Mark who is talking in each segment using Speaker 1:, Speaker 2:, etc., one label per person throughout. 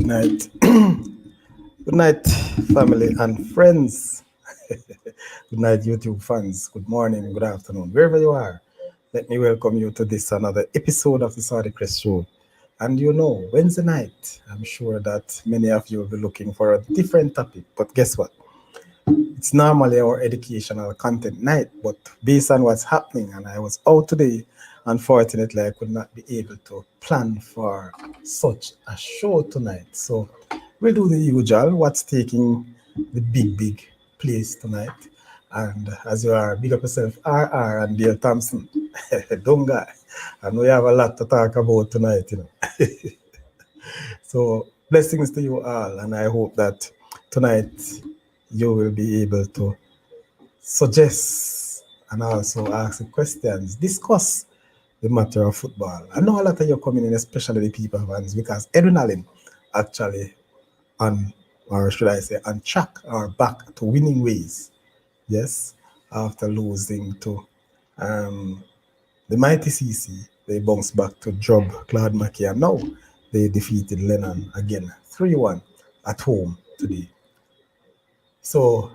Speaker 1: night. Good night, family and friends. Good night, YouTube fans. Good morning, good afternoon, wherever you are. Let me welcome you to this another episode of the Saudi Crest Show. And Wednesday night, I'm sure that many of you will be looking for a different topic. But guess what? It's normally our educational content night, but based on what's happening, and I was out today, unfortunately, I could not be able to plan for such a show tonight. So we'll do the usual, what's taking the big place tonight. And as you are, big up yourself, RR and Dale Thompson. Don't guy. And we have a lot to talk about tonight. So blessings to you all, and I hope that tonight you will be able to suggest and also ask questions, discuss the matter of football. I know a lot of you coming in, especially the people fans, because Edwin Allen actually on, or should I say, on track or back to winning ways. Yes, after losing to um, the mighty CC, they bounced back to Job, Claude Mackey, and now they defeated Lennon again 3-1 at home today. So,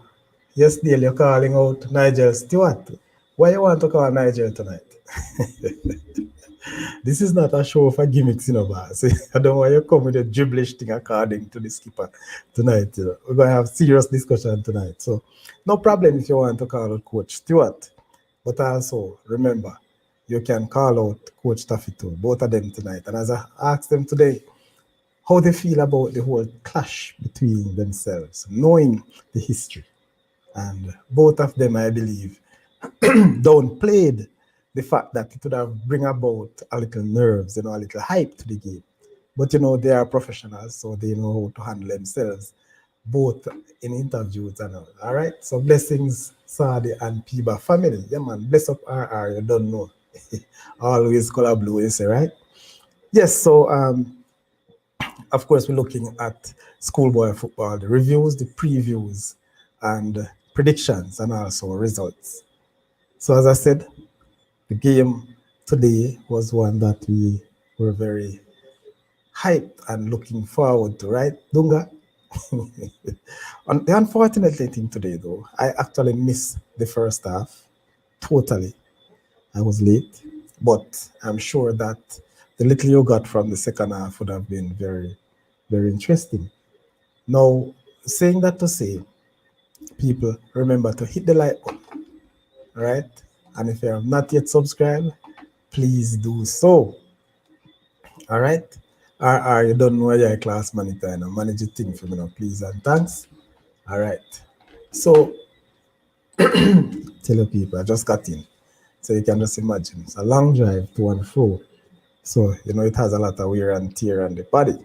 Speaker 1: yes, Dale, you're calling out Nigel Stewart. Why you want to call Nigel tonight? This is not a show for gimmicks, boss. I don't want you to come with a dribblish thing according to the skipper tonight. We're going to have serious discussion tonight. So, no problem if you want to call out Coach Stewart. But also, remember, you can call out Coach Taffy too, both of them tonight. And as I asked them today, how they feel about the whole clash between themselves, knowing the history. And both of them, I believe, downplayed the fact that it would have bring about a little nerves, a little hype to the game. But they are professionals, so they know how to handle themselves, both in interviews and all. All right. So blessings, Sadi and Piba family. Yeah, man. Bless up RR. You don't know. Always color blue, you say, right? Yes. So of course, we're looking at schoolboy football, the reviews, the previews, and predictions, and also results. So as I said, the game today was one that we were very hyped and looking forward to, right, Dunga? The unfortunate thing today, though, I actually missed the first half totally. I was late, but I'm sure that the little you got from the second half would have been very, very interesting. Now, saying that to say, people, remember to hit the like button, all right? And if you have not yet subscribed, please do so. All right? Or you don't know you're a class monitor, manage the thing for me now, please and thanks. All right. So tell your people, I just got in. So you can just imagine it's a long drive to and fro. So it has a lot of wear and tear on the body.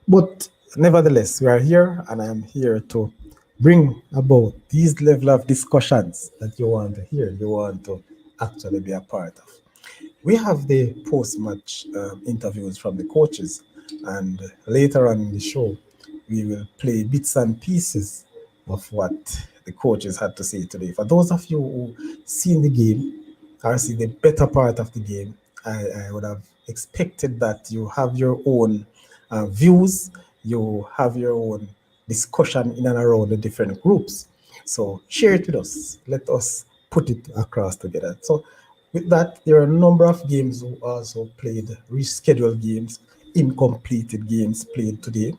Speaker 1: But nevertheless, we are here and I am here to bring about these level of discussions that you want to hear, you want to actually be a part of. We have the post-match interviews from the coaches, and later on in the show, we will play bits and pieces of what the coaches had to say today. For those of you who seen the game or see the better part of the game, I would have expected that you have your own views, you have your own discussion in and around the different groups. So share it with us. Let us put it across together. So with that, there are a number of games who also played rescheduled games, incompleted games played today.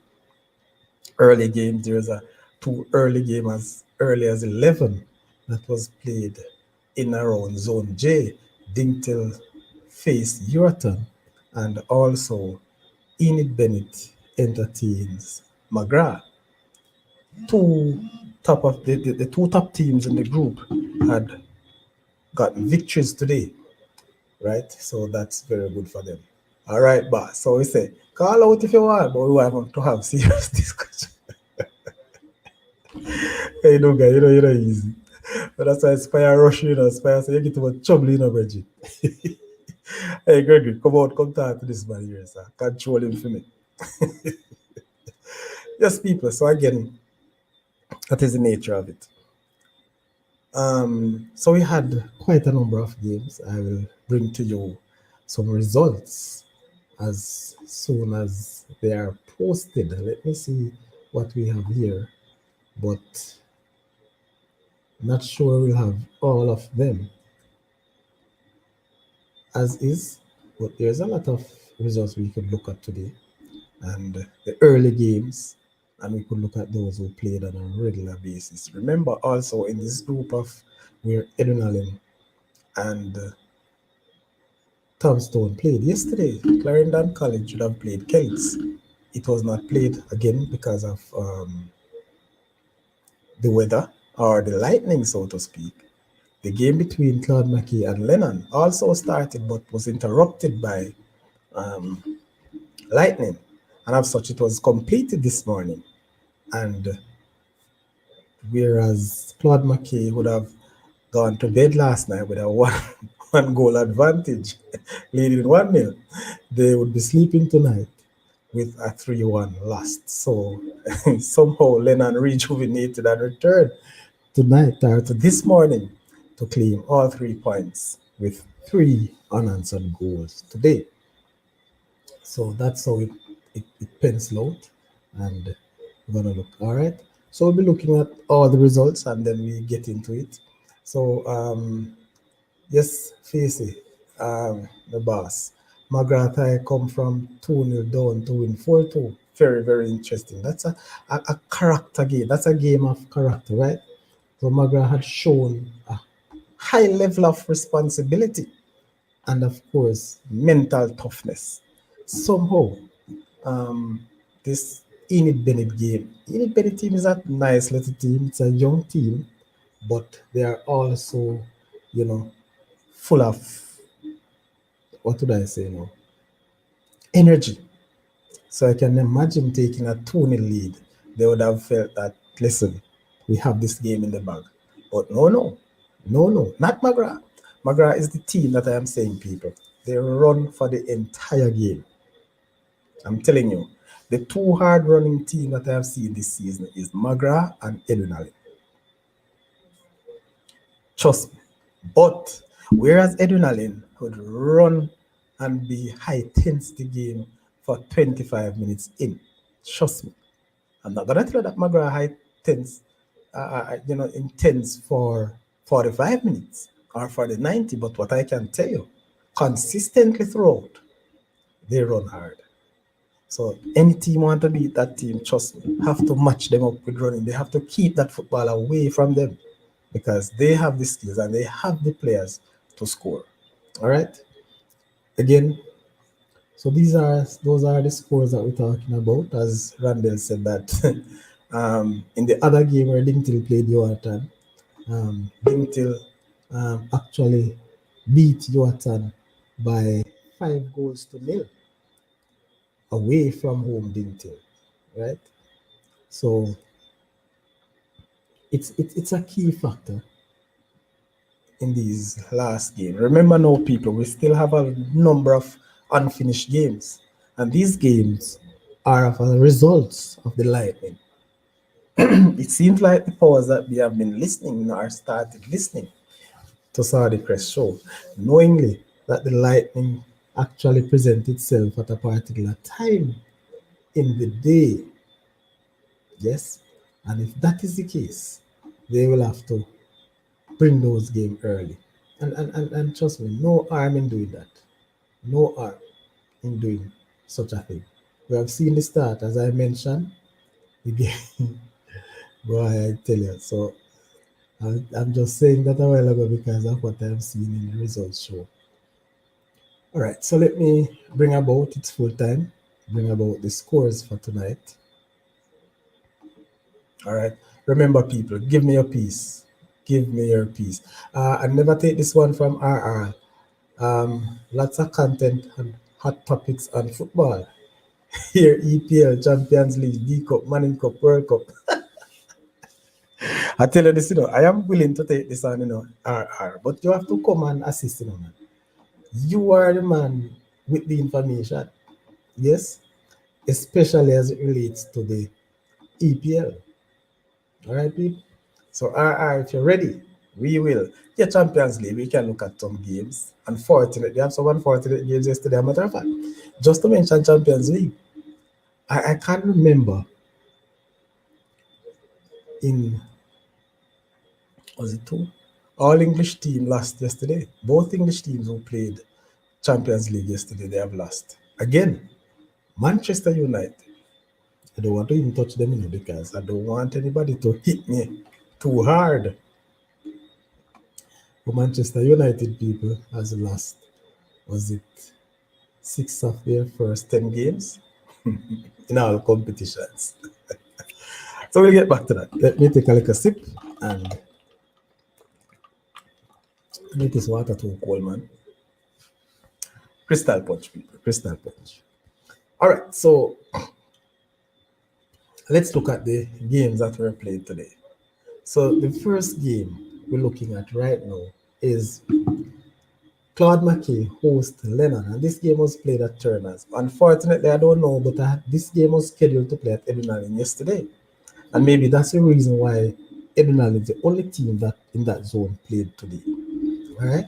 Speaker 1: Early games, there's a two early game as early as 11 that was played in around Zone J. Dingtil faced Eurton, and also Enid Bennett entertains McGrath. Two top of the two top teams in the group had gotten victories today, right? So that's very good for them. All right, boss. So we say, call out if you want, but we want to have serious discussion. Hey, no, guy, you're easy. But that's why Spire rush Spire say, you get too much trouble, Bridget. Hey, Gregory, come out, come talk to this man here, sir. Control him for me. Yes, people. So again, that is the nature of it. So we had quite a number of games. I will bring to you some results as soon as they are posted. Let me see what we have here, but not sure we'll have all of them as is. But there's a lot of results we could look at today, and the early games, and we could look at those who played on a regular basis. Remember also in this group of where Edwin and Tom Stone played yesterday, Clarendon College should have played Kelts. It was not played again because of the weather or the lightning, so to speak. The game between Claude McKay and Lennon also started but was interrupted by um, lightning. And as such, it was completed this morning. And whereas Claude McKay would have gone to bed last night with a one goal advantage, leading 1-0, they would be sleeping tonight with a 3-1 loss. So somehow Lennon rejuvenated and returned tonight or to this morning to claim all 3 points with three unanswered goals today. So that's how it pencil out, and we're gonna look. All right. So we'll be looking at all the results and then we get into it. So yes, Facey, the boss. McGrath I come from 2-0 down to win 4-2. Very, very interesting. That's a character game. That's a game of character, right? So McGrath had shown a high level of responsibility and, of course, mental toughness. Somehow, um, this Enid Bennett game. Enid Bennett team is a nice little team. It's a young team, but they are also, you know, full of, what would I say now? Energy. So I can imagine taking a 2-0 lead. They would have felt that, listen, we have this game in the bag. But no, not McGrath. McGrath is the team that I am saying, people. They run for the entire game. I'm telling you, the two hard running team that I have seen this season is McGrath and Edwin. Trust me. But whereas Edwin Allen would run and be high tense the game for 25 minutes in, trust me. I'm not gonna tell you that McGrath high tense, intense for 45 minutes or for the 90, but what I can tell you, consistently throughout, they run hard. So any team want to beat that team, trust me, have to match them up with running. They have to keep that football away from them because they have the skills and they have the players to score. All right. Again, so those are the scores that we're talking about. As Randall said that in the other game where Dingtil played Yoatan, Dingtil actually beat Yoatan by 5 goals to nil away from home Dingtil, right? So it's a key factor in these last games. Remember now, people, we still have a number of unfinished games, and these games are of a results of the Lightning. It seems like the powers that we have been listening or started listening to Saudi Press Show, knowingly that the Lightning actually present itself at a particular time in the day. Yes, and if that is the case, they will have to bring those game early. And trust me, no harm in doing that. No harm in doing such a thing. We have seen the start, as I mentioned, the game. Boy, I tell you. So I'm just saying that a while ago because of what I've seen in the results show. All right, so let me bring about it's full time, bring about the scores for tonight. All right, remember, people, give me your piece. Give me your piece. I never take this one from RR. Lots of content and hot topics on football. Here, EPL, Champions League, D Cup, Manning Cup, World Cup. I tell you this, I am willing to take this on, RR, but you have to come and assist, man. You are the man with the information, yes, especially as it relates to the EPL. All right, people. So, RR, if you're ready, We will. Yeah, Champions League, we can look at some games. Unfortunately, they have some unfortunate games yesterday, as a matter of fact. Just to mention Champions League, I can't remember in, was it two? All English team lost yesterday. Both English teams who played Champions League yesterday, they have lost. Again, Manchester United. I don't want to even touch them, because I don't want anybody to hit me too hard. But Manchester United people has lost, was it six of their first 10 games in all competitions. So we'll get back to that. Let me take a little sip and make this water too cold, man. Crystal punch, people. Crystal punch. All right, so let's look at the games that were played today. So the first game we're looking at right now is Claude McKay host Lennon, and this game was played at Turner's. Unfortunately, I don't know, but this game was scheduled to play at Edinburgh yesterday, and maybe that's the reason why Edinburgh is the only team that in that zone played today. All right.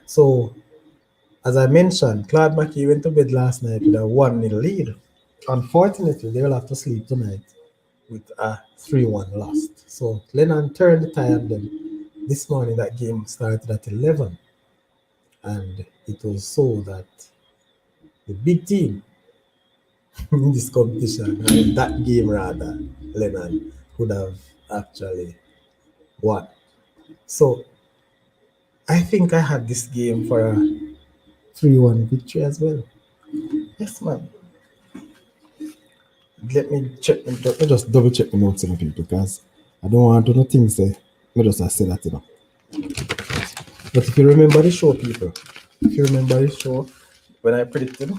Speaker 1: So, as I mentioned, Claude McKay went to bed last night with a 1-0 lead. Unfortunately, they will have to sleep tonight with a 3-1 loss. So Lennon turned the tide, and then this morning that game started at 11. And it was so that the big team in this competition, and that game rather, Lennon could have actually won. So I think I had this game for a 3-1 victory as well. Yes, man. Let me check. Let me just double check the notes in people, because I don't want to know things. Let me just say that, But if you remember the show, people, if you remember the show, when I predicted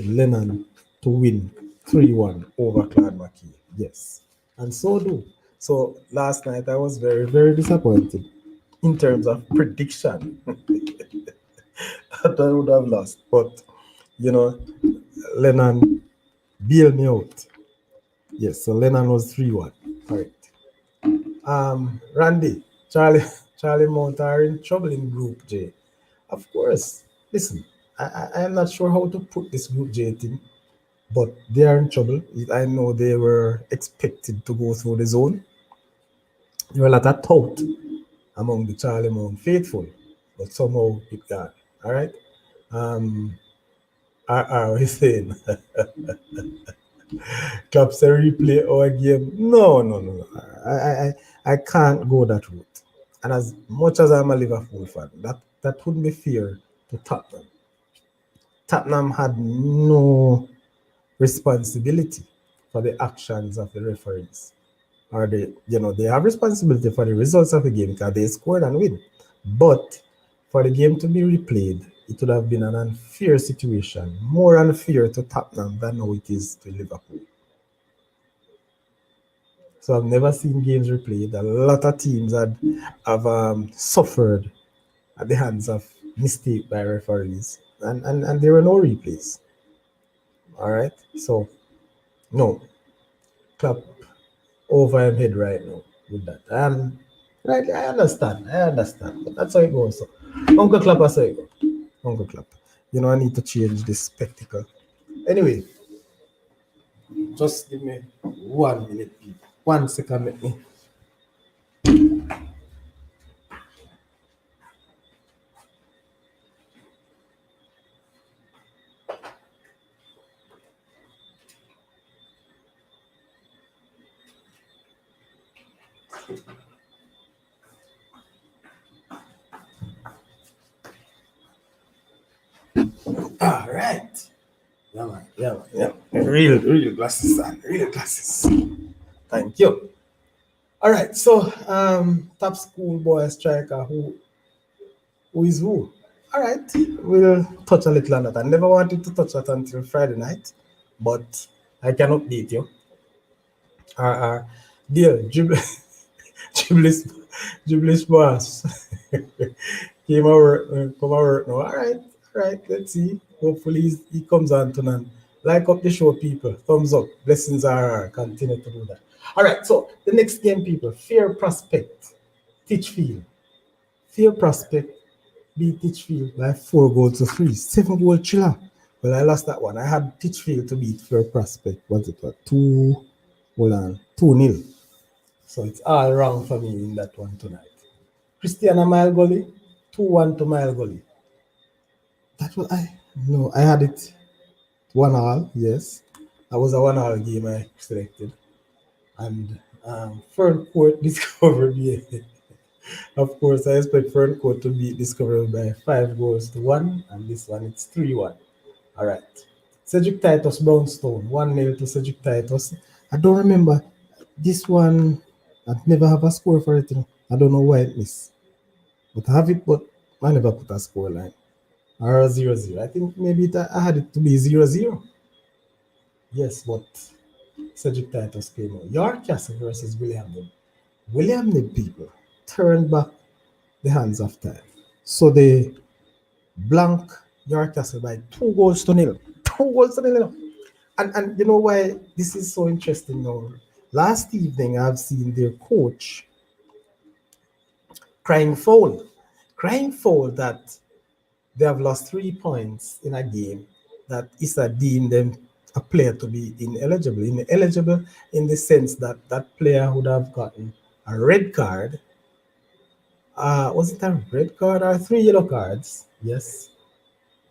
Speaker 1: Lennon to win 3-1 over Claude McKay. Yes. And so do. So last night I was very, very disappointed in terms of prediction. That I would have lost. But, Lennon bailed me out. Yes, so Lennon was 3-1. Correct. Randy, Charlie Mount are in trouble in Group J. Of course. Listen, I am not sure how to put this Group J thing, but they are in trouble. I know they were expected to go through the zone. There were a lot of doubt among the Charlie Mount faithful, but somehow it got. All right. R is saying, Clubs replay our game. No, no, no, no. I can't go that route. And as much as I'm a Liverpool fan, that wouldn't be fair to Tottenham. Tottenham had no responsibility for the actions of the referees. Or they have responsibility for the results of the game because they scored and win. But for the game to be replayed, it would have been an unfair situation, more unfair to Tottenham than how it is to Liverpool. So I've never seen games replayed. A lot of teams have suffered at the hands of mistake by referees, and there were no replays. All right, so no, clap over him head right now with that. Right, I understand, but that's how it goes. So, Uncle Clap, that's how it goes. Uncle Clap. I need to change this spectacle. Anyway, just give me 1 minute, 1 second, let me. All right. Yeah, man. Yeah, man. Yeah. Real glasses, son. Real glasses. Thank you. All right. So, top schoolboy striker, who is who? All right. We'll touch a little on that. I never wanted to touch that until Friday night, but I can update you. Dear Gibless, Gibless boss. Come over now. All right, let's see. Hopefully he comes on tonight. Like up the show, people. Thumbs up. Blessings are continue to do that. All right, so the next game, people. Fair Prospect Titchfield. Fair Prospect beat Titchfield by 4 goals to 3. 7 goal chiller. Well, I lost that one. I had Titchfield to beat Fair Prospect. What's it? What? 2-0. So it's all wrong for me in that one tonight. Christiana Mile Gully, 2-1 to Mile Gully. That was I. No, I had it 1-all. Yes, that was a 1-all game I selected. And Fern Court discovered me. Of course, I expect Fern Court to beat Discovery by 5 goals to 1, and this one it's 3-1. All right. Cedric Titus Brownstone, 1-0 to Cedric Titus. I don't remember this one. I never have a score for it. I don't know why it missed. But I have it, but I never put a score line. Or a 0-0. I think maybe I had it to be 0-0. Yes, but Cedric Titus came out. York Castle versus William Nib. William Nib people turned back the hands of time. So they blank York Castle by 2 goals to 0. 2 goals to 0. And you know why this is so interesting now? Last evening I've seen their coach crying foul. Crying foul that they have lost 3 points in a game that Issa deemed them a player to be ineligible. Ineligible in the sense that that player would have gotten a red card. Was it a red card or 3 yellow cards? Yes,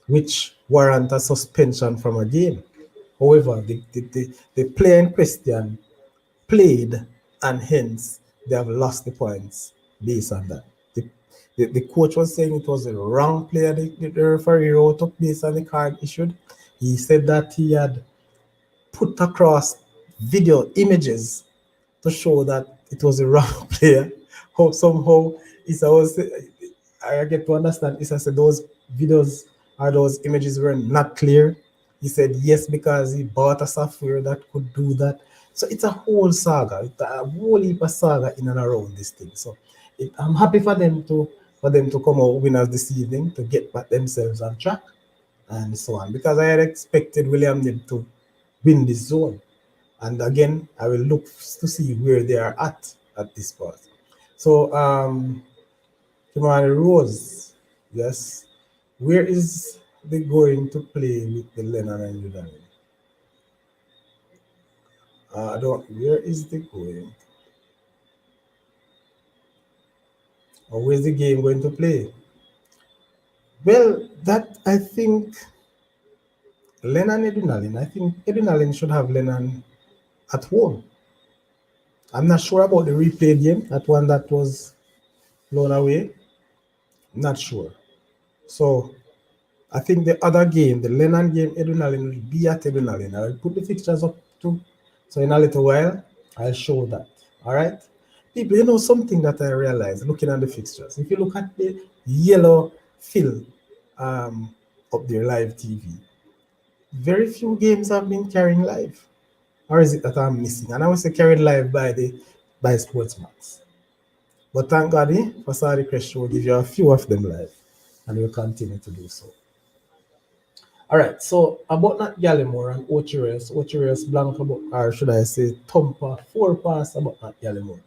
Speaker 1: which warrant a suspension from a game. However, the player in question played, and hence they have lost the points based on that. The coach was saying it was the wrong player the referee wrote up based on the card issued. He said that he had put across video images to show that it was the wrong player. How somehow Issa was, I get to understand. Issa said those videos or those images were not clear. He said yes because he bought a software that could do that. So it's a whole saga. It's a whole heap of saga in and around this thing. So I'm happy for them to come out winners this evening to get back themselves on track and so on. Because I had expected William Nib to win this zone. And again, I will look to see where they are at this part. So Kimani Rose, yes. Where is they going to play with the Lennon and Udani? I don't. Where is they going? Or where's the game going to play? Well, that I think Lennon Edunalin. I think Edunalin should have Lennon at home. I'm not sure about the replay game, that one that was blown away. Not sure. So I think the other game, the Lennon game, Edunalin will be at Edunalin. I will put the fixtures up too. So in a little while, I'll show that. All right. People, you know something that I realized looking at the fixtures. If you look at the yellow fill up there live TV, very few games have been carrying live. Or is it that I'm missing? And I was carried live by Sportsmax. But thank God, for Saudi Crest will give you a few of them live, and we'll continue to do so. All right, so about Nat Gallimore and Ochires blank about, or should I say, Thumper, 4 pass about Nat Gallimore,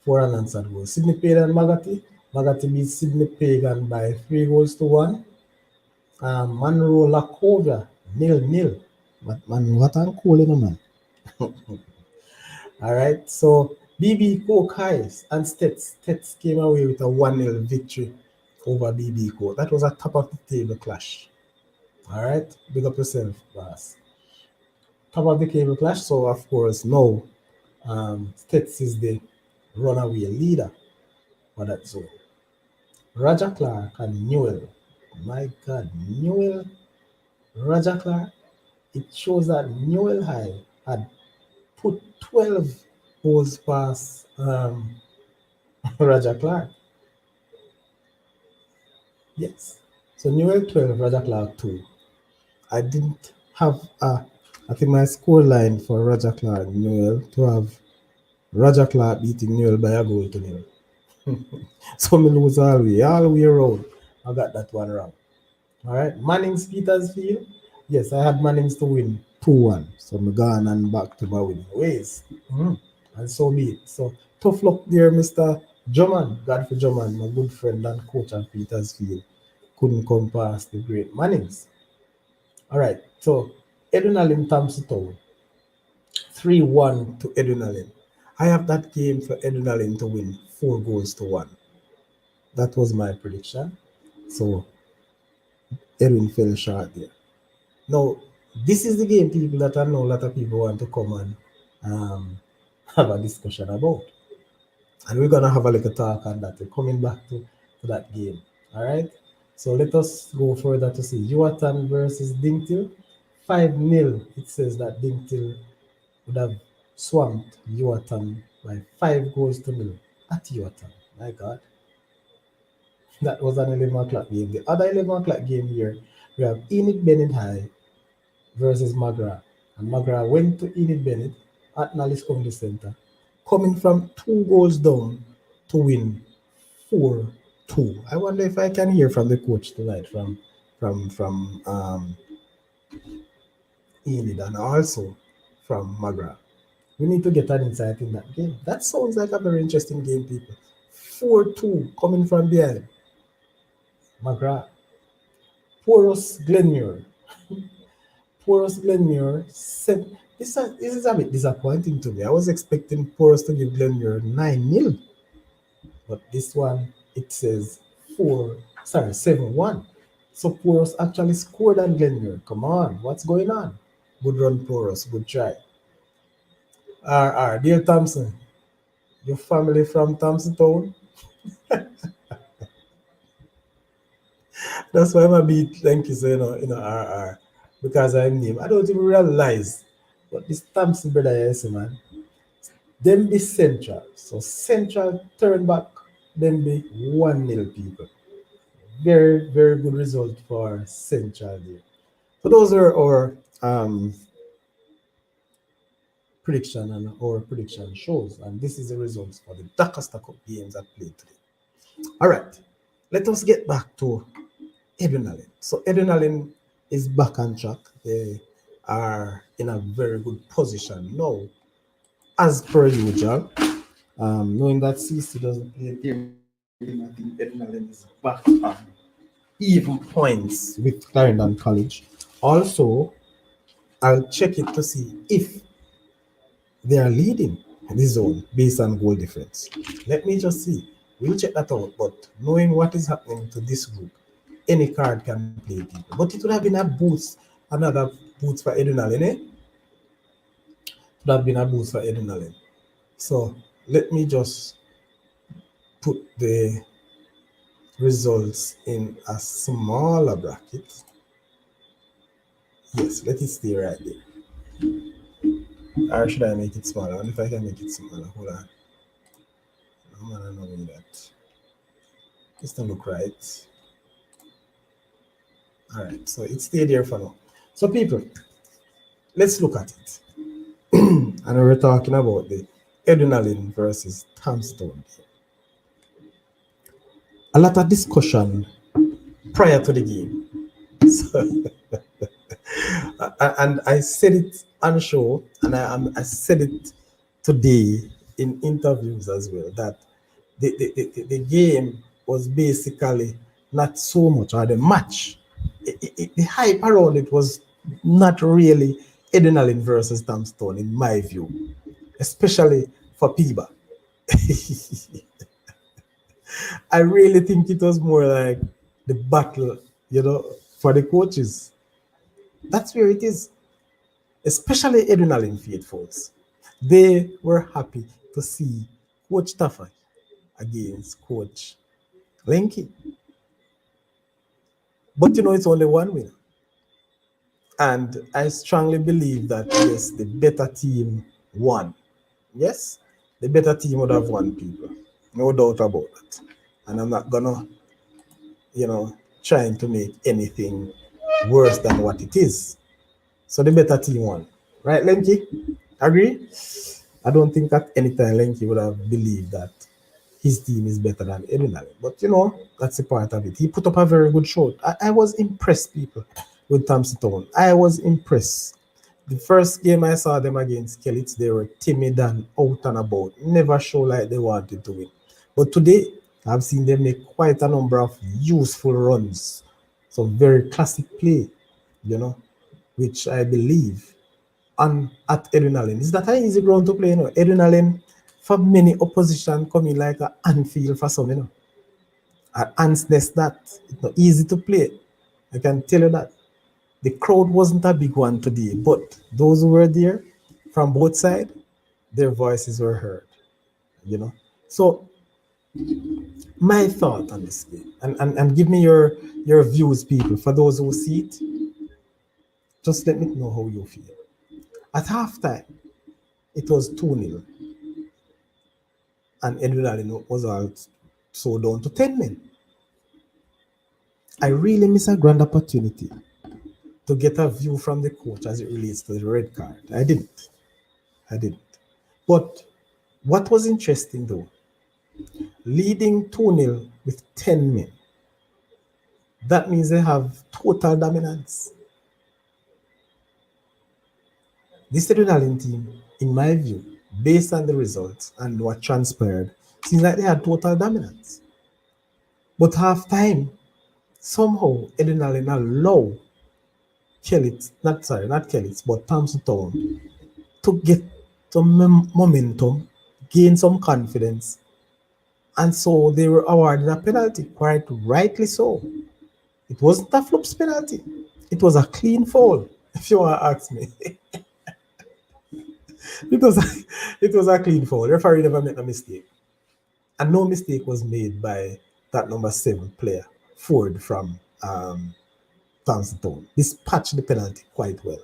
Speaker 1: 4 unanswered goals. Sydney Pagan and Magati. Magati beat Sydney Pagan by 3 goals to 1. Monroe Lacovia, 0-0. Man, what I'm calling man. All right, so BB Coke Highs and Stets came away with a 1-0 victory over BB Coke. That was a top of the table clash. All right, big up yourself, boss. Top of the table clash. So of course now, Stets is the runaway leader for that zone. Roger Clark and Newell. My God, Newell, Roger Clark. It shows that Newell High had put 12 goals past Roger Clark. Yes. So Newell 12, Roger Clark 2. I didn't have I think my score line for Roger Clark Newell to have Roger Clark beating Newell by a goal to 0. So me lose all way around. I got that one wrong. All right. Manning's Petersfield. Yes, I had Manning's to win 2-1. So I'm gone and back to my winning ways. And so be it. So tough luck there, Mr. Drummond, Godfrey Drummond, my good friend and coach at Petersfield, couldn't come past the great Mannings. All right, so Edwin Thompson Town, 3-1 to Edwin. I have that game for Edwin to win 4 goals to 1. That was my prediction. So Edwin fell short there. Now, this is the game, people, that I know a lot of people want to come and um, have a discussion about. And we're going to have a little talk on that. We're coming back to that game. All right? So let us go further to see Yuatan versus Dingtil. 5-0. It says that Dingtil would have swamped Yuatan by 5 goals to 0 at Yuatan. My God. That was an 11 o'clock game. The other 11 o'clock game here, we have Enid Bennett High versus Magra. And Magra went to Enid Bennett at Nallis Community Center, coming from 2 goals down to win 4-2. I wonder if I can hear from the coach tonight from Enid and also from Magra. We need to get an insight in that game. That sounds like a very interesting game, people. 4-2 coming from behind. Magra. Porus Glenmuir. Porus Glenmuir. This is a bit disappointing to me. I was expecting Porus to give Glenmuir 9-0. But this one, it says 7-1. So Porus actually scored on Glenmuir. Come on, what's going on? Good run, Porus. Good try. Dear Thompson, your family from Thompson Town? That's why I'm a bit thank you, so RR. Because I'm name. I don't even realize. But this Thompson brother, yes, man. Them be central. So central turn back, then be 1-0 people. Very, very good result for central there. So those are our prediction and our prediction shows. And this is the results for the Dakasta Cup games that played today. All right. Let us get back to Edwin. So Edwin is back on track. They are in a very good position now, as per usual. Knowing that CC doesn't play a game, I think Edwin is back on even points with Clarendon College. Also, I'll check it to see if they are leading the zone based on goal difference. Let me just see. We'll check that out. But knowing what is happening to this group, any card can play people. But it would have been a boost, another boost for Edwin, eh? It would have been a boost for Edwin. So let me just put the results in a smaller bracket. Yes, let it stay right there. Or should I make it smaller? I wonder if I can make it smaller. Hold on. I'm gonna know that. This don't look right. Alright, so it stayed there for now. So people, let's look at it. And we're talking about the Edwin versus Tombstone. A lot of discussion prior to the game. So, and I said it on show, and I said it today in interviews as well, that the game was basically not so much, or the match, the hype around it was not really Edwin versus Tombstone, in my view, especially for Piba. I really think it was more like the battle, for the coaches. That's where it is, especially Edwin faithfuls. They were happy to see Coach Taffa against Coach Lenky. But it's only one winner. And I strongly believe that, yes, the better team won. Yes, the better team would have won, people. No doubt about that. And I'm not gonna, trying to make anything worse than what it is. So the better team won. Right, Lenky? Agree? I don't think at any time Lenky would have believed that his team is better than Edwin. But that's a part of it. He put up a very good show. I was impressed, people, with Thompson Town. I was impressed. The first game I saw them against Kellits, they were timid and out and about. Never show like they wanted to win. But today, I've seen them make quite a number of useful runs. Some very classic play, you know, which I believe. And at Edwin it's not an easy ground to play, you know. Edwin for many opposition coming like an Anfield for some, you know. An ants nest that. It's not easy to play. I can tell you that. The crowd wasn't a big one today, but those who were there from both sides, their voices were heard, you know. So my thought on this game, and give me your views, people. For those who see it, just let me know how you feel. At halftime, it was 2-0, and Edwin Allen was also down to 10 men. I really miss a grand opportunity to get a view from the coach as it relates to the red card. I didn't. I didn't. But what was interesting though, leading 2-0 with 10 men, that means they have total dominance. This Edwin team, in my view, based on the results and what transpired, seems like they had total dominance. But half time, somehow Edwin allowed Kellett, not Kellett, but Thompson Town to get some momentum, gain some confidence, and so they were awarded a penalty, quite rightly so. It wasn't a Flops penalty. It was a clean foul, if you want to ask me. it was a, it was a clean foul. The referee never made a mistake. And no mistake was made by that number 7 player, Ford from Thompson Town. Dispatched the penalty quite well.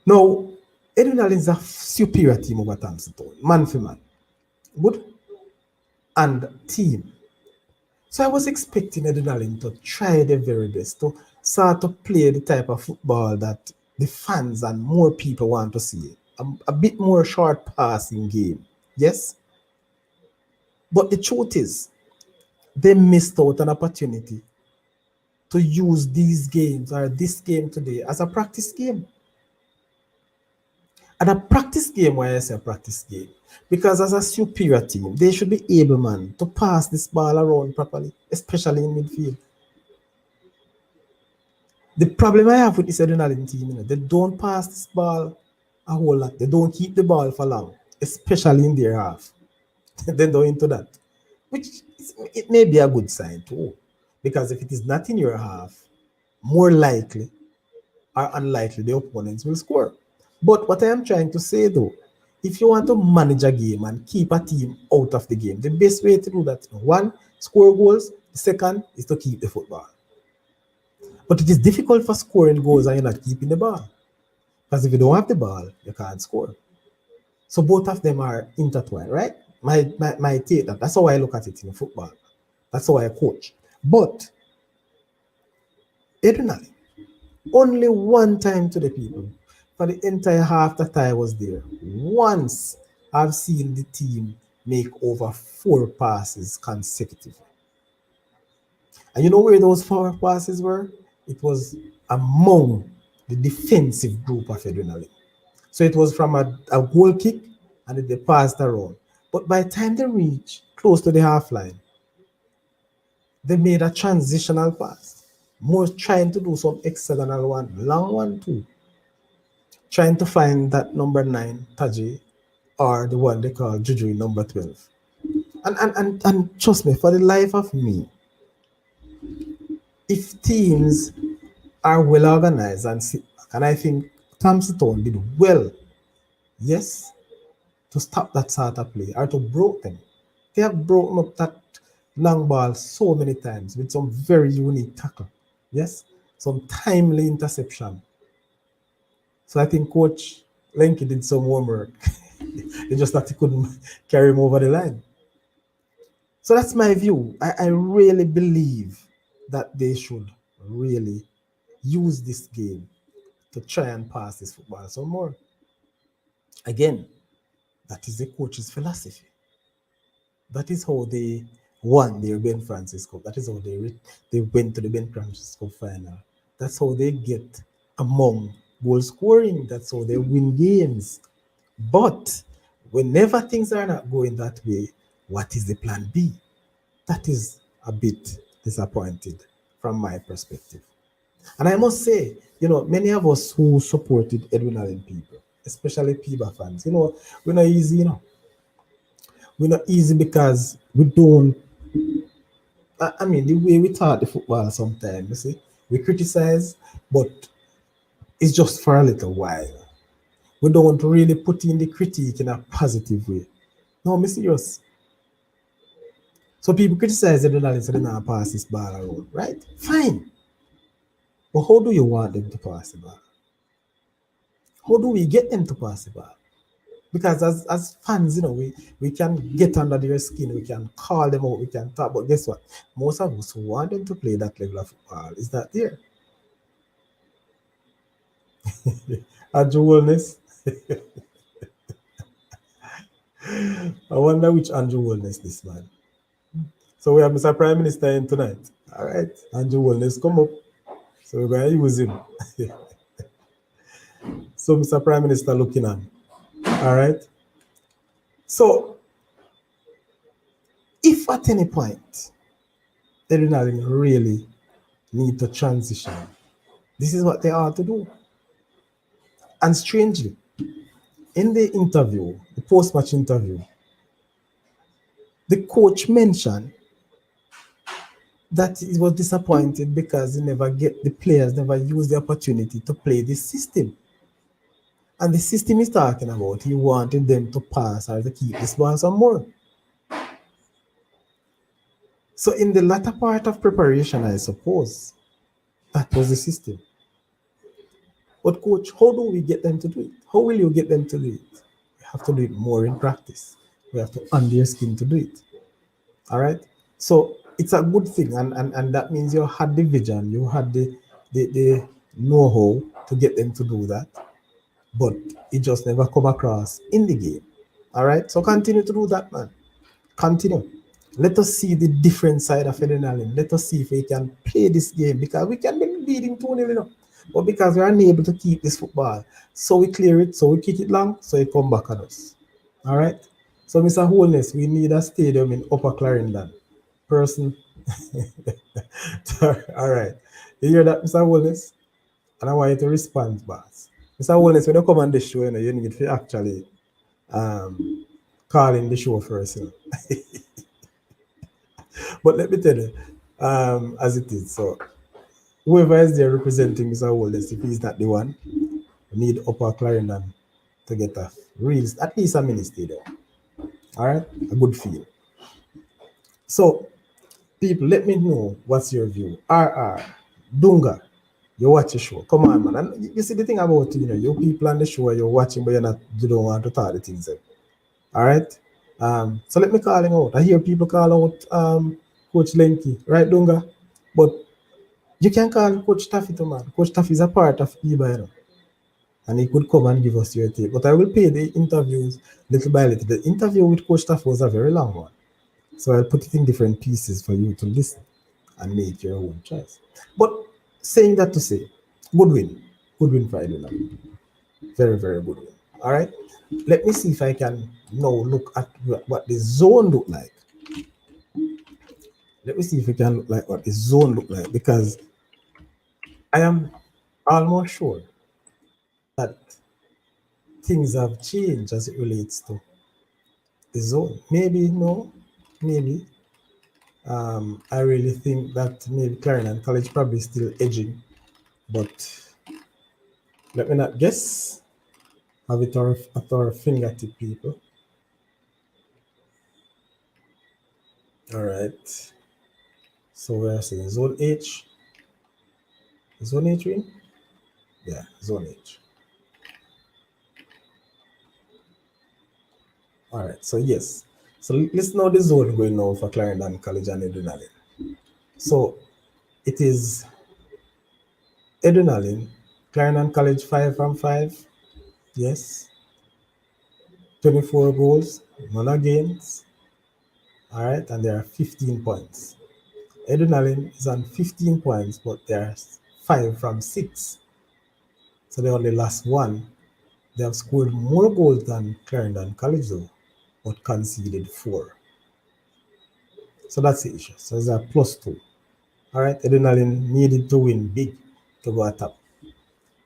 Speaker 1: Now, Edwin Allen is a superior team over Thompson Town, man for man. Good. And team. So I was expecting Edwin Allen to try their very best to start to play the type of football that the fans and more people want to see. A bit more short passing game. Yes? But the truth is, they missed out an opportunity to use these games or this game today as a practice game. And a practice game, why I say a practice game? Because as a superior team, they should be able, man, to pass this ball around properly, especially in midfield. The problem I have with this Edwin team, they don't pass this ball a whole lot. They don't keep the ball for long, especially in their half. They don't into that, which it may be a good sign too. Because if it is not in your half, more likely or unlikely the opponents will score. But what I am trying to say though, if you want to manage a game and keep a team out of the game, the best way to do that, one, score goals. The second is to keep the football. But it is difficult for scoring goals and you're not keeping the ball. Because if you don't have the ball, you can't score. So both of them are intertwined, right? My take that. That's how I look at it in football. That's how I coach. But Edwin, only one time to the people for the entire half that I was there. Once I've seen the team make over 4 passes consecutively. And you know where those 4 passes were? It was among the defensive group of Edwin. So it was from a goal kick and they passed around. But by the time they reached close to the half line, they made a transitional pass. More trying to do some hexagonal one, long one too. Trying to find that number 9, Taji, or the one they call Juju, number 12. And trust me, for the life of me, if teams are well organized and sit back, and I think Thompson Town did well, yes, to stop that sort of play or to broke them. They have broken up that long ball so many times with some very unique tackle. Yes, some timely interception. So I think Coach Lenky did some homework. It's just that he couldn't carry him over the line. So that's my view. I really believe that they should really use this game to try and pass this football some more. Again, that is the coach's philosophy. That is how they won their Ben Francis Cup. That is how they went to the Ben Francis Cup final. That's how they get among goal scoring. That's how they win games. But whenever things are not going that way, What is the plan B? That is a bit disappointed from my perspective. And I must say, many of us who supported Edwin Allen people, especially PIBA fans, we're not easy, We're not easy because we don't, I mean, the way we taught the football sometimes, you see, we criticize, but it's just for a little while. We don't really put in the critique in a positive way. No, I'm serious. So people criticize Edwin Allen so they not pass this ball around, right? Fine. But how do you want them to pass the ball? How do we get them to pass the ball? Because as fans, we can get under their skin, we can call them out, we can talk. But guess what? Most of us who want them to play that level of football is not there. Andrew Wellness. I wonder which Andrew Wellness this man. So we have Mr. Prime Minister in tonight. All right, Andrew Wellness, come up. So we're going to use him. So Mr. Prime Minister looking on. All right. So if at any point they do not really need to transition, this is what they are to do. And strangely, in the interview, the post-match interview, the coach mentioned that he was disappointed because the players never used the opportunity to play this system. And the system he's talking about, he wanted them to pass or to keep this ball some more. So in the latter part of preparation, I suppose, that was the system. But coach, how do we get them to do it? How will you get them to do it? We have to do it more in practice. We have to under your skin to do it. All right. So it's a good thing, and that means you had the vision, you had the know-how to get them to do that, but it just never come across in the game. All right. So continue to do that, man. Continue. Let us see the different side of Ferdinand. Let us see if we can play this game because we can be leading 2-0, but because we are unable to keep this football, so we clear it, so we kick it long, so it come back at us. All right. So, Mr. Holness, we need a stadium in Upper Clarendon. Person. All right. You hear that, Mr. Holness? And I want you to respond, boss. Mr. Holness, when you come on the show, you need to actually call in the show first. But let me tell you, as it is. So, whoever is there representing Mr. Holness, if he's not the one, we need Upper Clarendon to get a real, at least a mini stadium. All right, a good feel. So, people, let me know what's your view. RR, Dunga, you watch the show. Come on, man. And you see the thing about you people on the show, you're watching, but you don't want to talk the things. All right. So let me call him out. I hear people call out Coach Lenky, right, Dunga? But you can call Coach Taffy too, man. Coach Taffy is a part of PIBA, and he could come and give us your take. But I will pay the interviews little by little. The interview with Coach Taffy was a very long one. So I'll put it in different pieces for you to listen and make your own choice. But saying that to say, good win. Good win for Edwin. Very, very good win. All right. Let me see if I can now look at what the zone look like. Let me see if we can look like what the zone look like, because I am almost sure that things have changed as it relates to the zone. Maybe no, maybe. I really think that maybe Clarendon College probably still edging, but let me not guess. Have it at our fingertip, people. All right. So we're saying zone H. Zone H win? Yeah, zone H. All right. So yes. So let's know the zone going now for Clarendon College and Edwin. So it is Edwin, Clarendon College 5 from 5. Yes. 24 goals, none against. All right. And there are 15 points. Edwin is on 15 points, but there's 5 from 6. So they only lost one. They have scored more goals than Clarendon College, though, but conceded 4. So that's the issue. So it's a +2. All right. Adrenaline needed to win big to go at top.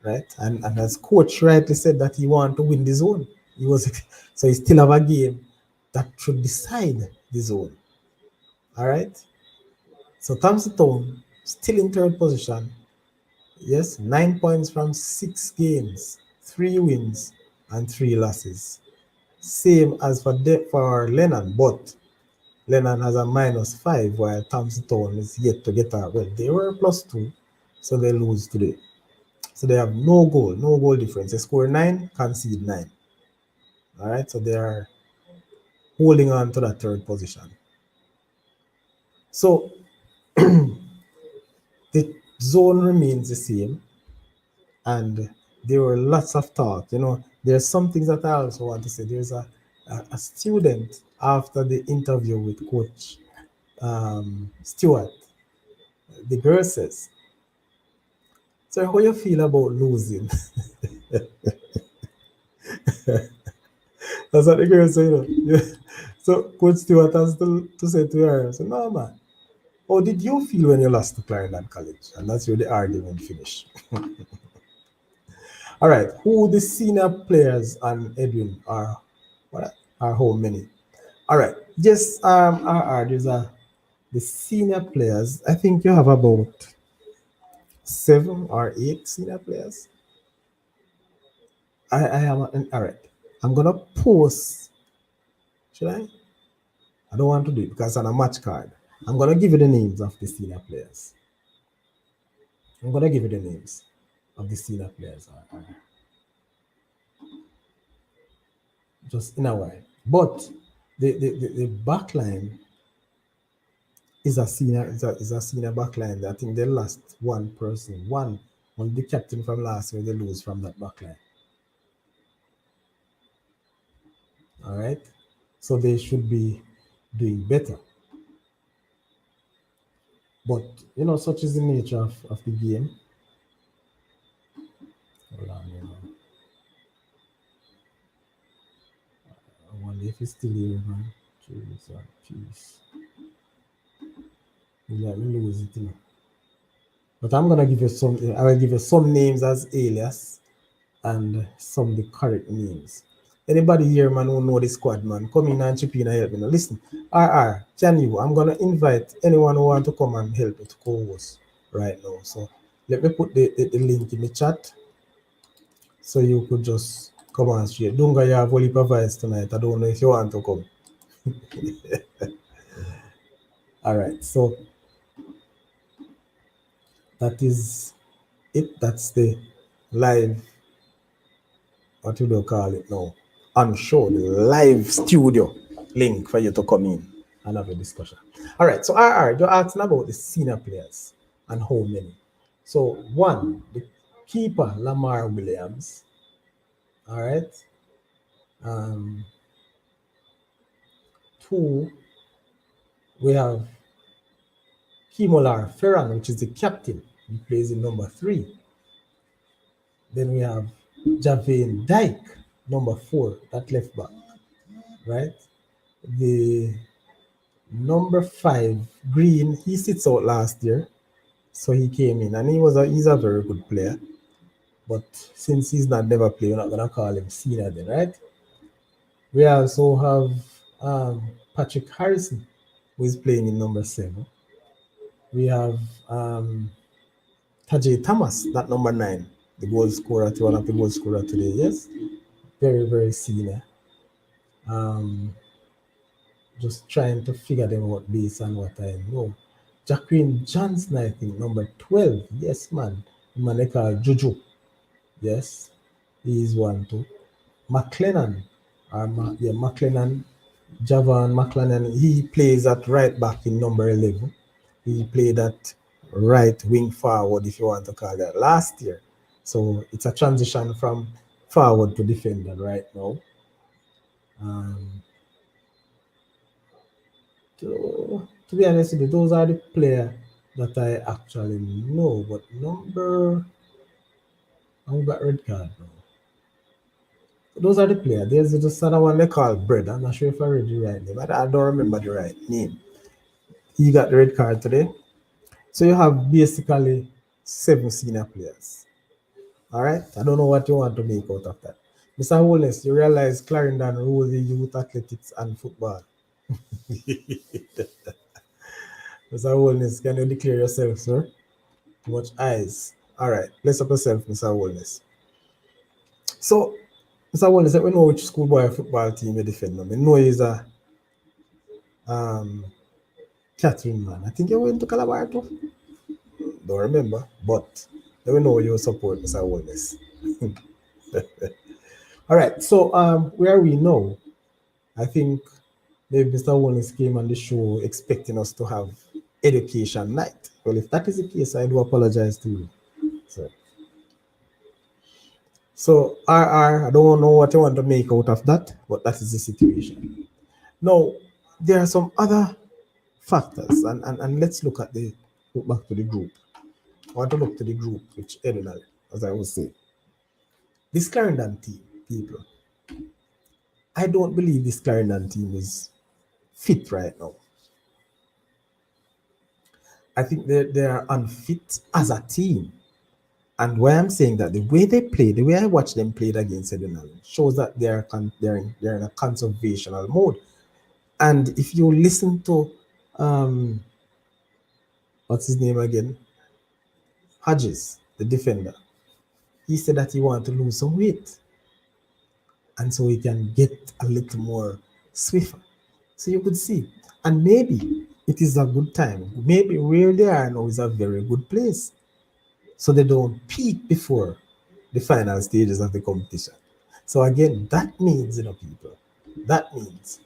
Speaker 1: Right. And as coach rightly said that he wanted to win the zone. He was so he still have a game that should decide the zone. All right. So Thompson Town still in third position. Yes, 9 points from 6 games, 3 wins and 3 losses. Same as for Lennon, but Lennon has a -5, while Thompson Town is yet to get a well. They were +2, so they lose today. So they have no goal difference. They score 9, concede 9. All right, so they are holding on to that third position. So the zone remains the same, and there were lots of talk. There's some things that I also want to say. There's a student after the interview with Coach Stewart. The girl says, "So how you feel about losing?" That's what the girl said. Yeah. So Coach Stewart has to say to her, "So no man, how did you feel when you lost to Clarendon College?" And that's where the argument finished. All right, who the senior players and Edwin are? What are how many? All right, yes, there's the senior players. I think you have about 7 or 8 senior players. I am all right. I'm gonna post. Should I? I don't want to do it because it's on a match card. I'm gonna give you the names of the senior players. I'm gonna give you the names of the senior players. Just in a while. But the back line is a senior back line. I think they lost one person. One the captain from last year they lose from that back line. All right. So they should be doing better. But such is the nature of the game. Hold on. I wonder if it's still here, man. Jeez, jeez. Let me lose it. But I'm gonna give you some. I will give you some names as alias and some the correct names. Anybody here, man, who know the squad, man, come in and chip in and help me. Now, listen, can you? I'm gonna invite anyone who want to come and help me to co-host right now. So let me put the link in the chat so you could just come on straight. Dunga, you have only provides tonight. I don't know if you want to come. All right, so that is it. That's the live, what do you call it now? On show, the live studio link for you to come in and have a discussion. All right, so you're asking about the senior players and how many. So one, the keeper, Lamar Williams. All right. Um, Two, we have Kimolar Ferran, which is the captain. He plays in number 3. Then we have Javane Dyke, number 4, that left back, right? The number 5, Green, he sits out last year, so he came in and he's a very good player. But since he's not never played, we're not gonna call him senior then, right? We also have Patrick Harrison, who is playing in number 7. We have Tajay Thomas, that number 9, the goal scorer, one of the goal scorer today. Yes, very very senior. Just trying to figure them out based on what I know. Jacqueline Johnson, I think, number 12. Yes, man. The man they call Juju. Yes, he is one too. McLennan, McLennan, Javan McLennan, he plays at right back in number 11. He played at right wing forward, if you want to call that, last year. So it's a transition from forward to defender right now. To be honest with you, those are the players that I actually know. But I've got red card now. Those are the players. There's just another one they call Bread. I'm not sure if I read the right name. I don't remember the right name. He got the red card today. So you have basically seven senior players. All right. I don't know what you want to make out of that. Mr. Holness, you realize Clarendon rule the youth athletics and football. Mr. Holness, can you declare yourself, sir? Too much eyes. All right. Bless up yourself, Mr. Holness. So, Mr. Holness, let me know which schoolboy football team you defend. I know he's a um, Catherine man. I think you went to Calabar too. Don't remember, but let me know your support, Mr. Holness. All right. So, where are we now? I think maybe Mr. Wallace came on the show expecting us to have education night. Well, if that is the case, I do apologize to you. So, RR, I don't know what you want to make out of that, but that is the situation. Now, there are some other factors, and let's look back to the group. I want to look to the group, which Edinal, as I would say. This Clarendon team, people, I don't believe this Clarendon team is fit right now. I think they are unfit as a team. And why I'm saying that, the way they play, the way I watch them play against Edinal, shows that they're in a conservational mode. And if you listen to um, what's his name again, Hodges, the defender, he said that he wanted to lose some weight, and so he can get a little more swifter. So you could see, and maybe it is a good time. Maybe where they are now is a very good place, so they don't peak before the final stages of the competition. So again, that means, people, that means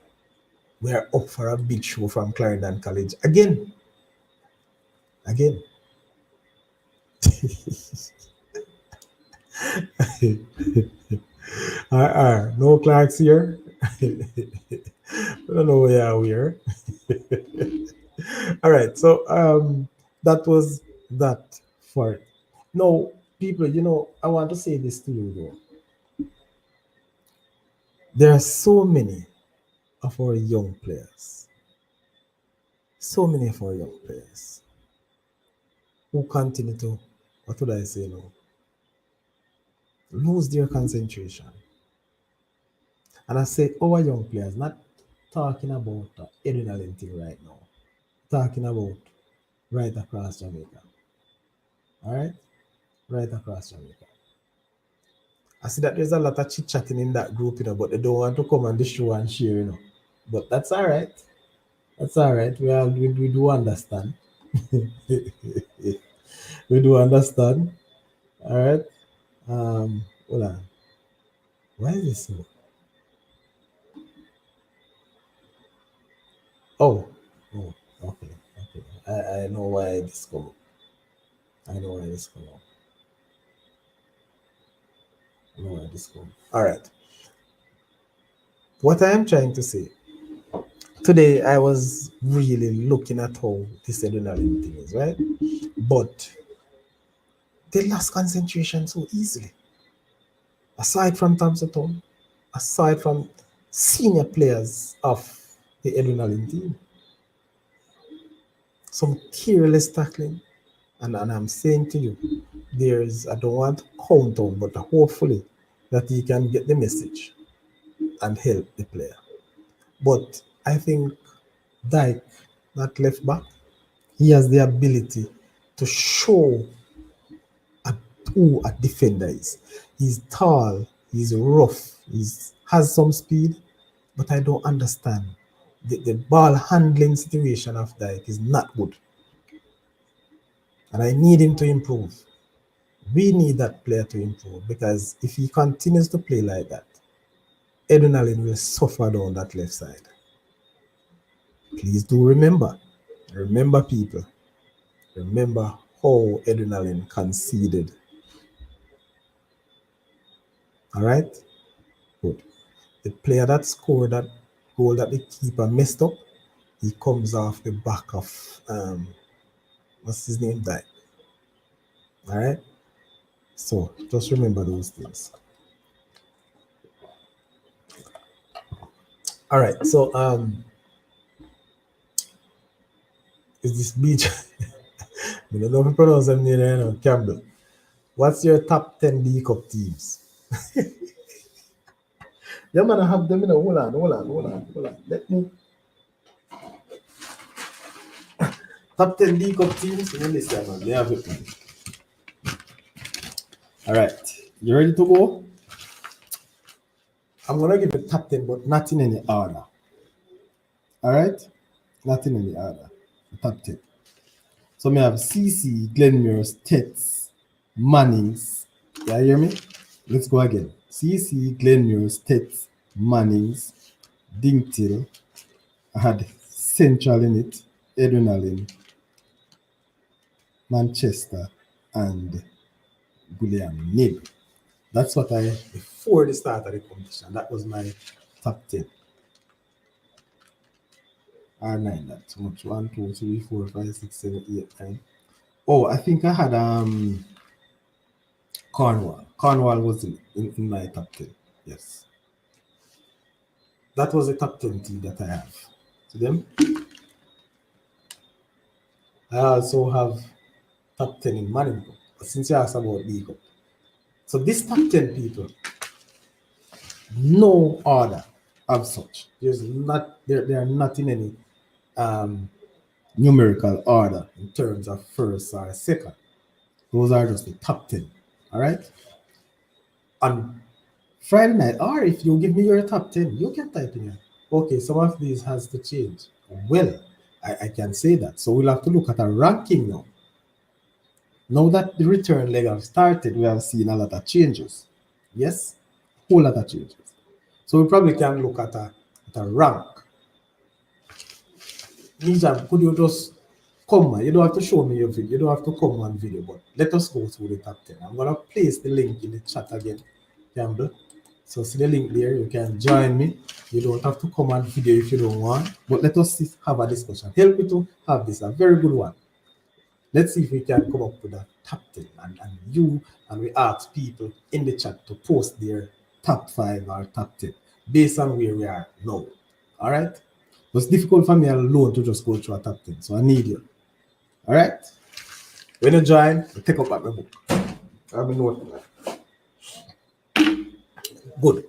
Speaker 1: we are up for a big show from Clarendon College again. Again. No Clarks here. I don't know where we are. All right, so that was that for it. Now, people, I want to say this to you though. There are so many of our young players, so many of our young players who continue to, what would I say now, lose their concentration. And I say our young players, not talking about adrenaline thing right now, talking about right across Jamaica. All right? Right across Jamaica. I see that there's a lot of chit chatting in that group, but they don't want to come on the show and share. But that's all right. That's all right. We do understand. We do understand. All right. Hold on. Why is this so? Oh, oh, okay, okay. I know why this come up. I know why this come up. I know why this come up. All right. What I am trying to say today, I was really looking at how this adrenaline thing is, right? But they lost concentration so easily. Aside from Thompson Town, aside from senior players of the adrenaline team, some careless tackling. And I'm saying to you, I don't want to count on, but hopefully that he can get the message and help the player. But I think Dyke, that left back, he has the ability to show a, who a defender is. He's tall, he's rough, he has some speed, but I don't understand. The ball handling situation of Dyke is not good. And I need him to improve. We need that player to improve, because if he continues to play like that, Edwin will suffer down that left side. Please do remember people, remember how Edwin conceded. All right? Good. The player that scored that goal that the keeper messed up, he comes off the back of, what's his name, Dyke. All right? So just remember those things. All right. So Is this beach? I don't know if you pronounce them name, Campbell. What's your top 10 League Cup teams? Yeah, man, I have them, Hold on. Let me. Top 10 League Cup teams? Let me listen, man. They have it, man. All right. You ready to go? I'm going to give you top 10, but not in any order. All right? Not in any order. The top 10. So, I have CC, Glenmuir's, Tets, Mannings. Yeah, you hear me? Let's go again. CC, Glenmuir's, Tets, Mannings, Dingtil. I had Central in it, Adrenaline, Manchester, and William Nib. That's what I, before the start of the competition, that was my top 10. R9, that's much. 1, 2, 3, 4, 5, 6, 7, 8, 9. Oh, I think I had Cornwall. Cornwall was in my top 10. Yes. That was the top 10 team that I have. To them. I also have top 10 in Manning Cup. But since you asked about League Cup. So this top 10 people, no order of such. There's not they are not in any numerical order in terms of first or second. Those are just the top 10. All right. On Friday night, or if you give me your top 10, you can type in here. Okay, some of these has to change. Well, I can say that. So we'll have to look at a ranking now. Now that the return leg have started, we have seen a lot of changes. Yes, whole lot of changes. So we probably can look at a rank. Nijam, could you just come? You don't have to show me your video. You don't have to come on video, but let us go through the top 10. I'm gonna place the link in the chat again, Campbell. So see the link there. You can join me. You don't have to come on video if you don't want. But let us have a discussion. Help me to have this, a very good one. Let's see if we can come up with a top 10. And we ask people in the chat to post their top 5 or top 10 based on where we are now. All right? It's difficult for me alone to just go through a top 10. So I need you. All right? When you join, take up at my book. I've been noting that. Good.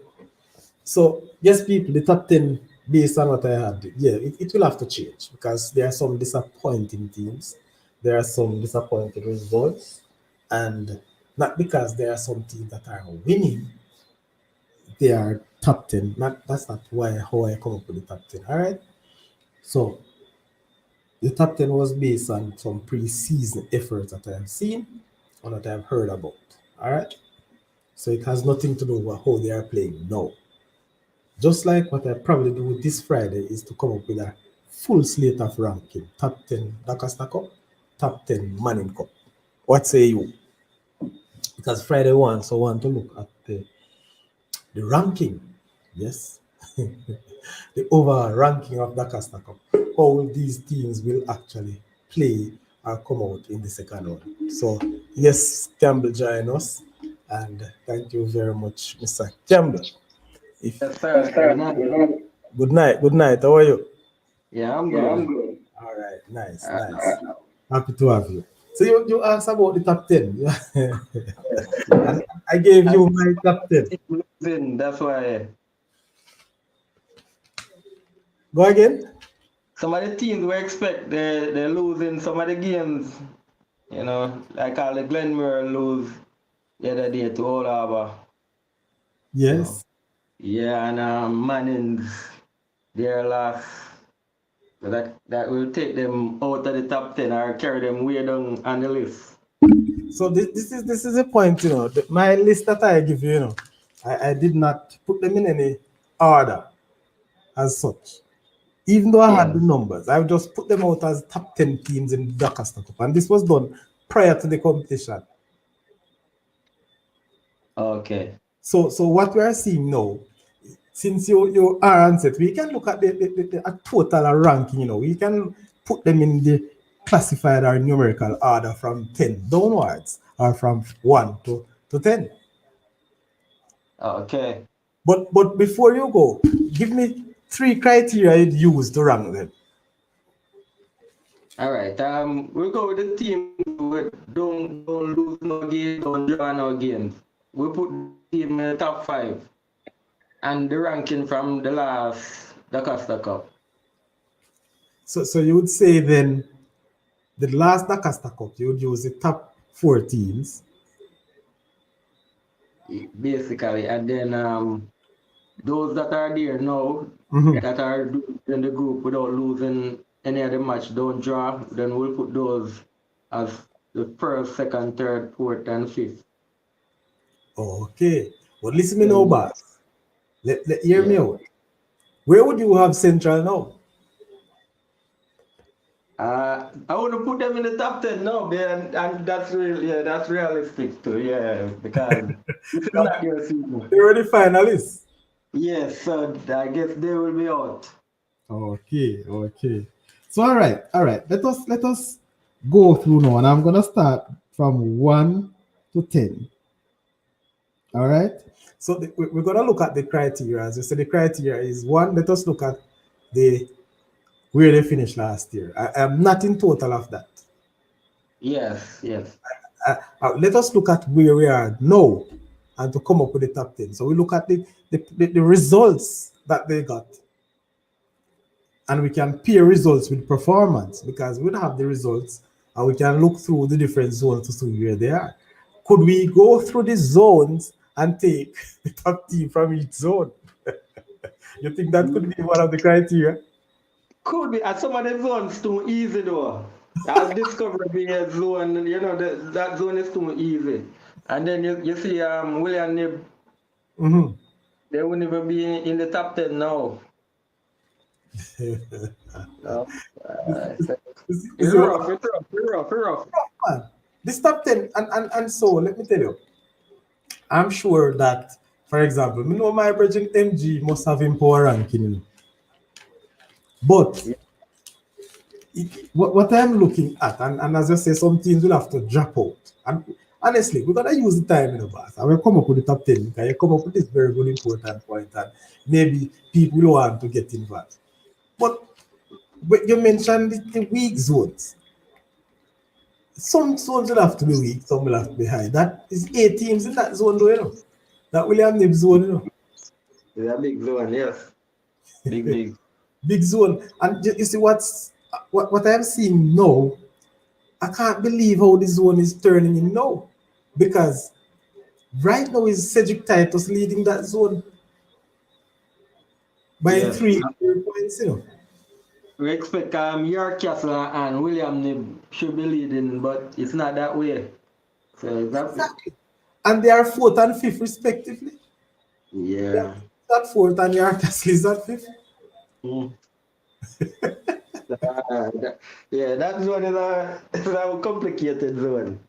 Speaker 1: So, yes, people, the top 10, based on what I had, yeah, it will have to change because there are some disappointing teams. There are some disappointing results. And not because there are some teams that are winning, they are top 10. That's not how I come up with the top 10. All right? So, the top 10 was based on some pre-season efforts that I have seen or that I have heard about. All right? So it has nothing to do with how they are playing now. Just like what I probably do this Friday is to come up with a full slate of ranking. Top 10 Dakasta Cup, top 10 Manning Cup. What say you? Because Friday wants, so I want to look at the ranking. Yes. The overall ranking of Dakasta Cup. How these teams will actually play or come out in the second round. So yes, Campbell join us. And thank you very much, Mr. Campbell.
Speaker 2: Yes, sir. Good night.
Speaker 1: Good night. Good night. How are you?
Speaker 2: Yeah, I'm good.
Speaker 1: All right. Nice. Happy to have you. So you asked about the top 10.
Speaker 2: Yes.
Speaker 1: I gave you my top 10.
Speaker 2: Losing, that's why
Speaker 1: Go again.
Speaker 2: some of the teams we expect they're losing some of the games. You know, like all the Glenmuir lose the other day to Old Harbour.
Speaker 1: Yes.
Speaker 2: Yeah, and Manning's their loss. So that will take them out of the top 10 or carry them way down on the list.
Speaker 1: So this is a point, my list that I give you, I did not put them in any order as such. Even though I had the numbers, I just put them out as top 10 teams in the Dakasta Cup. And this was done prior to the competition.
Speaker 2: Okay.
Speaker 1: So what we are seeing now, since you are answered, we can look at the total ranking, we can put them in the classified or numerical order from 10 downwards or from 1 to 10.
Speaker 2: Okay.
Speaker 1: But before you go, give me 3 criteria you'd use to rank them.
Speaker 2: All right. We'll go with the team with don't lose no game, don't draw no games. We put those team in the top five and the ranking from the last the Costa Cup.
Speaker 1: So you would say then the last Dakasta Cup, you would use the top four teams.
Speaker 2: Basically, and then those that are there now
Speaker 1: Mhm.
Speaker 2: that are in the group without losing any of the match don't draw, then we'll put those as the first, second, third, fourth, and fifth.
Speaker 1: Okay. But listen me now,
Speaker 2: Then
Speaker 1: boss. Let hear me
Speaker 2: yeah.
Speaker 1: out. Where would you have Central now?
Speaker 2: I want to put them in the top 10 now, man, and that's real. Yeah, that's realistic too. Yeah, because this is not their season.
Speaker 1: They were the finalists.
Speaker 2: Yes, so I guess they will be out.
Speaker 1: Okay, okay. So all right. Let us go through now, and I'm gonna start from 1 to 10. All right. So we're gonna look at the criteria. As you said, the criteria is one. Let us look at the where they finished last year. I am not in total of that.
Speaker 2: Yes, yes,
Speaker 1: Let us look at where we are now and to come up with the top 10. So we look at the results that they got, and we can pair results with performance because we don't have the results and we can look through the different zones to see where they are. Could we go through the zones and take the top team from each zone? You think that could be one of the criteria?
Speaker 2: could be. And some of the zones too easy though. I've discovered being a zone, that zone is too easy. And then you see William Nib,
Speaker 1: Mhm.
Speaker 2: they won't even be in the top 10 now. No. So
Speaker 1: Is
Speaker 2: it's
Speaker 1: your
Speaker 2: rough, it's rough, it's rough, it's rough.
Speaker 1: man? This top 10, and so let me tell you, I'm sure that, for example, me know my brethren MG must have him power ranking, but
Speaker 2: Yeah.
Speaker 1: what I'm looking at, and as I say, some teams will have to drop out. And honestly, we're gonna use the time in the past. I will come up with the top 10 because you come up with this very good important point, and maybe people will want to get involved. But you mentioned the weak zones. Some zones will have to be weak, some will have to be high. That is 8 teams in that zone, though, That William Nib zone,
Speaker 2: It's a big zone, yes. Big, big.
Speaker 1: Big zone. And you see what I'm seeing now. I can't believe how this zone is turning in now, because right now is Cedric Titus leading that zone by
Speaker 2: Yes.
Speaker 1: three points.
Speaker 2: We expect York Castle and William Nib should be leading, but it's not that way. So that,
Speaker 1: Exactly. And they are fourth and fifth respectively. They are
Speaker 2: yeah.
Speaker 1: at fourth and your Castle is at fifth.
Speaker 2: Mm. Yeah, that zone is a complicated zone.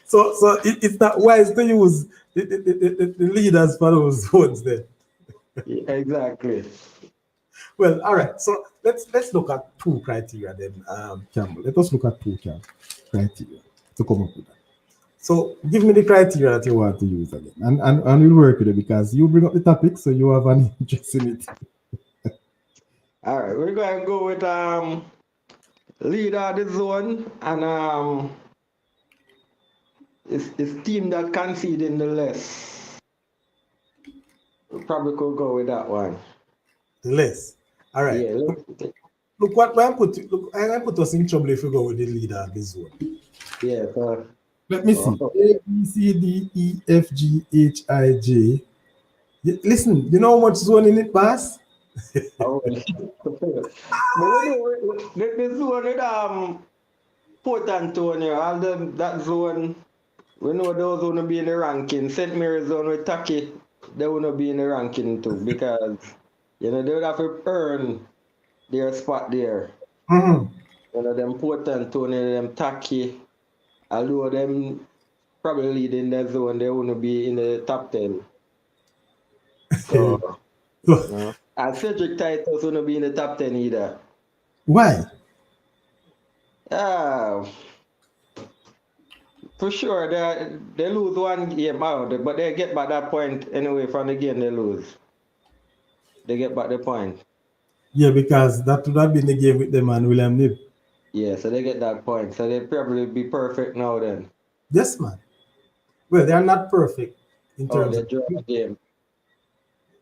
Speaker 1: So it's not wise to use the leaders for those zones there.
Speaker 2: Yeah, exactly.
Speaker 1: Well, all right. So let's look at two criteria then, Campbell. Let us look at two criteria to come up with that. So give me the criteria that you want to use again, and we'll work with it because you bring up the topic, so you have an interest in it.
Speaker 2: All right, we're going to go with leader of the zone and it's team that conceding the less. We probably could go with that one.
Speaker 1: Less. All right.
Speaker 2: Yeah,
Speaker 1: Look what I put us in trouble if we go with the leader of this zone.
Speaker 2: yeah.
Speaker 1: Let me see.
Speaker 2: Oh,
Speaker 1: A B C D E F G H I J. Listen, you know how much zone in it, boss?
Speaker 2: oh. But the zone with Port Antonio, all that zone, we know those wanna be in the ranking. St. Mary's zone with Taki, they wanna be in the ranking too because they would have to earn their spot there.
Speaker 1: Mhm.
Speaker 2: Them Port Antonio, them Taki, although them probably leading the zone, they wanna be in the top 10. So,
Speaker 1: So,
Speaker 2: and Cedric Titus wanna be in the top 10 either.
Speaker 1: why?
Speaker 2: Yeah, for sure, they lose one game out, but they get back that point anyway from the game they lose. They get back the point.
Speaker 1: Yeah, because that would have been the game with them and William Nib.
Speaker 2: Yeah, so they get that point. So they probably be perfect now then.
Speaker 1: Yes, man. Well, they are not perfect in
Speaker 2: Oh,
Speaker 1: terms
Speaker 2: they
Speaker 1: of
Speaker 2: draw a game.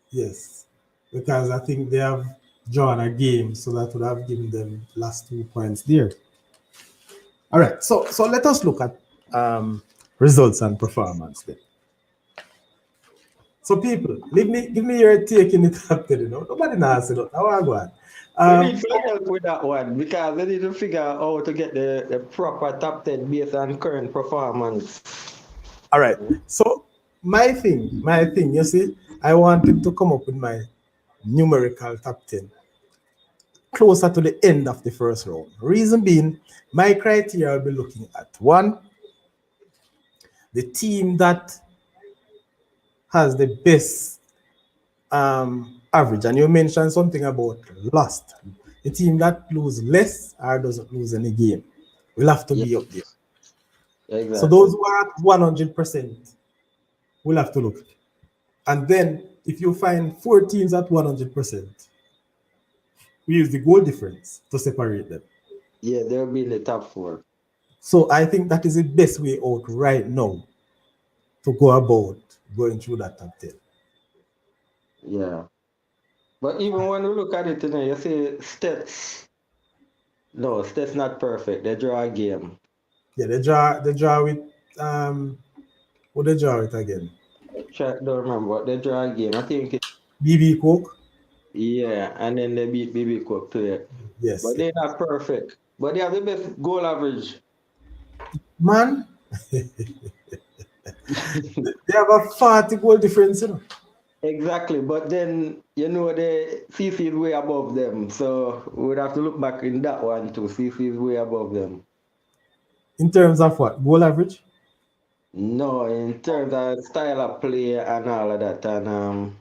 Speaker 1: yes, because I think they have drawn a game, so that would have given them last 2 points there. All right, so let us look at results and performance then. So people, give me your take in it after, nobody knows it. How I go on.
Speaker 2: We
Speaker 1: Um,
Speaker 2: need some help with that one because they need to figure out how to get the proper top 10 based on current performance.
Speaker 1: all right, so my thing, you see, I wanted to come up with my numerical top 10 closer to the end of the first round. Reason being, my criteria I'll be looking at one, the team that has the best average, and you mentioned something about lost. A team that lose less or doesn't lose any game will have to
Speaker 2: Yeah,
Speaker 1: be up there. So those
Speaker 2: exactly.
Speaker 1: who are at 100% will have to look. And then if you find four teams at 100%, we use the goal difference to separate them.
Speaker 2: Yeah, they'll be in the top four.
Speaker 1: So I think that is the best way out right now to go about going through that top 10.
Speaker 2: Yeah. But even when we look at it, you see stats. No, stats not perfect. They draw a game.
Speaker 1: Yeah, they draw with what they draw with again?
Speaker 2: Don't remember what they draw a game. I think
Speaker 1: BB Coke.
Speaker 2: yeah, and then they beat BB Cup to it.
Speaker 1: Yes,
Speaker 2: But
Speaker 1: yes.
Speaker 2: they're not perfect. But they have the best goal average.
Speaker 1: Man, they have a 40 goal difference,
Speaker 2: Exactly. But then the CC is way above them. So we would have to look back in that one too. CC is way above them.
Speaker 1: in terms of what? Goal average?
Speaker 2: No, in terms of style of play and all of that. And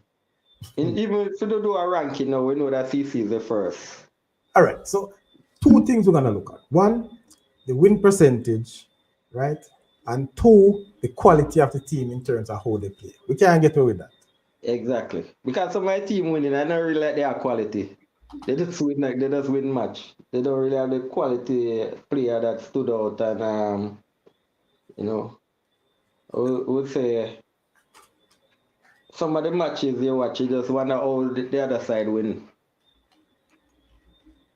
Speaker 2: even if we don't do a ranking now, we know that CC is the first.
Speaker 1: All right. So two things we're gonna look at. One, the win percentage, right? And two, the quality of the team in terms of how they play. We can't get away with that.
Speaker 2: Exactly. Because some of my team winning, I don't really like their quality. They just win match. They don't really have the quality player that stood out and you know, I would say some of the matches you watch, you just wonder how the other side win.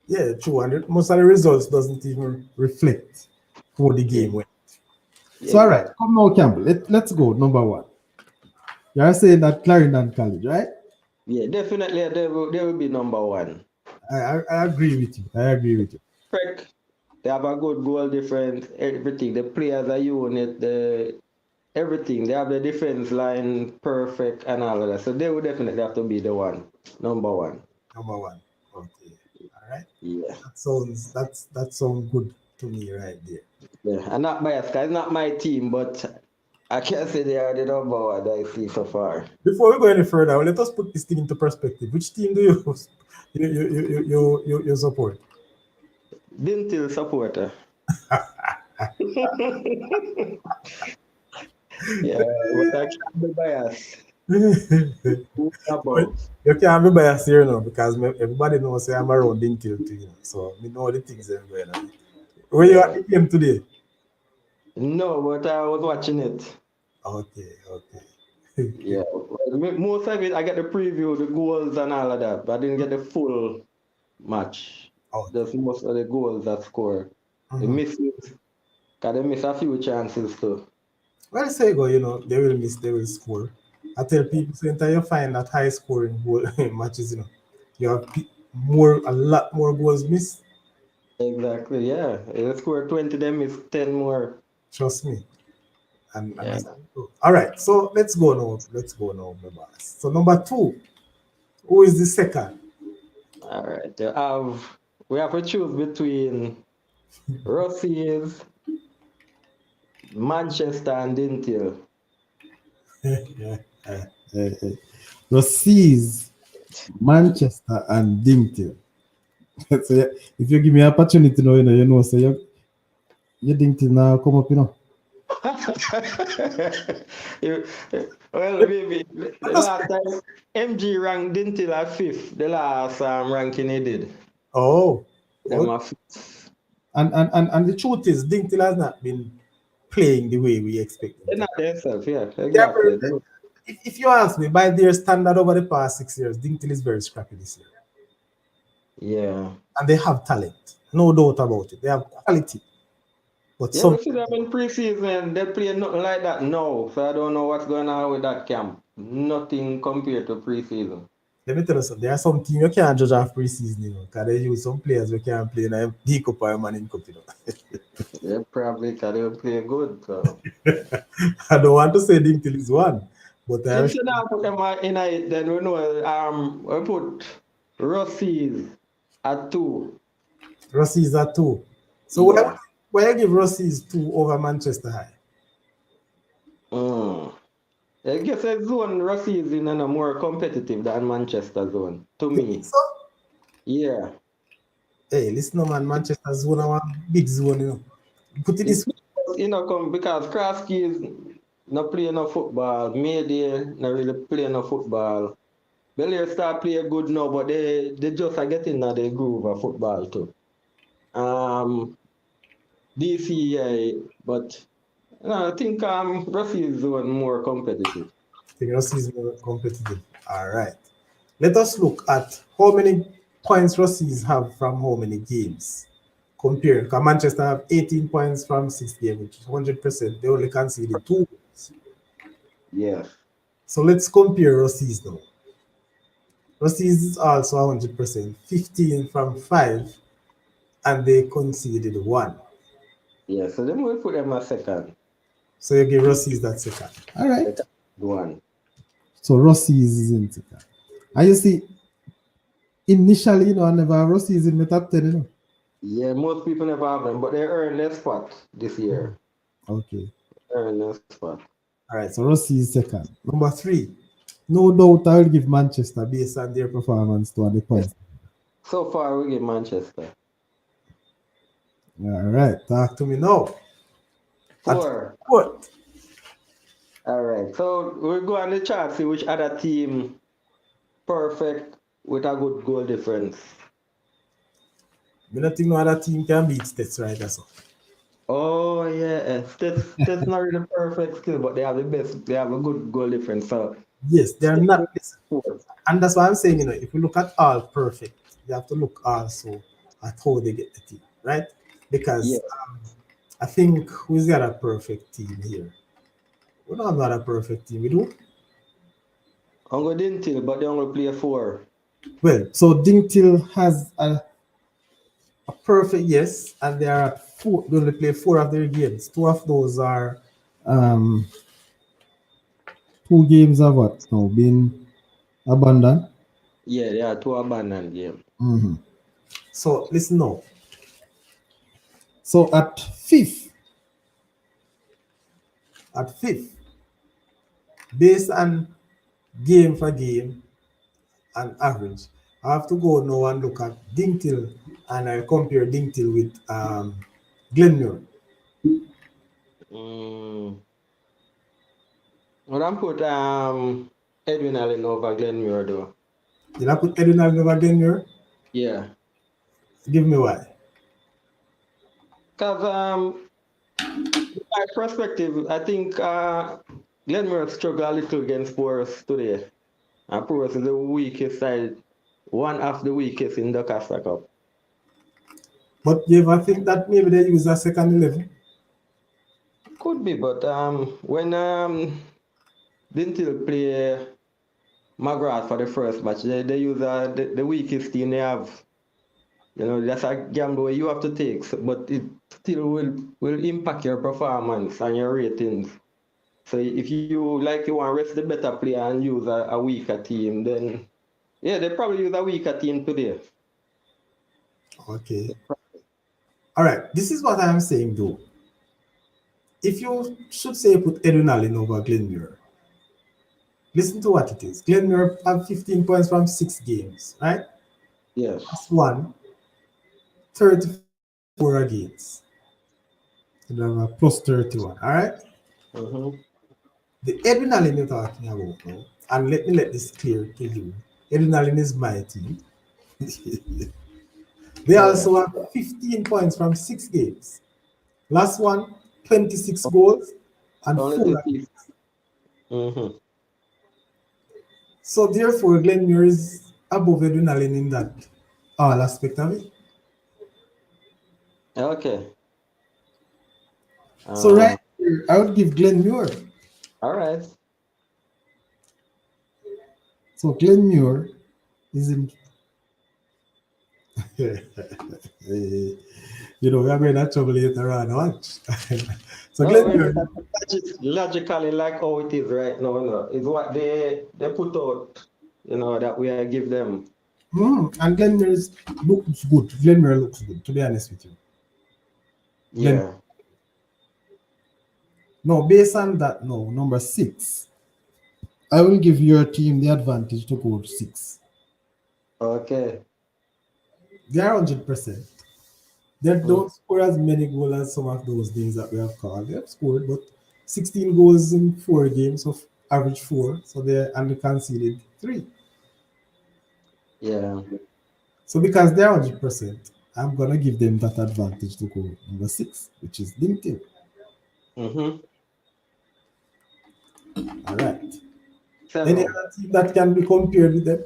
Speaker 1: Yeah, true. And most of the results doesn't even reflect how the
Speaker 2: Yeah,
Speaker 1: game went. So all right,
Speaker 2: exactly.
Speaker 1: come now, Campbell. Let's go. Number one. You're saying that Clarendon College, right?
Speaker 2: Yeah, definitely they will be number one.
Speaker 1: I agree with you. I agree with you.
Speaker 2: Correct. They have a good goal difference, everything. The players are unit, everything. They have the defense line perfect and all of that. So they would definitely have to be the one, number one.
Speaker 1: Number one. Okay. All right.
Speaker 2: Yeah.
Speaker 1: That sounds good to me right there.
Speaker 2: Yeah. I'm not biased, 'cause it's not my team, but I can say they are the number one I see so far.
Speaker 1: Before we go any further, let us put this thing into perspective. Which team do you you support?
Speaker 2: Dintil supporter. Yeah, but I can't be biased. Who
Speaker 1: But
Speaker 2: about?
Speaker 1: you can't be biased here now because everybody knows say I'm around until too, so we know the things that are going on. Where you at
Speaker 2: Yeah.
Speaker 1: the game today?
Speaker 2: No, but I was watching it.
Speaker 1: Okay, okay.
Speaker 2: Yeah. Well, most of it, I get the preview, the goals and all of that, but I didn't get the full match.
Speaker 1: Okay.
Speaker 2: Just most of the goals that score. The
Speaker 1: Mhm.
Speaker 2: misses, because they miss a few chances too.
Speaker 1: Well, say go, they will miss, they will score. I tell people, so until you find that high scoring goal matches, you have a lot more goals missed.
Speaker 2: Exactly, yeah. They score 20, they miss 10 more.
Speaker 1: Trust me. And
Speaker 2: Yeah.
Speaker 1: that's all right. So let's go now. Let's go now, my boss. So number two, who is the second?
Speaker 2: All right. We have to choose between Rossies, Manchester, and Dintil.
Speaker 1: Rossies, Manchester, and Dingtil. So yeah, if you give me an opportunity now, so you Dingtil now come up,
Speaker 2: You- well, maybe the last time MG ranked Dintil at fifth, the last ranking he did.
Speaker 1: Oh,
Speaker 2: Them
Speaker 1: okay.
Speaker 2: are fifth.
Speaker 1: And the truth is, Dintil has not been playing the way we expect him
Speaker 2: They're
Speaker 1: to.
Speaker 2: not themselves, yeah,
Speaker 1: They're
Speaker 2: exactly.
Speaker 1: if you ask me, by their standard over the past 6 years, Dintil is very scrappy this year.
Speaker 2: Yeah.
Speaker 1: And they have talent, no doubt about it. They have quality, but
Speaker 2: Yeah, we
Speaker 1: some
Speaker 2: see them in preseason. They play nothing like that now. So I don't know what's going on with that camp. Nothing compared to preseason.
Speaker 1: let me tell you something. There are some teams you can't judge off preseason, because they use some players we can't play in a D Cup or a Man in Cup.
Speaker 2: They probably can they play good. So
Speaker 1: I don't want to say Dintil is one, but
Speaker 2: since you now put them in it, then we know we put Rossies at 2.
Speaker 1: Rossi is at two. So
Speaker 2: Yeah.
Speaker 1: why you give Rossi's two over Manchester High?
Speaker 2: Mm. I guess a zone Rossies in a more competitive than Manchester zone to
Speaker 1: You think
Speaker 2: me.
Speaker 1: so?
Speaker 2: Yeah.
Speaker 1: Hey, listen, man, Manchester zone, one big zone. Put it
Speaker 2: It's
Speaker 1: this way.
Speaker 2: because, because Krasky is not playing no football. Mayday not really playing no football. Belair start playing good now, but they just are getting now the groove of football too. Um, DCI, but I think Rossi is one more competitive.
Speaker 1: The Rossi is more competitive. All right. Let us look at how many points Rossi's have from how many games. Compare. Because Manchester have 18 points from 6 games, which is 100%. They only conceded two goals.
Speaker 2: Yes.
Speaker 1: So let's compare Rossi's now. Rossi's is also 100%, 15 from 5, and they conceded one.
Speaker 2: Yeah, so then we put them a
Speaker 1: So you give Rossi's that second. All right.
Speaker 2: second one.
Speaker 1: So Rossi's is in second. And you see, initially, I never have Rossi's in my top 10,
Speaker 2: Yeah, most people never have them, but they earned their spot this year.
Speaker 1: Okay.
Speaker 2: Earned their spot.
Speaker 1: All right. So Rossi is second. Number three. No doubt I will give Manchester based on their performance to the
Speaker 2: Yes.
Speaker 1: points.
Speaker 2: So far we get Manchester.
Speaker 1: All right. Talk to me now. At
Speaker 2: 4.
Speaker 1: fourth.
Speaker 2: All right. So we'll go on the chart, see which other team perfect with a good goal difference.
Speaker 1: Me not think no other team can beat Stets right now. So.
Speaker 2: Oh yeah, that's not really perfect skill, but they have the best. They have a good goal difference. So
Speaker 1: Yes, they are
Speaker 2: stick
Speaker 1: not.
Speaker 2: with four.
Speaker 1: And that's why I'm saying, if you look at all perfect, you have to look also at how they get the team, right?
Speaker 2: Yeah,
Speaker 1: Because I think who's got a perfect team here? We don't have not a perfect team. We do.
Speaker 2: I'm going Dintil, but they only play 4.
Speaker 1: Well, so Dingtil has a perfect yes, and they are at four. They only play four of their games. Two of those are um, two games of what now been abandoned.
Speaker 2: Yeah, they are 2 abandoned game.
Speaker 1: Mhm. So listen now. So at fifth, based on game for game and average, I have to go now and look at Dingtil and I compare Dingtil with Glenmure.
Speaker 2: Mm. But I'm put Edwin Allen over Glenmuir though.
Speaker 1: Did I put Edwin Allen over Glenmure?
Speaker 2: Yeah,
Speaker 1: Give me why.
Speaker 2: because my perspective, I think Glenmuir struggled a little against Forest today. And Forest is the weakest side, one of the weakest in the Costa Cup.
Speaker 1: But do you ever think that maybe they use a second 11?
Speaker 2: Could be, but when Dintil play McGrath for the first match, they use the weakest team they have. That's a gamble you have to take, but it still will impact your performance and your ratings. So if you want to rest the better player and use a weaker team, then yeah, they probably use a weaker team today.
Speaker 1: Okay. All right. This is what I'm saying though. If you should say put Edwin Allen over Glenmure, listen to what it is. Glenmure have 15 points from 6 games, right?
Speaker 2: Yes.
Speaker 1: Plus one, 34 against. You have a plus 31, all right?
Speaker 2: Mm-hmm.
Speaker 1: The Edwin Allen you're talking about now, and let me let this clear to you. Edwin Allen is my team. They
Speaker 2: Yeah.
Speaker 1: also have 15 points from 6 games. Last one, 26 goals and
Speaker 2: Only
Speaker 1: 4
Speaker 2: to see.
Speaker 1: assists.
Speaker 2: Mm-hmm.
Speaker 1: So therefore, Glenmuir is above Adrenaline in that all aspect of it.
Speaker 2: Okay.
Speaker 1: So right
Speaker 2: Um.
Speaker 1: here, I would give Glenmuir.
Speaker 2: All right.
Speaker 1: So Glenmuir is in. We are going to trouble later on. Watch. So
Speaker 2: No, well,
Speaker 1: Glenmuir,
Speaker 2: logically, like how it is right now, is what they put out. That we give them.
Speaker 1: and Glenmuir looks good. Glenmuir looks good, to be honest with you. Glen,
Speaker 2: Yeah.
Speaker 1: no, based on that, no, number 6. I will give your team the advantage to go to 6.
Speaker 2: Okay.
Speaker 1: They are 100%. They
Speaker 2: Mm.
Speaker 1: don't score as many goals as some of those things that we have called. They have scored, but 16 goals in 4 games of average 4. So they conceded 3.
Speaker 2: Yeah.
Speaker 1: So because they're 100%, I'm gonna give them that advantage to go number 6, which is LinkedIn.
Speaker 2: Mm-hmm.
Speaker 1: All right. Any
Speaker 2: So
Speaker 1: other team that can be compared with them?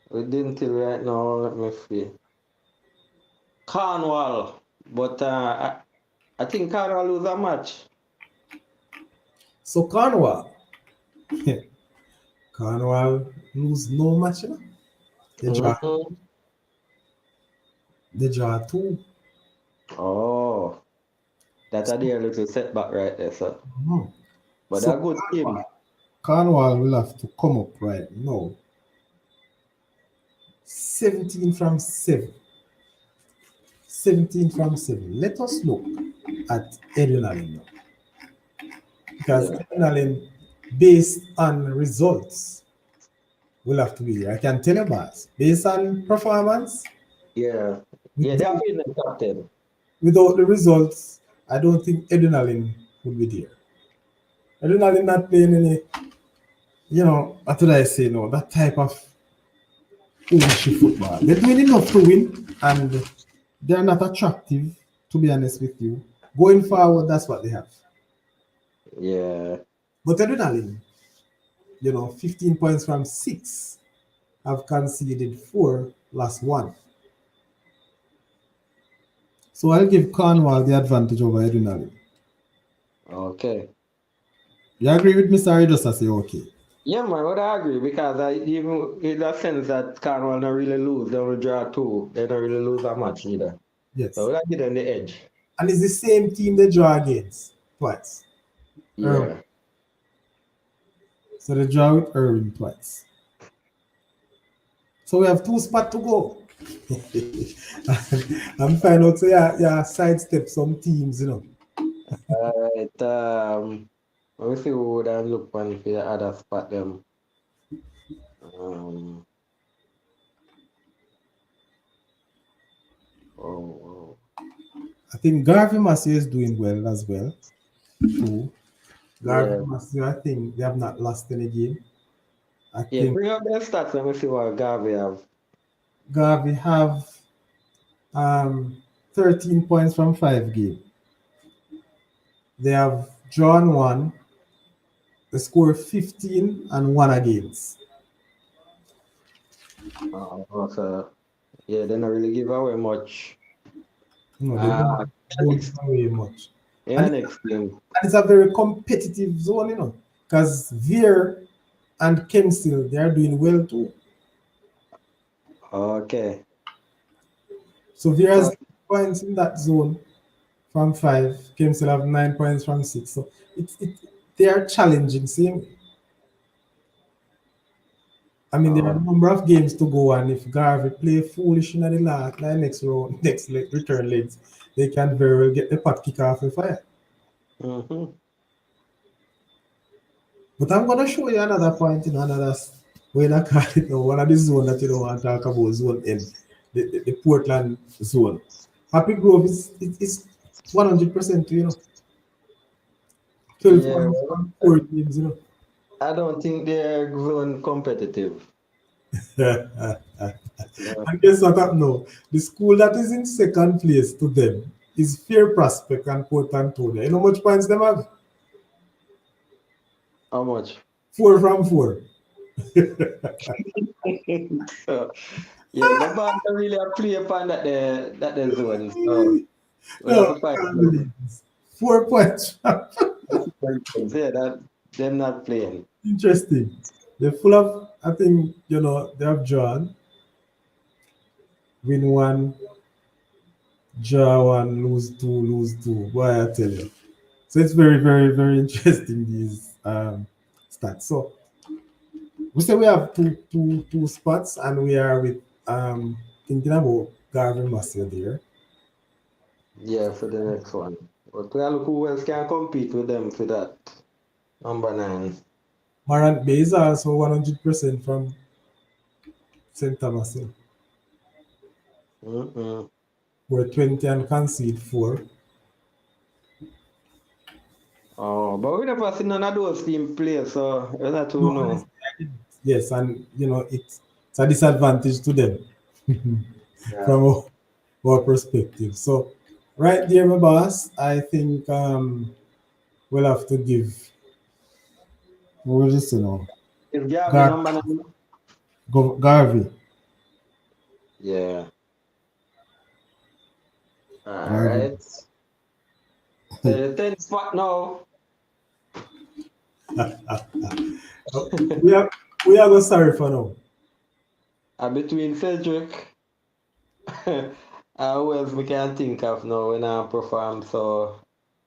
Speaker 2: we didn't till right now. Let me see. Cornwall, but I think Cornwall lose a match.
Speaker 1: So Cornwall, Cornwall lose no match. They draw.
Speaker 2: Mm-hmm.
Speaker 1: They draw 2.
Speaker 2: Oh, that a dear little setback right there, sir.
Speaker 1: Mhm.
Speaker 2: But
Speaker 1: So
Speaker 2: a good team.
Speaker 1: Cornwall will have to come up right now. 17 from 7. 17 from 7. Let us look at Adrenaline now. Because
Speaker 2: Yeah.
Speaker 1: Adrenaline, based on results, will have to be there. I can tell you, boss. Based on performance,
Speaker 2: Yeah. Yeah, they
Speaker 1: with
Speaker 2: have
Speaker 1: the,
Speaker 2: been the captain.
Speaker 1: without the results, I don't think Adrenaline would be there. Adrenaline not playing any, what did I say? No, that type of ownership football. They're doing enough to win, and they're not attractive, to be honest with you. Going forward, that's what they have.
Speaker 2: Yeah.
Speaker 1: But Adrenaline, 15 points from 6, have conceded 4, last 1. So I'll give Cornwall the advantage over Adrenaline.
Speaker 2: Okay.
Speaker 1: You agree with me, sir? You just say okay.
Speaker 2: Yeah, man, would I agree because I even in that sense that Cornwall don't really lose, they only draw 2, they don't really lose that much either. So
Speaker 1: Yes.
Speaker 2: would I give them the edge?
Speaker 1: And it's the same team they draw against twice. Irving.
Speaker 2: Yeah.
Speaker 1: So they draw with Irving twice. So we have 2 spots to go. I'm fine out. So yeah, sidestep some teams.
Speaker 2: Right. Let me see who would I look on for the other spot them. Um. Oh.
Speaker 1: I think Garvey Massey is doing well as well, too. Garvey
Speaker 2: Yeah.
Speaker 1: Massey, I think they have not lost any game. I
Speaker 2: Yeah.
Speaker 1: think
Speaker 2: Bring up their stats. Let me see what Garvey have.
Speaker 1: Garvey have um, 13 points from 5 games. They have drawn 1. They score 15 and 1 against.
Speaker 2: So yeah, they don't really give away much.
Speaker 1: They
Speaker 2: Uh,
Speaker 1: don't
Speaker 2: next,
Speaker 1: give away much.
Speaker 2: yeah,
Speaker 1: And
Speaker 2: next game.
Speaker 1: it's a very competitive zone. Because Veer and Kenstil, they are doing well too.
Speaker 2: Okay.
Speaker 1: So Veer has
Speaker 2: So
Speaker 1: 8 points in that zone from 5. Kenstil have 9 points from 6. So they are challenging, same. I mean, there are a
Speaker 2: uh,
Speaker 1: number of games to go, and if Garvey play foolish in the next round, return legs, they can very well get the pot kick off the fire.
Speaker 2: mm-hmm.
Speaker 1: But I'm gonna show you another point in way I call it now, one of the zone that you don't want to talk about, zone M, the Portland zone. Happy Grove is 100%, 12
Speaker 2: Yeah,
Speaker 1: points
Speaker 2: well,
Speaker 1: from 4 games.
Speaker 2: I don't think they're grown competitive. Yeah.
Speaker 1: And guess what happened now? The school that is in second place to them is Fair Prospect and Port Antonio. You know how much points them have?
Speaker 2: How much?
Speaker 1: 4 from 4.
Speaker 2: So, yeah, the ball don't really play upon that they zone. So we have
Speaker 1: No,
Speaker 2: to
Speaker 1: I
Speaker 2: find
Speaker 1: can't
Speaker 2: out.
Speaker 1: believe this. 4 points.
Speaker 2: Yeah, that them not playing.
Speaker 1: Interesting. They're full of, I think, they have drawn, win one, draw one, lose two, lose two. Boy, I tell you. So it's very, very, very interesting, these stats. So we say we have two spots, and we are with thinking about Garvin Massey there.
Speaker 2: Yeah, for the next one. But we look who else can compete with them for that number 9.
Speaker 1: Marant Bay is also 100% from St. Thomas.
Speaker 2: Mm-mm.
Speaker 1: We're 20 and concede 4.
Speaker 2: Oh, but we never seen none of those team play, so you not to
Speaker 1: No, honestly,
Speaker 2: know.
Speaker 1: I didn't. Yes, and it's a disadvantage to them
Speaker 2: Yeah.
Speaker 1: from our perspective. So, right there, my boss, I think we'll have to give, what is this,
Speaker 2: Is Gavin
Speaker 1: Gar-
Speaker 2: number 9?
Speaker 1: Garvey.
Speaker 2: Yeah.
Speaker 1: Garvey.
Speaker 2: Alright. So the 10th spot now.
Speaker 1: we are we are going sorry for now.
Speaker 2: Between Cedric. Who else we can think of now when I perform, so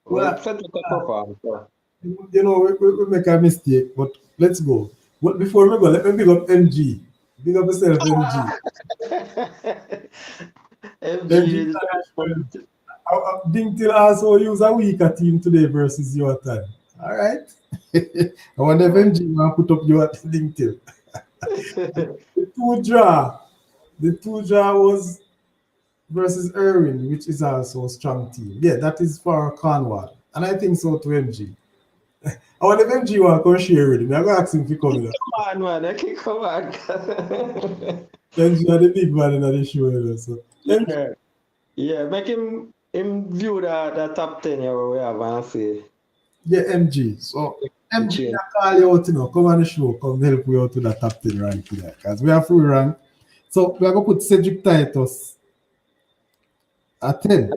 Speaker 2: well
Speaker 1: Well,
Speaker 2: Cedric can perform, so
Speaker 1: we make a mistake, but let's go. But before we go, let me big up MG. Big up yourself, MG. MG
Speaker 2: MG the
Speaker 1: International.
Speaker 2: transport.
Speaker 1: Ding till also use a weaker team today versus your time. All right. I wonder if
Speaker 2: Oh.
Speaker 1: MG will put up your Ding till. The two draw. The two draw was versus Irwin, which is also a strong team. Yeah, that is for Cornwall. And I think so to MG. I wonder if MG will come share with him. I'm going to ask him if he come in.
Speaker 2: Come on, man, okay, come on.
Speaker 1: MG are the big man in the show. So MG,
Speaker 2: Yeah, yeah, make him view the top 10 here we have and see
Speaker 1: yeah, MG. So
Speaker 2: the
Speaker 1: MG
Speaker 2: change.
Speaker 1: can call you out, come on the show, come help you out to the top 10 rank here. Because we are full rank. So we are going to put Cedric Titus at 10.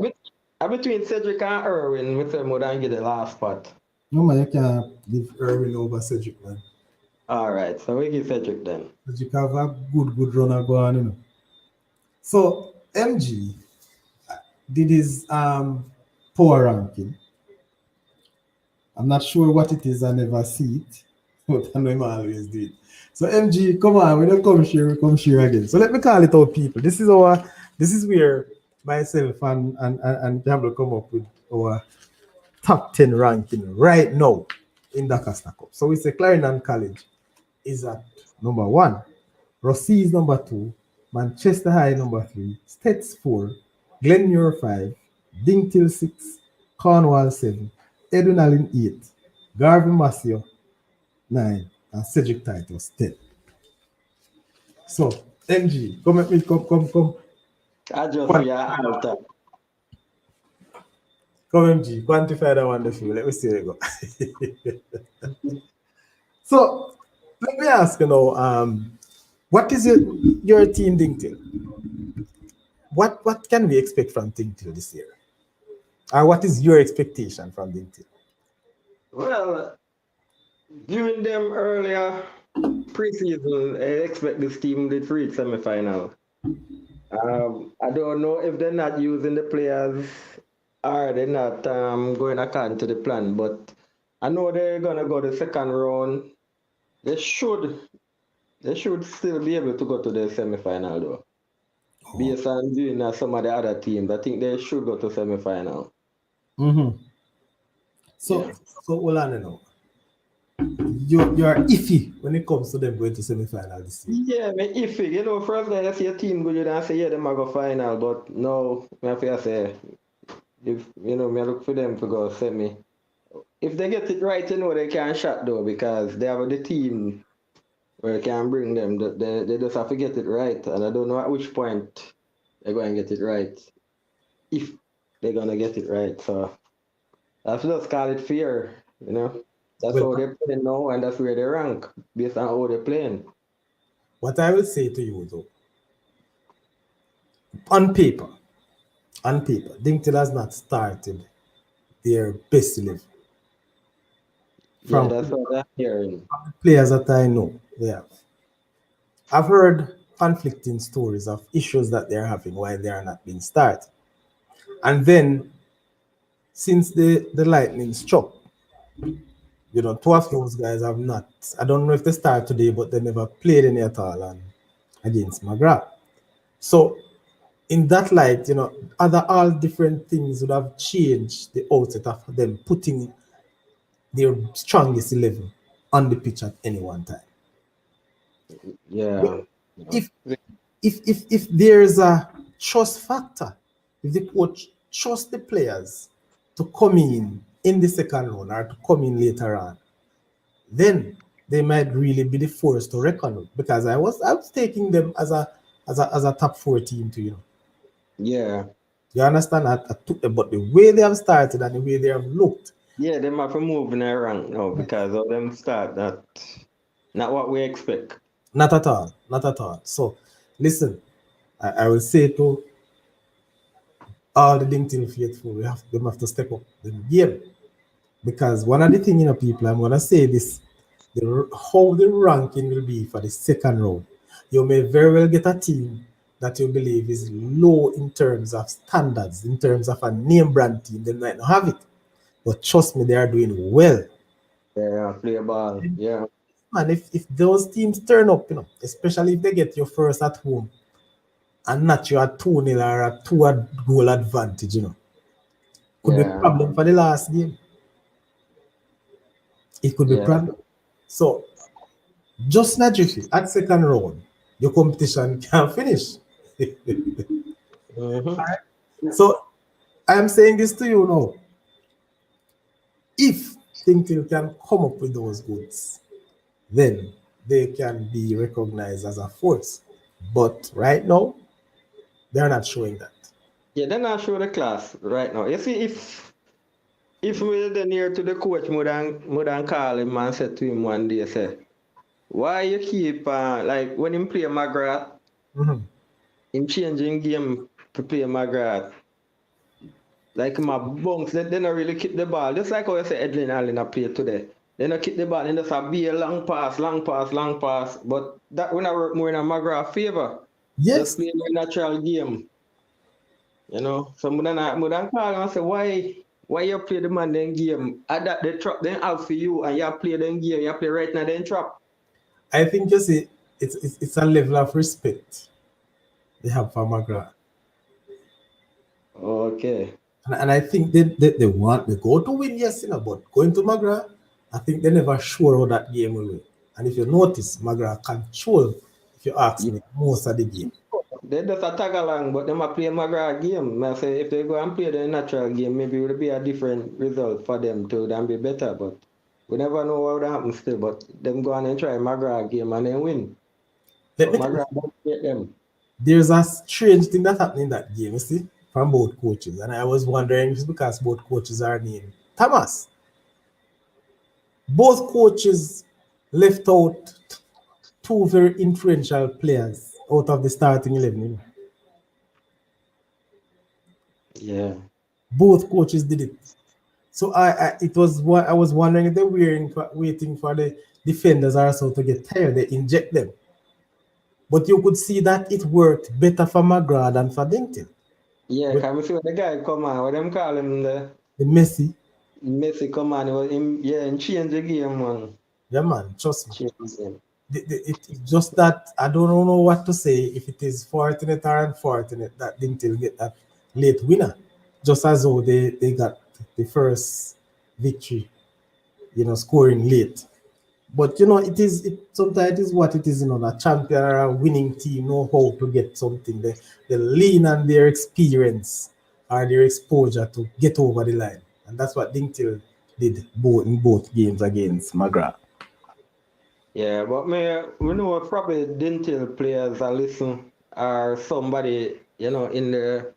Speaker 2: Between Cedric and Irwin, we say more than get the last spot.
Speaker 1: No man, you can't leave Irwin over Cedric, man.
Speaker 2: All right, so we give Cedric then.
Speaker 1: Cedric have a good runner go on. So MG did his power ranking. I'm not sure what it is, I never see it, but I know him always do it. So MG, come on, we don't come share, we come share again. So let me call it out, people. This is where myself and Jambo come up with our top 10 ranking right now in the Casta Cup. So we say Clarendon College is at number 1, Rossi is number 2, Manchester High number 3, States 4, Glenmuir 5, Dingtil 6, Cornwall 7, Edwin Allen 8, Garvey Massio 9, and Cedric Titus 10. So, MG, come at me, come.
Speaker 2: I just
Speaker 1: Quantify
Speaker 2: see your
Speaker 1: that one.
Speaker 2: altar.
Speaker 1: Come, MG, quantify that one for you. Let me see where it go. So, let me ask you now, what is your team Dingtil? What can we expect from Dingtil this year? Or what is your expectation from Dingtil?
Speaker 2: Well, viewing them earlier preseason, I expect this team to reach semi-final. I don't know if they're not using the players or they're not going according to the plan, but I know they're gonna go the second round. They should they should still be able to go to the semi-final though.
Speaker 1: Oh.
Speaker 2: Based on viewing some of the other teams, I think they should go to semi-final.
Speaker 1: Mm-hmm. So,
Speaker 2: Yeah.
Speaker 1: so hold on now. You're iffy when it comes to them going to semi-final this year.
Speaker 2: Yeah, me iffy. First day I see a team good, and I say, yeah, them are go final, but no, me have to say, if, me I look for them to go semi. If they get it right, they can shot though, because they have the team, where you can bring them. They just have to get it right. And I don't know at which point they're going to get it right. If they're going to get it right. So I have to just call it fear, you know. That's
Speaker 1: Well,
Speaker 2: how they're playing now, and that's where they rank based on how they're playing.
Speaker 1: what I will say to you though, on paper, Dinkel has not started their best 11
Speaker 2: Yeah,
Speaker 1: from
Speaker 2: that's what I'm hearing.
Speaker 1: players that I know. They have. I've heard conflicting stories of issues that they're having while they are not being started. And then since the lightning struck, two of those guys have not. I don't know if they start today, but they never played any at all and against McGrath. So in that light, other all different things would have changed the outset of them putting their strongest 11 on the pitch at any one time.
Speaker 2: Yeah.
Speaker 1: If if there's a trust factor, if the coach trusts the players to come in the second round or to come in later on, then they might really be the force to reckon with. Because I was taking them as a top four team to
Speaker 2: Yeah.
Speaker 1: you understand? I took them, but the way they have started and the way they have looked,
Speaker 2: Yeah, them have to move in their rank now because of them start that not what we expect.
Speaker 1: not at all, not at all. So listen, I will say to all the LinkedIn faithful, them have to step up the game. Because one of the things, people, I'm gonna say this: how the ranking will be for the second round. You may very well get a team that you believe is low in terms of standards, in terms of a name brand team. They might not have it, but trust me, they are doing well.
Speaker 2: Yeah, play ball. Yeah.
Speaker 1: And if those teams turn up, especially if they get your first at home and not your 2-0 or a 2 goal advantage, could be a
Speaker 2: Yeah.
Speaker 1: problem for the last game. It could be a
Speaker 2: Yeah.
Speaker 1: problem. So just naturally, at second round, your competition can finish.
Speaker 2: Mm-hmm.
Speaker 1: So I'm saying this to you now. If Tintin can come up with those goods, then they can be recognized as a force. But right now, they're not showing that.
Speaker 2: Yeah, then I show the class right now. You see, if we the near to the coach, would call him and say to him one day, say, why you keep like when him play McGrath,
Speaker 1: Mhm.
Speaker 2: him changing game to play McGrath. Like my bunks, they don't really keep the ball. Just like how you say Edlin Allen a play today. They don't keep the ball and just be a long pass, long pass, long pass. But that when I work more in a McGrath favor. Just
Speaker 1: Yes,
Speaker 2: play a natural game. So mudan call and say why you play the man then game? At that they trap then out for you and you play then game, you play right now then trap.
Speaker 1: I think you see, it's a level of respect they have for McGrath.
Speaker 2: Okay.
Speaker 1: And I think they go to win, yes, but going to McGrath, I think they never sure how that game will win. And if you notice, McGrath control, if you ask
Speaker 2: Yeah.
Speaker 1: me, most of the game.
Speaker 2: They just a tag along, but them a play McGrath game. I say if they go and play the natural game, maybe it will be a different result for them too, than be better. But we never know what will happen still. But them go on and try McGrath game and then win.
Speaker 1: Let
Speaker 2: But
Speaker 1: me tell you,
Speaker 2: McGrath don't get them.
Speaker 1: there's a strange thing that happened in that game, you see, from both coaches. And I was wondering if it's because both coaches are named Thomas. Both coaches left out two very influential players out of the starting 11.
Speaker 2: Yeah.
Speaker 1: Both coaches did it. So it was what I was wondering if they were waiting for the defenders also to get tired, they inject them. But you could see that it worked better for McGrath than for Denton.
Speaker 2: Yeah,
Speaker 1: With
Speaker 2: can we see what the guy come on? What them call him
Speaker 1: the Messi,
Speaker 2: Messi come on, yeah, and change the game, man.
Speaker 1: yeah man, trust me.
Speaker 2: Change the game.
Speaker 1: It's just that I don't know what to say if it is fortunate or unfortunate that Denton get that late winner. Just as though they got the first victory, scoring late. But sometimes it is what it is, a champion or a winning team know how to get something. They lean on their experience or their exposure to get over the line. And that's what Dingtil did in both games against McGrath.
Speaker 2: Yeah, but we know probably dental players are listen or somebody, in the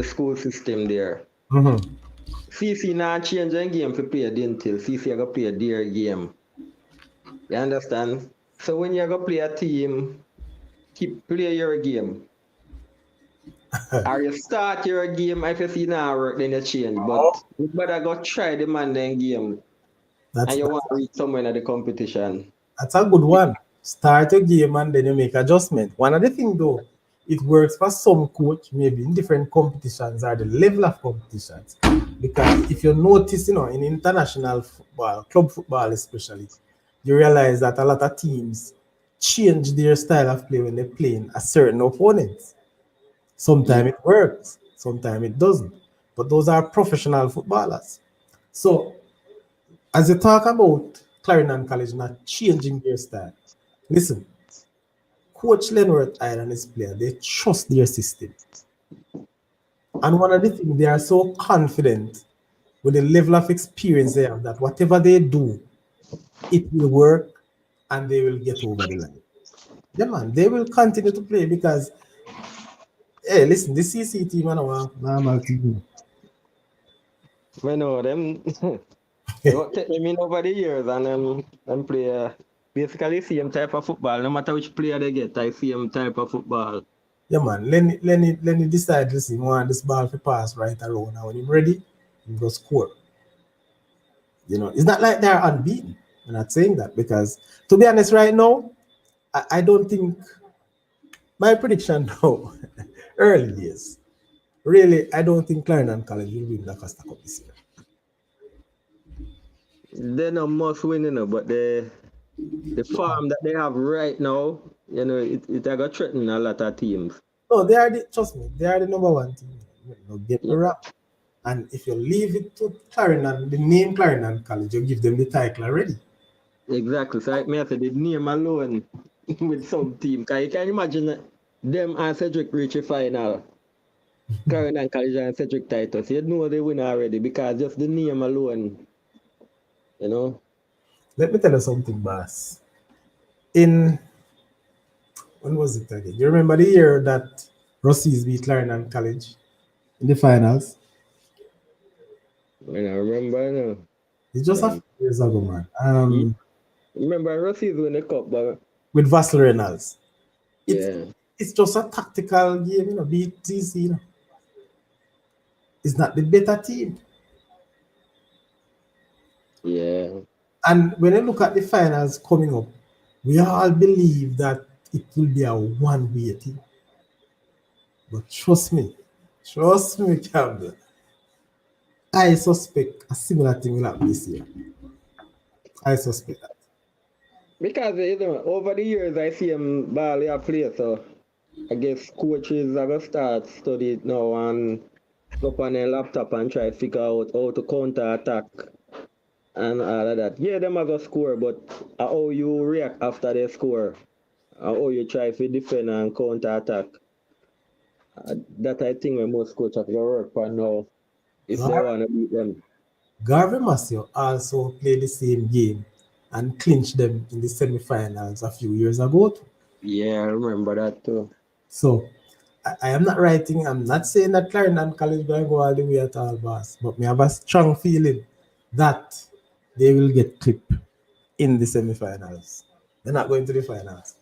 Speaker 2: school system there.
Speaker 1: Mm-hmm.
Speaker 2: CC not change the game to play dental. CC go play their game. You understand? So when you go play a team, keep play your game. Or you start your game, if you see now work, then you change. But you better go try the man then game.
Speaker 1: That's
Speaker 2: And you
Speaker 1: that's
Speaker 2: want to reach somewhere in the competition.
Speaker 1: that's a good one. Start a game and then you make adjustment. One of the things though, it works for some coach, maybe in different competitions or the level of competitions. Because if you notice, in international football, club football especially, you realize that a lot of teams change their style of play when they're playing a certain opponent. Sometimes it works, sometimes it doesn't. But those are professional footballers. So as you talk about Clarendon College not changing their style, listen, Coach Lenworth and his player, they trust their system. And one of the things, they are so confident with the level of experience they have that whatever they do, it will work and they will get over the line. Yeah, man, they will continue to play because, hey, listen, the CC team and our normal team.
Speaker 2: I know them. They got take them in over the years and them play basically same type of football. No matter which player they get, I same type of football.
Speaker 1: Yeah, man, Lenny decide, listen, he want this ball to pass right around. Now, when he's ready, he go score. It's not like they're unbeaten. I'm not saying that because, to be honest, right now, I don't think my prediction now, early days, really, I don't think Clarendon College will win the Costa Cup this year.
Speaker 2: They no must win, but the farm that they have right now, it I got threaten a lot of teams.
Speaker 1: No, they are trust me, they are the number one team. No, get me
Speaker 2: Yeah,
Speaker 1: wrong. And if you leave it to Clarendon, the name Clarendon College, you give them the title already.
Speaker 2: exactly. So like me I said the name alone with some team. Cause you can imagine them and Cedric reach a final. Karen and College and Cedric Titus. You know they win already because just the name alone, you know.
Speaker 1: Let me tell you something, boss. In when was it again? You remember the year that Rossies beat Clarendon College in the finals?
Speaker 2: And I remember,
Speaker 1: It's just a
Speaker 2: um,
Speaker 1: few years ago, man.
Speaker 2: you remember Rossi's win the cup, but
Speaker 1: With Vassal Reynolds. It's
Speaker 2: yeah,
Speaker 1: it's just a tactical game, beat TC, It's not the better team.
Speaker 2: yeah.
Speaker 1: And when you look at the finals coming up, we all believe that it will be a one-way thing. But trust me, Campbell, I suspect a similar thing will happen this year. I suspect that.
Speaker 2: Because over the years I see him barely a play, so I guess coaches are gonna start study it now and go up on their laptop and try to figure out how to counter attack and all of that. Yeah, them are gonna score, but how you react after they score, how you try to defend and counter attack. That I think when most coaches have to work for now if they
Speaker 1: Gar-
Speaker 2: want to beat them.
Speaker 1: Garvey Massio also played the same game and clinched them in the semi-finals a few years ago.
Speaker 2: Yeah, I remember that too.
Speaker 1: So I am not writing, I'm not saying that Clarendon College going to go all the way at all, boss, but me have a strong feeling that they will get clipped in the semi-finals. They're not going to the finals.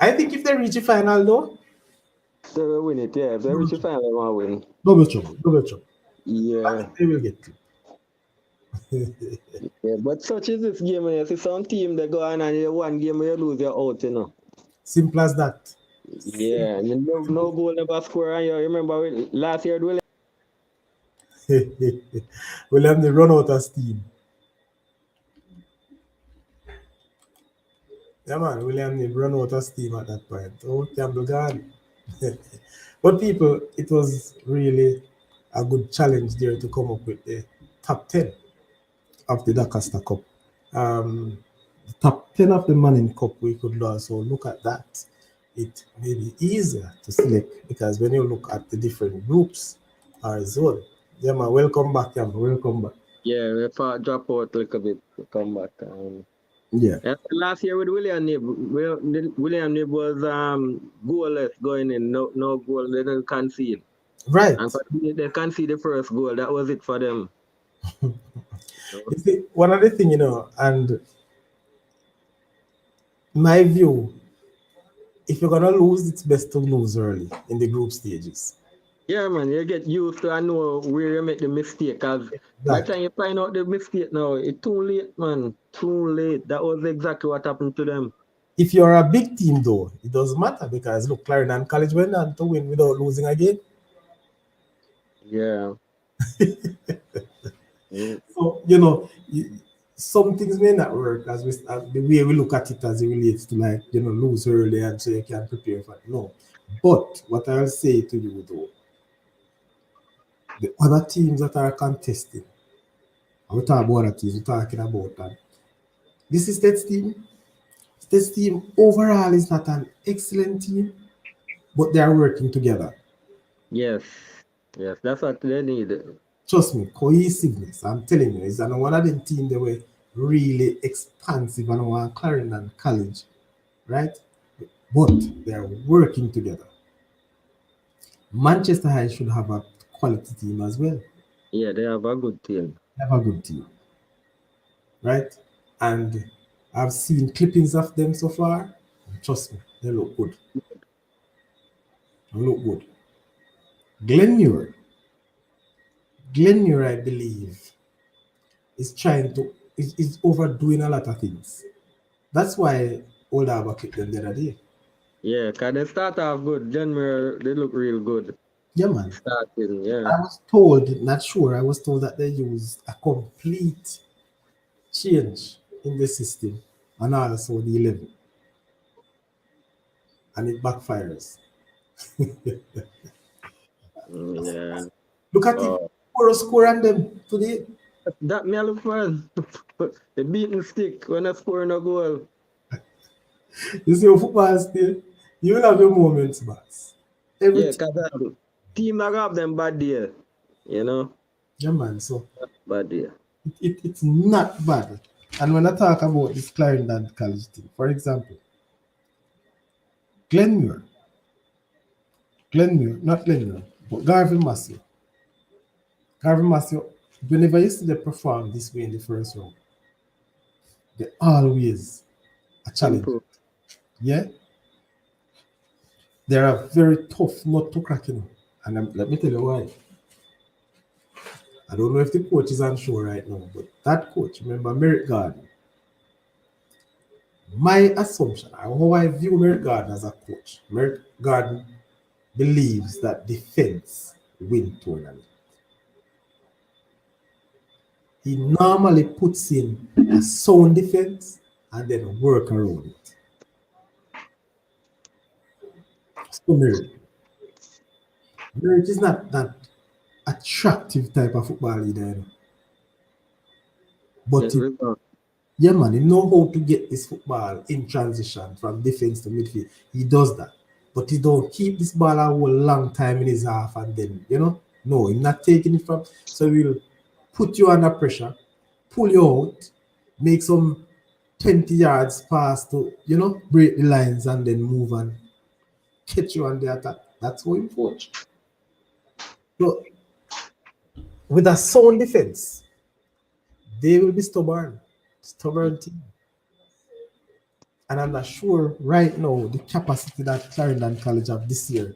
Speaker 1: I think if they reach the final though,
Speaker 2: They will win it, yeah. If they
Speaker 1: double
Speaker 2: reach the
Speaker 1: trouble,
Speaker 2: final, they want to win.
Speaker 1: double trouble, double trouble. I
Speaker 2: Yeah.
Speaker 1: think they will get clipped.
Speaker 2: Yeah, but such is this game. You see some team they go on and you one game you lose, you're out.
Speaker 1: Simple as that.
Speaker 2: Yeah, and no goal never score. And you remember last year,
Speaker 1: We'll have the run out of steam. Yeah, man, William Nib run out of steam at that point. Oh, Campbell gone. But people, it was really a good challenge there to come up with the top 10 of the Dakasta Cup. The top 10 of the Manning Cup, we could also look at that. It may be easier to select because when you look at the different groups or zone, yeah, man, welcome back, Campbell, welcome back.
Speaker 2: yeah, we fought drop out a little bit to come back.
Speaker 1: Yeah.
Speaker 2: Last year with William Nib, William Nib was goalless going in, no goal, they didn't concede. And
Speaker 1: Right.
Speaker 2: for me, they concede the first goal. That was it for them.
Speaker 1: You see, one other thing, and my view, if you're gonna lose, it's best to lose early in the group stages.
Speaker 2: Yeah, man, you get used to and know where you make the mistake. Cause by the
Speaker 1: Exactly.
Speaker 2: time you find out the mistake now, it's too late, man. Too late. That was exactly what happened to them.
Speaker 1: If you're a big team, though, it doesn't matter because look, Clarendon College went on to win without losing again.
Speaker 2: Yeah. Mm.
Speaker 1: So some things may not work as the way we look at it as it relates to like lose early and so you can prepare for it. No, but what I'll say to you though, the other teams that are contesting, we talk about other teams, we're talking about that. This is State's team. State's team overall is not an excellent team, but they are working together.
Speaker 2: Yes. Yes, that's what they need.
Speaker 1: Trust me, cohesiveness. I'm telling you, is one of them team they were really expansive and one Clarendon College, right? But they are working together. Manchester High should have a quality team as well.
Speaker 2: Yeah, they have a good team.
Speaker 1: They have a good team, right? And I've seen clippings of them so far. And trust me, they look good. They look good. Glenure, Glenure, I believe, is trying to is overdoing a lot of things. That's why Old Harbour clipped them the other day.
Speaker 2: Yeah, cause they start off good. January, they look real good.
Speaker 1: Yeah, man.
Speaker 2: Starting, yeah.
Speaker 1: I was told, not sure, I was told that they use a complete change in the system and also the 11, and it backfires.
Speaker 2: Yeah.
Speaker 1: Look at it.
Speaker 2: Oh,
Speaker 1: Poor score on them today.
Speaker 2: that me a look for. The beating stick when I score no goal.
Speaker 1: You see, football still, you will have your moments, Max.
Speaker 2: Yeah,
Speaker 1: Everything.
Speaker 2: cause team I got them bad day. You know,
Speaker 1: Yeah, man. So
Speaker 2: bad day.
Speaker 1: it's not bad. And when I talk about this Clarendon College team, for example, Glenmure, not Glenmure, but Garvin Massey. Garvin Massey, whenever you see them perform this way in the first round, they always a challenge.
Speaker 2: Improve.
Speaker 1: Yeah, they are very tough not to crack, And let me tell you why. I don't know if the coach is on show right now, but that coach, remember Merrick Garden. My assumption, how I view Merrick Garden as a coach, Merrick Garden believes that defense win tournament. He normally puts in a sound defense and then work around it. So Merrick is not that attractive type of football leader, but
Speaker 2: Get result.
Speaker 1: yeah, man, he know how to get this football in transition from defense to midfield. He does that. But he don't keep this ball a whole long time in his half and then, no, he's not taking it from. So he'll put you under pressure, pull you out, make some 20 yards pass to, break the lines and then move and catch you on the attack. That's how he coach. So with a sound defense, they will be stubborn. Stubborn team. And I'm not sure right now the capacity that Clarendon College have this year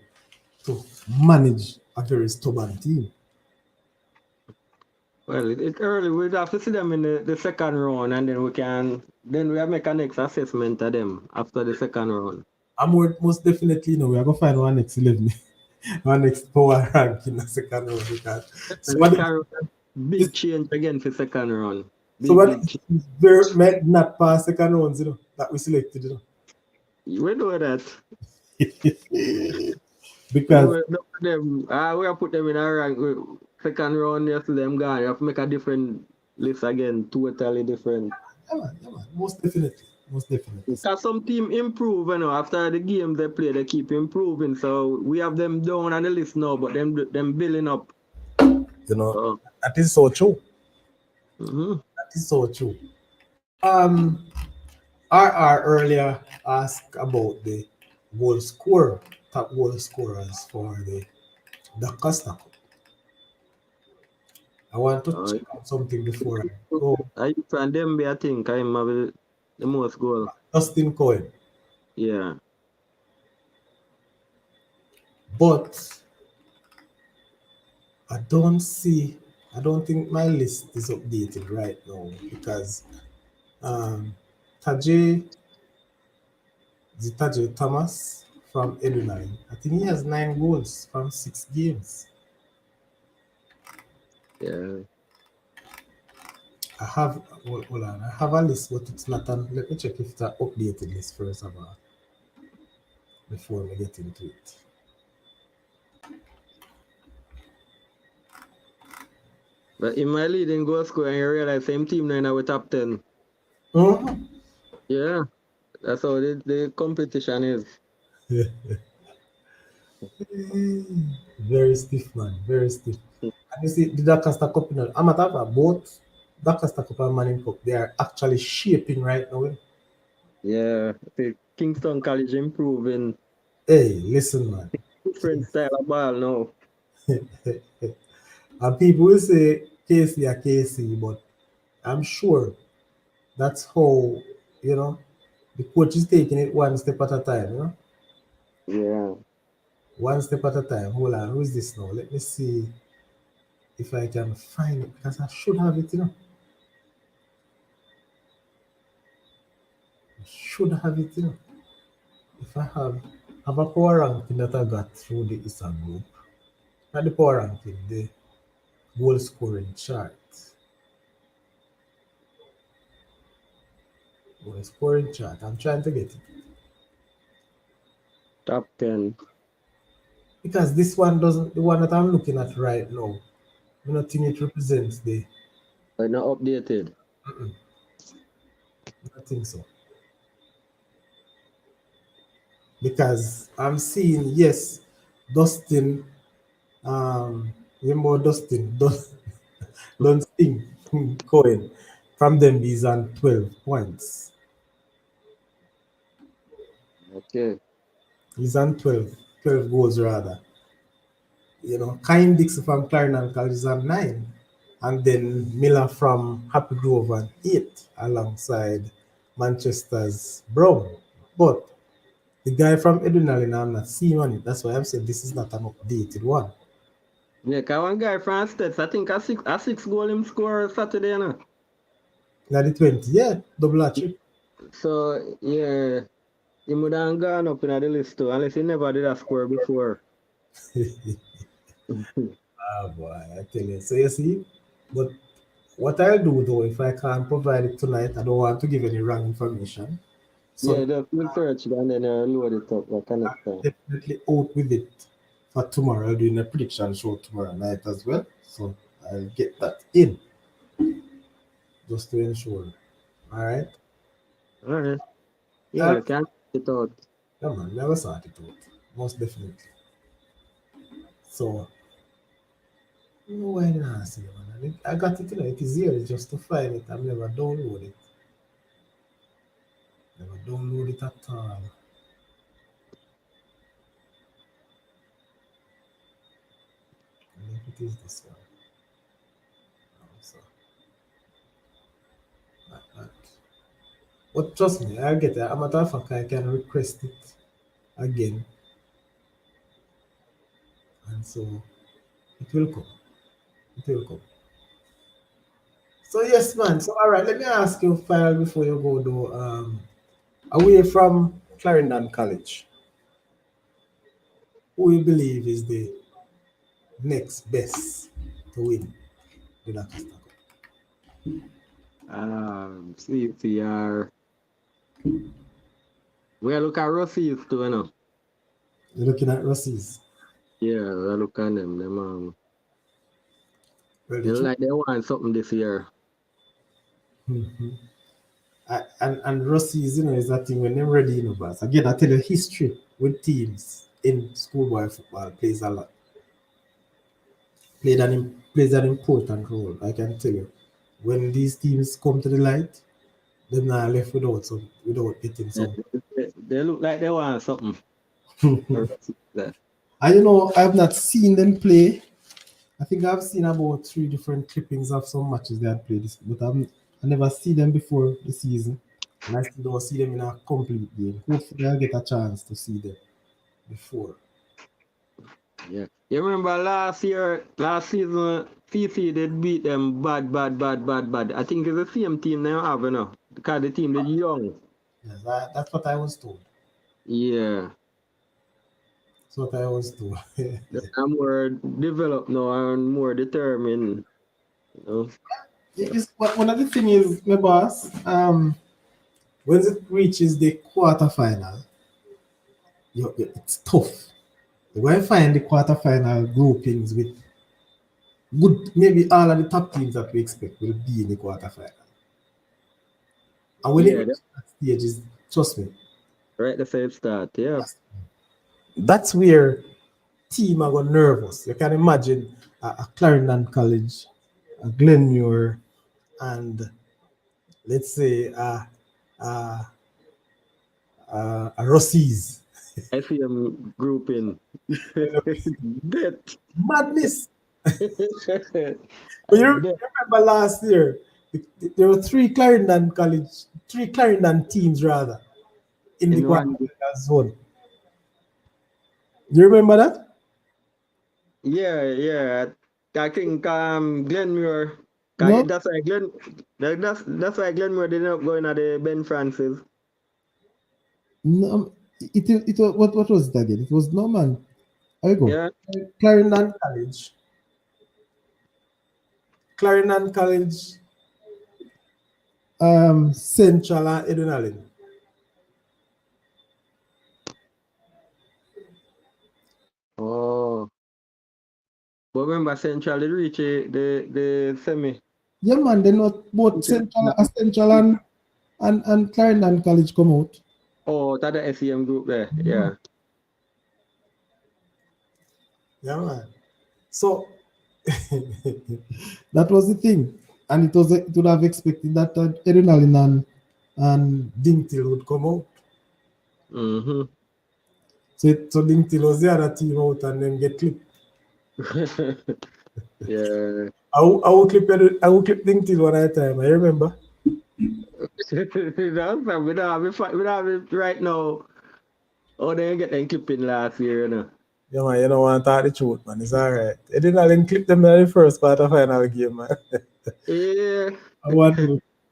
Speaker 1: to manage a very stubborn team.
Speaker 2: Well, it's early. We'd have to see them in the second round, and then we have make a next assessment of them after the second round.
Speaker 1: I'm most definitely, we are gonna find one next 11, one next power rank in the second round because
Speaker 2: The
Speaker 1: some of
Speaker 2: second
Speaker 1: the,
Speaker 2: round, big change again for second round.
Speaker 1: some
Speaker 2: Big,
Speaker 1: of
Speaker 2: big
Speaker 1: the
Speaker 2: change.
Speaker 1: teams very might not pass second rounds, that we selected,
Speaker 2: We know that. We
Speaker 1: because
Speaker 2: know them. We have put them in a rank. Second round, you see them gone. You have to make a different list again, totally different.
Speaker 1: yeah, man, most definitely, most definitely.
Speaker 2: Because some team improve, after the game they play, they keep improving. So we have them down on the list now, but them building up. So,
Speaker 1: That is so true.
Speaker 2: mhm.
Speaker 1: That is so true. Um, RR earlier asked about the goal scorer, top goal scorers for the Costa Cup. I want to
Speaker 2: Uh,
Speaker 1: check out something before I go.
Speaker 2: I from them be I think I'm have the most goal.
Speaker 1: Dustin Cohen,
Speaker 2: Yeah.
Speaker 1: but I don't see. I don't think my list is updated right now because um, Tajay, Tajay Thomas from Edunai, I think he has 9 goals from 6 games.
Speaker 2: Yeah.
Speaker 1: I have hold on. I have a list, but it's not on. Let me check if it's an updated list first of all before we get into it.
Speaker 2: But in my leading goal scorer, and you realize same team now in our top 10.
Speaker 1: Mhm.
Speaker 2: Yeah, that's how the competition is.
Speaker 1: Very stiff, man. Very stiff. And you see, the Doncaster Cup, I'm at both Doncaster Cup and Manning Cup, they are actually shaping right now.
Speaker 2: Yeah, the Kingston College improving
Speaker 1: Hey, listen, man.
Speaker 2: different style of ball now.
Speaker 1: And people will say KC are KC, but I'm sure that's how, you know, the coach is taking it one step at a time,
Speaker 2: Yeah,
Speaker 1: one step at a time. Hold on, who is this now? Let me see if I can find it because I should have it. I should have it. If I have a power ranking that I got through the ISA group, not the power ranking, the goal scoring chart. Goal scoring chart. I'm trying to get it.
Speaker 2: top 10.
Speaker 1: Because this one doesn't, the one that I'm looking at right now, I don't think it represents the,
Speaker 2: But not updated.
Speaker 1: I don't think so. Because I'm seeing, yes, Dustin, remember Dustin, don't sting Cohen from them, he's on 12 points.
Speaker 2: Okay.
Speaker 1: He's on 12 goals rather. Kyle Dixon from Clarendon College is on 9. And then Miller from Happy Grove on 8 alongside Manchester's Brown. But the guy from Edinburgh, I'm not seeing on it. That's why I'm saying this is not an updated one.
Speaker 2: Yeah, cause one guy from States, I think a six goal him score Saturday, no?
Speaker 1: Now the 20, yeah, double hat trick.
Speaker 2: So yeah, he would have gone up in the list too, unless he never did a score before.
Speaker 1: Ah, boy, I tell you. So you see, but what I'll do though, if I can't provide it tonight, I don't want to give any wrong information. So
Speaker 2: Yeah, just research it and then load it up that kind of thing.
Speaker 1: definitely out with it for tomorrow. I'll do a prediction show tomorrow night as well. So I'll get that in just to ensure. All right.
Speaker 2: Alright. Yeah,
Speaker 1: All
Speaker 2: we
Speaker 1: right.
Speaker 2: can check it out.
Speaker 1: Come on, never start it out. Most definitely. So, why not see man? I got it. It is here. It's just to find it. I've never downloaded it. Never download it at all. I think it is this one. So, that. But trust me, I'll get it. A matter of fact, I can request it again. And so it will come. It will come. So yes, man. So all right, let me ask you final before you go though. Away from Clarendon College, who you believe is the next best to win the Lancaster Cup?
Speaker 2: CCR. We look at Rossies too, you know.
Speaker 1: You're looking at Rossies.
Speaker 2: Yeah, we look at them. Them
Speaker 1: Well,
Speaker 2: they
Speaker 1: the
Speaker 2: look
Speaker 1: truth.
Speaker 2: like they want something this year.
Speaker 1: Mhm. And Rossies, is that thing when they're ready, but again, I tell you, history with teams in schoolboy football plays a lot. Plays an important role. I can tell you, when these teams come to the light, them not left without getting
Speaker 2: Yeah,
Speaker 1: some.
Speaker 2: they look like they want something. Or that.
Speaker 1: And I've not seen them play. I think I've seen about three different clippings of some matches they had played, but I never see them before the season, and I still don't see them in a complete game. Hopefully, I'll get a chance to see them before.
Speaker 2: Yeah. You remember last season, CC did beat them bad, bad, bad, bad, bad. I think it's the same team they have now. Because the team is young.
Speaker 1: Yes, that's what I was told.
Speaker 2: Yeah.
Speaker 1: That's what I was told.
Speaker 2: They're more developed now and more determined. You know? Yeah.
Speaker 1: One of the things is, my boss, when it reaches the quarterfinal, it's tough. You go and find the quarterfinal groupings with good, maybe all of the top teams that we expect will be in the quarterfinal. And when it
Speaker 2: Yeah,
Speaker 1: reaches that stage, trust me,
Speaker 2: right the same start. Yeah.
Speaker 1: that's where team are going nervous. You can imagine a Clarendon College, a Glenmuir, and let's say a Rossies.
Speaker 2: I see them grouping. Death.
Speaker 1: Madness. But you
Speaker 2: Death
Speaker 1: remember last year, there were three Clarendon teams rather, in the
Speaker 2: in one.
Speaker 1: quarterfinal zone. You remember that?
Speaker 2: Yeah, yeah. I think Glenmuir.
Speaker 1: No,
Speaker 2: That's why that's why Glenmuir didn't up going at the Ben Francis.
Speaker 1: no. It was what was it again? It was Norman. There you go.
Speaker 2: Yeah.
Speaker 1: Clarendon College. Clarendon College, Central and Edwin.
Speaker 2: Oh. But remember Central did reach the semi.
Speaker 1: Yeah, man, they not both Central and Clarendon College come out.
Speaker 2: Oh, that the SEM group there. Yeah.
Speaker 1: Yeah, man. So that was the thing, and it would have expected that Edwin and Dingtil would come out.
Speaker 2: Mm-hmm.
Speaker 1: So Dingtil was the other team out, and then get clipped.
Speaker 2: Yeah.
Speaker 1: I will clip Dingtil one at a time. I remember.
Speaker 2: We don't have it right now. Oh, they get them clipping last year, you know.
Speaker 1: Yeah, man, you don't want to talk the truth, man. It's all right. Edwin clip them in the first quarterfinal game, man.
Speaker 2: Yeah.
Speaker 1: I want.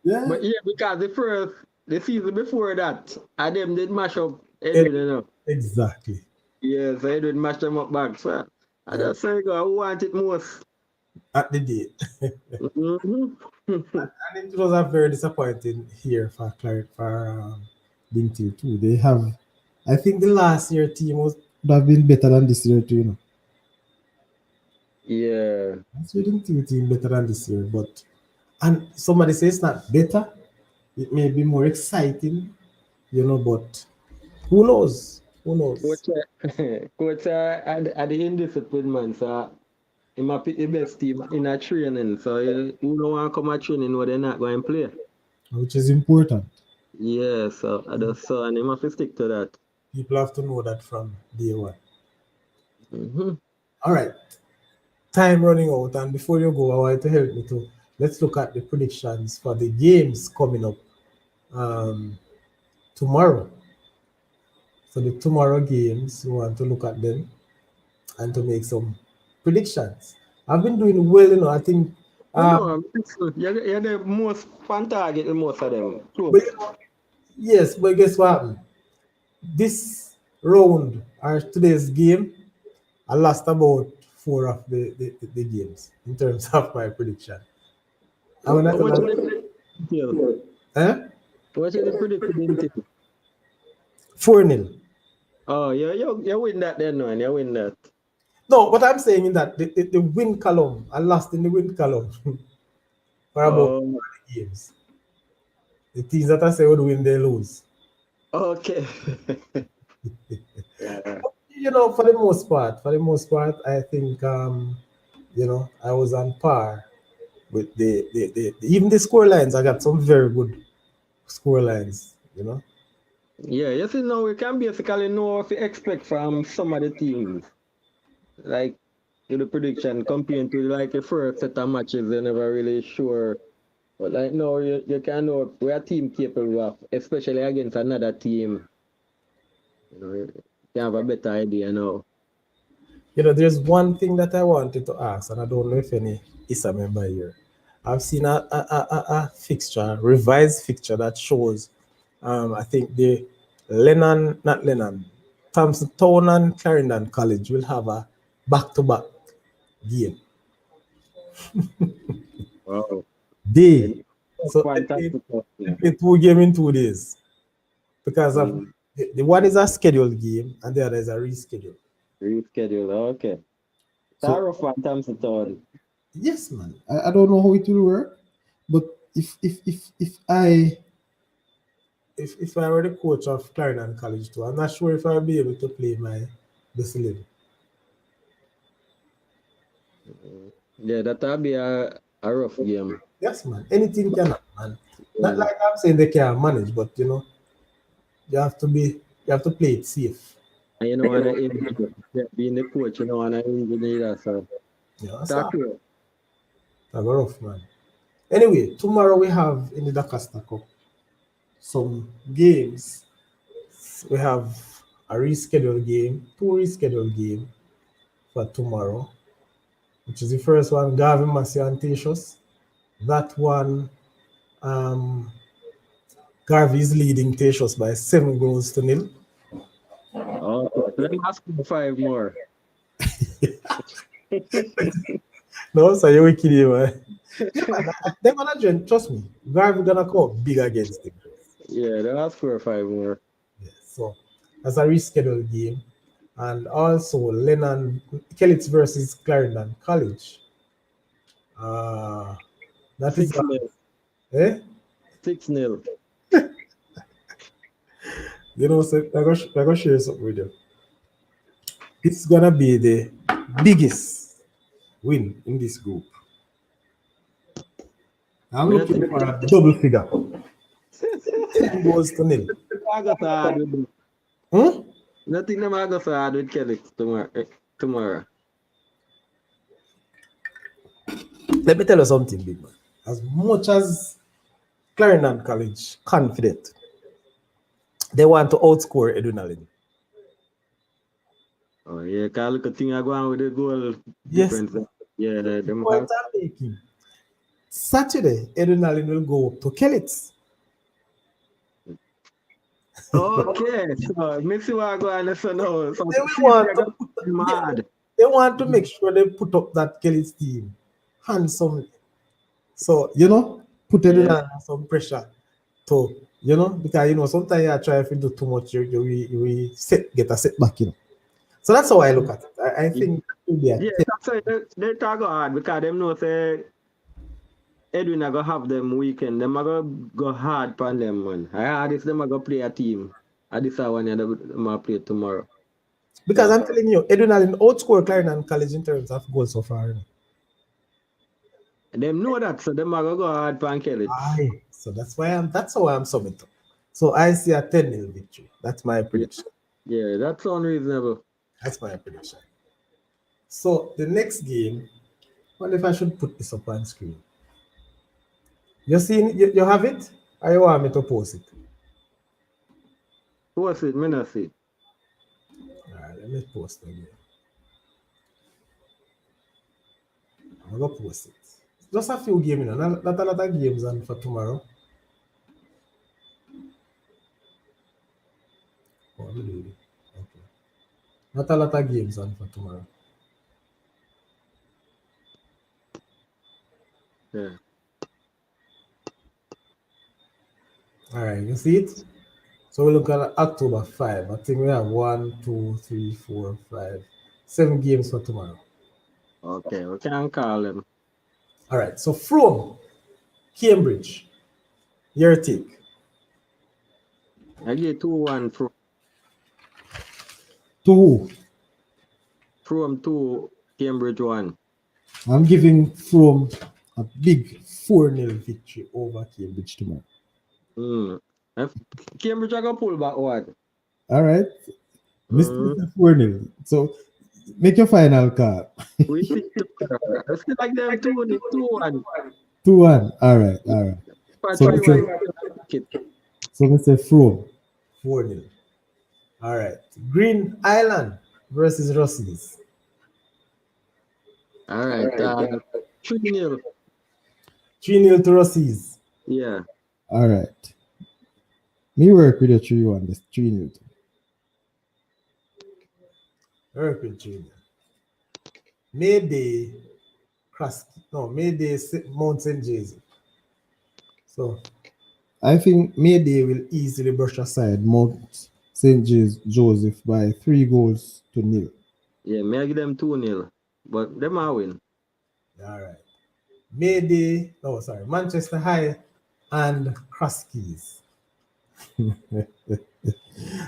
Speaker 1: Yeah.
Speaker 2: But yeah, because the season before that, and them did mash up
Speaker 1: Ed-
Speaker 2: Edwin, you know.
Speaker 1: Exactly.
Speaker 2: Yeah, so Edwin mashed them up back. So I
Speaker 1: Yeah.
Speaker 2: just say, go, who want it most?
Speaker 1: At the date.
Speaker 2: Mm-hmm.
Speaker 1: And it was a very disappointing year for Bintil too. They have, I think the last year team would have been better than this year too.
Speaker 2: Yeah.
Speaker 1: That's why Bintil team better than this year. But and somebody says it's not better. It may be more exciting, But who knows? Who knows?
Speaker 2: Coach, coach at the indiscipline, man. So he might pick the best team in a training. So who don't want to come at training where they're not going to play?
Speaker 1: Which is important.
Speaker 2: Yeah, so I just saw and he must stick to that.
Speaker 1: People have to know that from day one.
Speaker 2: Mm-hmm.
Speaker 1: All right. Time running out, and before you go, I want to help me to let's look at the predictions for the games coming up tomorrow. So the tomorrow games, we want to look at them and to make some predictions. I've been doing well. I think.
Speaker 2: You know, you're the most fan target in most of them.
Speaker 1: But
Speaker 2: Close.
Speaker 1: yes, but guess what happened? This round or today's game, I lost about four of the games in terms of my prediction. I
Speaker 2: How
Speaker 1: mean,
Speaker 2: much is the predict?
Speaker 1: eh?
Speaker 2: What is the predicted?
Speaker 1: 4-0.
Speaker 2: Oh, you win that then, man. You win that.
Speaker 1: No, what I'm saying is that the win column, I lost in the win column for about
Speaker 2: Oh,
Speaker 1: games. The teams that I say would win, they lose.
Speaker 2: okay. Yeah.
Speaker 1: For the most part, I think I was on par with even the score lines. I got some very good score lines, you know.
Speaker 2: Yeah, you see now we can basically know what to expect from some of the teams. Like the prediction comparing to like the first set of matches, you're never really sure. But like now you can know we are team capable of, especially against another team. You can have a better idea now.
Speaker 1: You know, there's one thing that I wanted to ask, and I don't know if any is a member here. I've seen a fixture, revised fixture that shows, I think the not Lennon, Thompson Town and Clarendon College will have a back-to-back game.
Speaker 2: Wow.
Speaker 1: Day.
Speaker 2: And
Speaker 1: So
Speaker 2: fantastic stuff,
Speaker 1: they
Speaker 2: yeah.
Speaker 1: play 2 games in 2 days because of
Speaker 2: Mm,
Speaker 1: the one is a scheduled game and the other is a reschedule.
Speaker 2: reschedule. Okay.
Speaker 1: So
Speaker 2: Taro Phantoms Town.
Speaker 1: yes, man. I don't know how it will work, but if I were the coach of Clarendon College too, I'm not sure if I'll be able to play my Basilian.
Speaker 2: Yeah, that'll be a rough game.
Speaker 1: Yes, man. Anything can happen, man. Not
Speaker 2: Yeah.
Speaker 1: like I'm saying they can't manage, but you know, you have to play it safe.
Speaker 2: And you know, when I injured, being the coach, you know, when I injured either. So,
Speaker 1: You know, so
Speaker 2: talk to you.
Speaker 1: that's rough, man. Anyway, tomorrow we have in the Dakasta Cup some games. We have a rescheduled game, 2 rescheduled game for tomorrow, which is the first one, Gavin Massey and Tatius. That one, um, Garvey is leading Tatius by 7 goals to 0.
Speaker 2: Okay. So let me ask you 5 more.
Speaker 1: No, so you're kidding, man. Yeah, man, they're gonna join, trust me. Garvey gonna come up big against them.
Speaker 2: Yeah, they'll ask for 5 more.
Speaker 1: Yeah, so that's a rescheduled game. And also Lennon Kellits versus Clarendon College. Uh, that is
Speaker 2: 6-0.
Speaker 1: eh?
Speaker 2: 6-0.
Speaker 1: You know, so I gotta share something with you. It's gonna be the biggest win in this group. I'm looking
Speaker 2: Nothing,
Speaker 1: for a double figure. 10 goals to 0.
Speaker 2: I got hard with them.
Speaker 1: Hmm?
Speaker 2: Nothing them I got hard with Kelly tomorrow. Tomorrow.
Speaker 1: Let me tell you something, big man. As much as Clarendon College confident, they want to outscore Edunalin.
Speaker 2: Oh, yeah, cause look at thing I go on with the goal
Speaker 1: Yes,
Speaker 2: difference. Yeah,
Speaker 1: the
Speaker 2: them
Speaker 1: point
Speaker 2: have.
Speaker 1: I'm making. Saturday, Edunalin will go up to Kellits.
Speaker 2: Okay, so me see what I go on so now. So
Speaker 1: They will
Speaker 2: see,
Speaker 1: want
Speaker 2: I
Speaker 1: to
Speaker 2: got
Speaker 1: put, yeah,
Speaker 2: mad.
Speaker 1: they want to make sure they put up that Kellits team handsomely. So, you know, put
Speaker 2: Yeah,
Speaker 1: Edunalin under some pressure to, you know, because, you know, sometimes you try if you do too much, you will get a setback, you know. So that's how I look at it. I think it will be a
Speaker 2: yeah.
Speaker 1: 10.
Speaker 2: That's why they talk hard because them know say Edwin I go have them weekend. Them I go hard on them man. I heard if them I go play a team. I this one yeah, them I play tomorrow.
Speaker 1: Because
Speaker 2: So
Speaker 1: I'm telling you, Edunalin outscore Clarendon College in terms of goals so far. You know.
Speaker 2: them know that, so them I go hard on Kelly.
Speaker 1: Aye. So that's how I'm summing up. So I see a 10-0 victory. That's my
Speaker 2: Yeah,
Speaker 1: prediction.
Speaker 2: yeah, that's unreasonable.
Speaker 1: That's my prediction. So the next game, what if I should put this up on screen? You have it? Or you want me to post it?
Speaker 2: Who was it? Me not see.
Speaker 1: Alright, let me post it again. I'm gonna post it. Just a few games, you know, not a lot of games on for tomorrow. Oh, really? Okay. Not a lot of games on for tomorrow.
Speaker 2: Yeah.
Speaker 1: All right, you see it? So we look at October 5. I think we have 1, 2, 3, 4, 5, 7 games for tomorrow.
Speaker 2: Okay, we can call them.
Speaker 1: All right, so from Cambridge, your take.
Speaker 2: I get 2-1
Speaker 1: To who?
Speaker 2: from 2 Cambridge 1.
Speaker 1: I'm giving from a big 4-0 victory over Cambridge tomorrow.
Speaker 2: Mm. If Cambridge are gonna pull back one.
Speaker 3: All right.
Speaker 2: Mm.
Speaker 3: Mr. 4-0. So make your final call.
Speaker 2: We see tomorrow. I still like them 2-1.
Speaker 3: 2-1. All right. All right.
Speaker 2: For
Speaker 3: So
Speaker 2: 3-1,
Speaker 3: Mr.
Speaker 2: it.
Speaker 3: So Mr. Fro.
Speaker 1: 4-0. All right. Green Island versus Russies.
Speaker 2: All right. 3-0.
Speaker 1: 3-0 to Russies.
Speaker 2: Yeah.
Speaker 3: All right. Me work with a 3-1. This 3-0.
Speaker 1: Urban 3-0. Mayday Cross. No, Mayday Mount St. Jason. So
Speaker 3: I think Mayday will easily brush aside Mount St. Joseph by 3 goals to nil.
Speaker 2: Yeah, may I give them 2-0. But them are win.
Speaker 1: all right. Mayday. No, sorry. Manchester High and Cross Keys.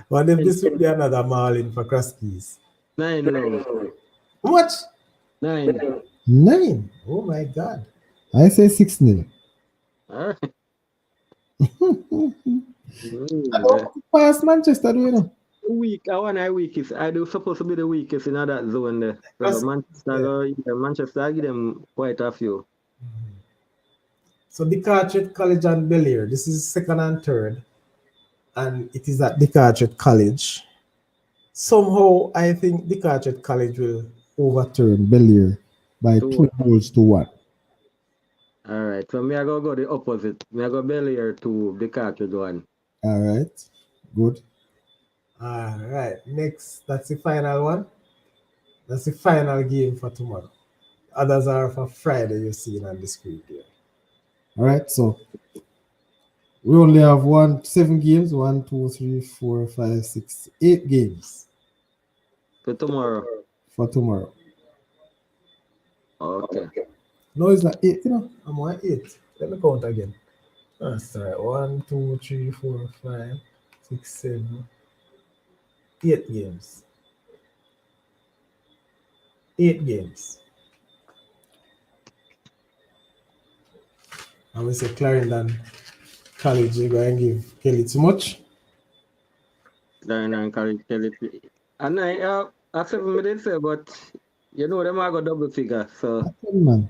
Speaker 1: What if this would be another mauling for Cross Keys?
Speaker 2: 9 now.
Speaker 1: How much?
Speaker 2: 9.
Speaker 3: 9.
Speaker 1: Oh my God.
Speaker 3: I say 6-0.
Speaker 2: All right.
Speaker 3: I
Speaker 2: Mm.
Speaker 3: don't pass Manchester, do you know?
Speaker 2: Week, I want I week is I do supposed to be the weakest in that zone there. So
Speaker 1: Cross,
Speaker 2: Manchester,
Speaker 1: yeah.
Speaker 2: Manchester, I give them quite a few.
Speaker 1: So Decartret College and Bel-Air. This is second and third, and it is at Decartret College. Somehow, I think Decartret College will
Speaker 3: Overturn Bellier by
Speaker 2: Two.
Speaker 3: 2 goals to 1.
Speaker 2: All right. So me I go the opposite. Me I go Bellier to the cartridge one.
Speaker 3: All right. Good.
Speaker 1: All right. Next, that's the final one. That's the final game for tomorrow. Others are for Friday. You see on the screen here.
Speaker 3: All right. So we only have 7 games. 8 games
Speaker 2: For tomorrow.
Speaker 3: for tomorrow.
Speaker 2: Okay.
Speaker 3: No, it's not 8. You know.
Speaker 1: I'm on 8. Let me count again. That's all right. 1, 2, 3, 4, 5, 6, 7, 8 games. 8 games. And we say Clarendon College, you going to give Kelly too much?
Speaker 2: Then I encourage Kelly. And I 7 minutes say, but you know them I got double figure. So
Speaker 3: I tell you, man.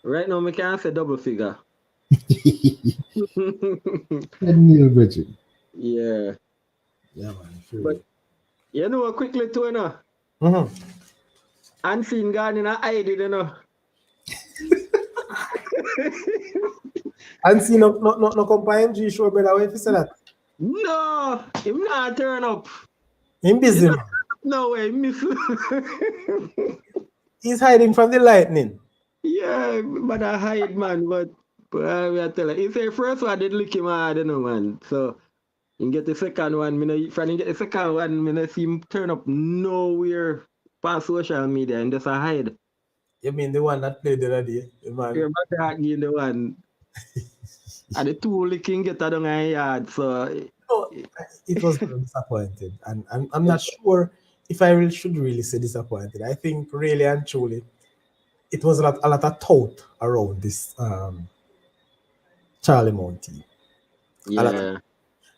Speaker 2: right now me can't say double figure.
Speaker 3: 10-0, Bridget.
Speaker 2: Yeah.
Speaker 1: Yeah, man. Sure.
Speaker 2: But you know quickly too, you know.
Speaker 1: Mm-hmm.
Speaker 2: Unseen gone in a hide, you know.
Speaker 1: And see, no compare G show, brother. Why if you say that?
Speaker 2: No, him not turn up.
Speaker 1: Him busy, man.
Speaker 2: No way, miss.
Speaker 1: He's hiding from the lightning.
Speaker 2: Yeah, but I hide, man. But I tell you, he say first one did lick him hard, you know, man. So you get the second one, when you get the second one, me no see him turn up nowhere past social media and just a hide.
Speaker 1: You mean the one that played the other day? The man.
Speaker 2: You're back there again, the one. And the two licking get down my yard, so
Speaker 1: No, it was very disappointed. And I'm not sure if I should really say disappointed. I think really and truly, it was a lot of thought around this Charlie Mount team. A lot.
Speaker 2: yeah.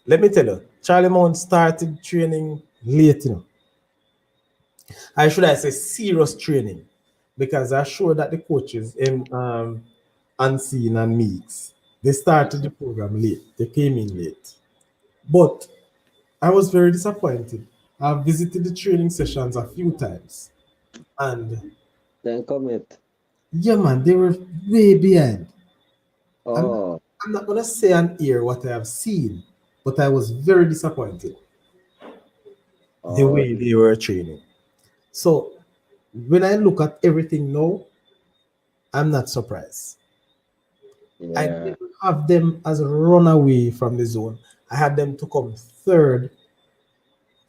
Speaker 1: Let me tell you, Charlie Mount started training late, you know. I should I say serious training because I'm sure that the coaches in Unseen and Meeks, they started the program late. They came in late. But I was very disappointed. I've visited the training sessions a few times. And
Speaker 2: Then commit.
Speaker 3: Yeah, man. They were way behind. I'm,
Speaker 2: Oh,
Speaker 3: I'm not going to say and hear what I have seen, but I was very disappointed the
Speaker 2: oh,
Speaker 3: way they were training. So when I look at everything now, I'm not surprised. I
Speaker 2: yeah.
Speaker 3: didn't have them as a runaway from the zone. I had them to come third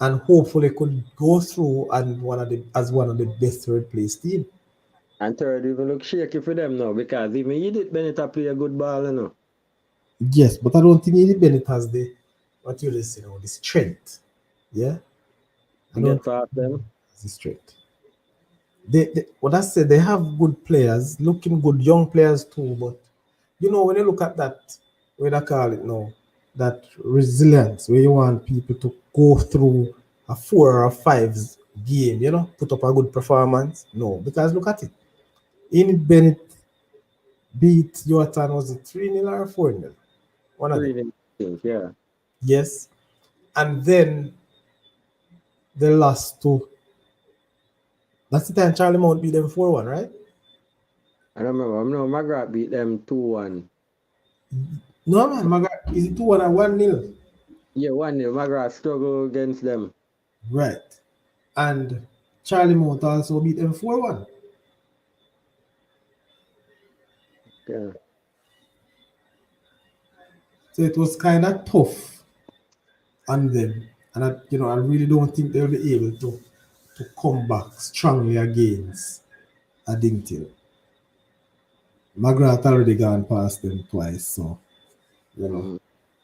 Speaker 3: and hopefully could go through and one of the best third place team.
Speaker 2: And third even look shaky for them now because even Edith Bennett play a good ball, you know.
Speaker 3: Yes, but I don't think Eddie Bennett has the what you say, you know, the strength. Yeah, I
Speaker 2: To
Speaker 3: don't
Speaker 2: get
Speaker 3: think
Speaker 2: past them.
Speaker 3: he has the strength. What I said, they have good players, looking good young players too. But you know, when you look at that, what I call it now, that resilience where you want people to go through a 4 or 5 game, put up a good performance. No, because look at it. In Bennett beat Yorktown, was it 3-0 or 4-0? One of them.
Speaker 2: Really think, yeah.
Speaker 3: Yes. And then they lost to, that's the time Charlie Mount beat them 4-1, right?
Speaker 2: I don't remember. I know Magrat beat them 2-1.
Speaker 3: No, man. Is it 2-1 and 1-0?
Speaker 2: Yeah, 1-0. Magrat struggle against them.
Speaker 3: Right. And Charlie Mount also beat them 4-1.
Speaker 2: Yeah.
Speaker 3: So it was kind of tough on them. And I really don't think they'll be able to come back strongly against Addington. Magrat already gone past them twice, so you know
Speaker 2: Mm.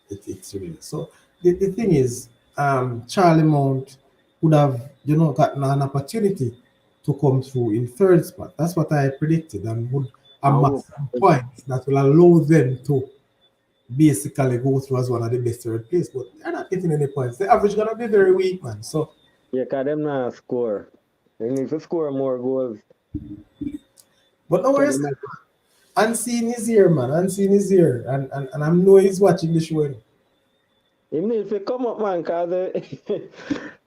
Speaker 3: it's really so. The thing is, Charlie Mount would have gotten an opportunity to come through in third spot. That's what I predicted, and would
Speaker 2: Oh,
Speaker 3: amass some points that will allow them to basically go through as one of the best third place. But they're not getting any points. The average gonna be very weak, man. So,
Speaker 2: yeah, because them not score. They need to score more goals.
Speaker 3: but no
Speaker 2: So
Speaker 3: worries. Unseen is here, man. Unseen is here, and I know he's watching the show.
Speaker 2: he need to come up, man, because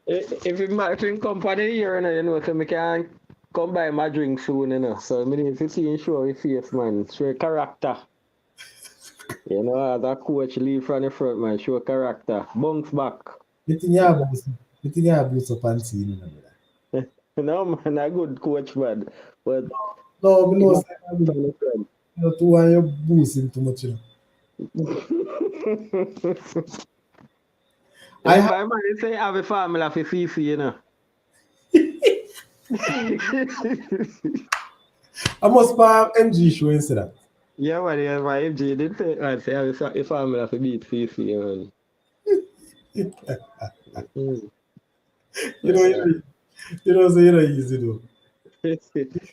Speaker 2: if he come for the year, so I can come buy my drink soon, So I need to see him show his face, man. Show character. As a coach, leave from the front, man. Show character. Bounce back.
Speaker 3: You think you boost up Unseen,
Speaker 2: No, man, a good coach, man. But
Speaker 3: No, me
Speaker 2: he
Speaker 3: know
Speaker 2: must
Speaker 3: say
Speaker 2: be from the front.
Speaker 3: too when you boosting too much, I have
Speaker 2: My man, they say have a family for CC,
Speaker 3: I must have MG show instead of
Speaker 2: Yeah, man, yeah, my MJ did say, man, say have a family for beat CC, man. Mm.
Speaker 3: you know so easy though. You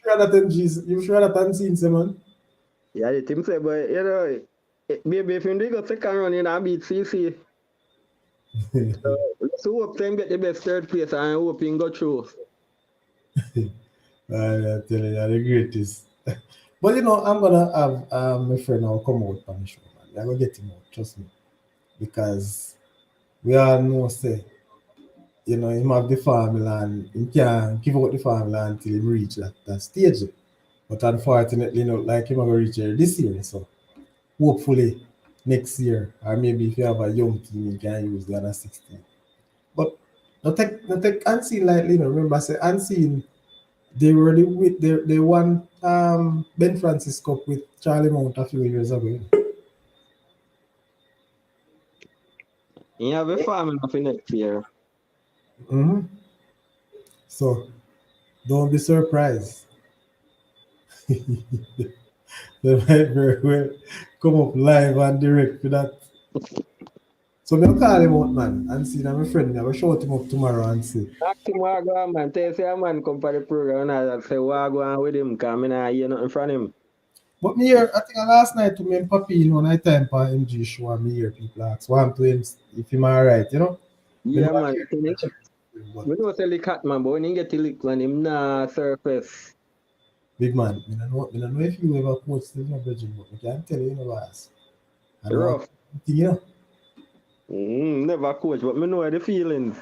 Speaker 3: sure that you sure that Unseen say man?
Speaker 2: Yeah, the team say, but maybe if you do go second run, beat CC. So hope them get the best third place and hope you go through.
Speaker 3: I tell you, you're the greatest. But I'm gonna have my friend now come out on the show, man. I'm gonna get him out, trust me. Because we all know say, him have the family and he can't give out the family until he reach that stage. But unfortunately, like him gonna reach here this year. So hopefully next year, or maybe if you have a young team, you can use the under 16. But not take Unseen lightly, Remember, I say Unseen, they were they won Ben Francis Cup with Charlie Mount a few years ago.
Speaker 2: You have a family for next year.
Speaker 3: Hmm. So don't be surprised. They might very well come up live and direct for that. So I'm call him out, man, and see that my friend. I will shout him up tomorrow and see.
Speaker 2: Ask him what go on, man. Tell you say a man come for the program and I say what go on with him because I not hear nothing from him.
Speaker 3: But me here, I think last night to me and Papi, night time for MG show and me hear people ask one to him if him alright, Me
Speaker 2: Yeah,
Speaker 3: never
Speaker 2: man.
Speaker 3: hear him check him, but
Speaker 2: We know say lick cat, man, but when he get the lick, man, him nah surface.
Speaker 3: big man, me don't know if you ever coach the Virgin, but I can tell you, boss. I know
Speaker 2: Rough.
Speaker 3: one thing.
Speaker 2: Never coach, but me know the feelings.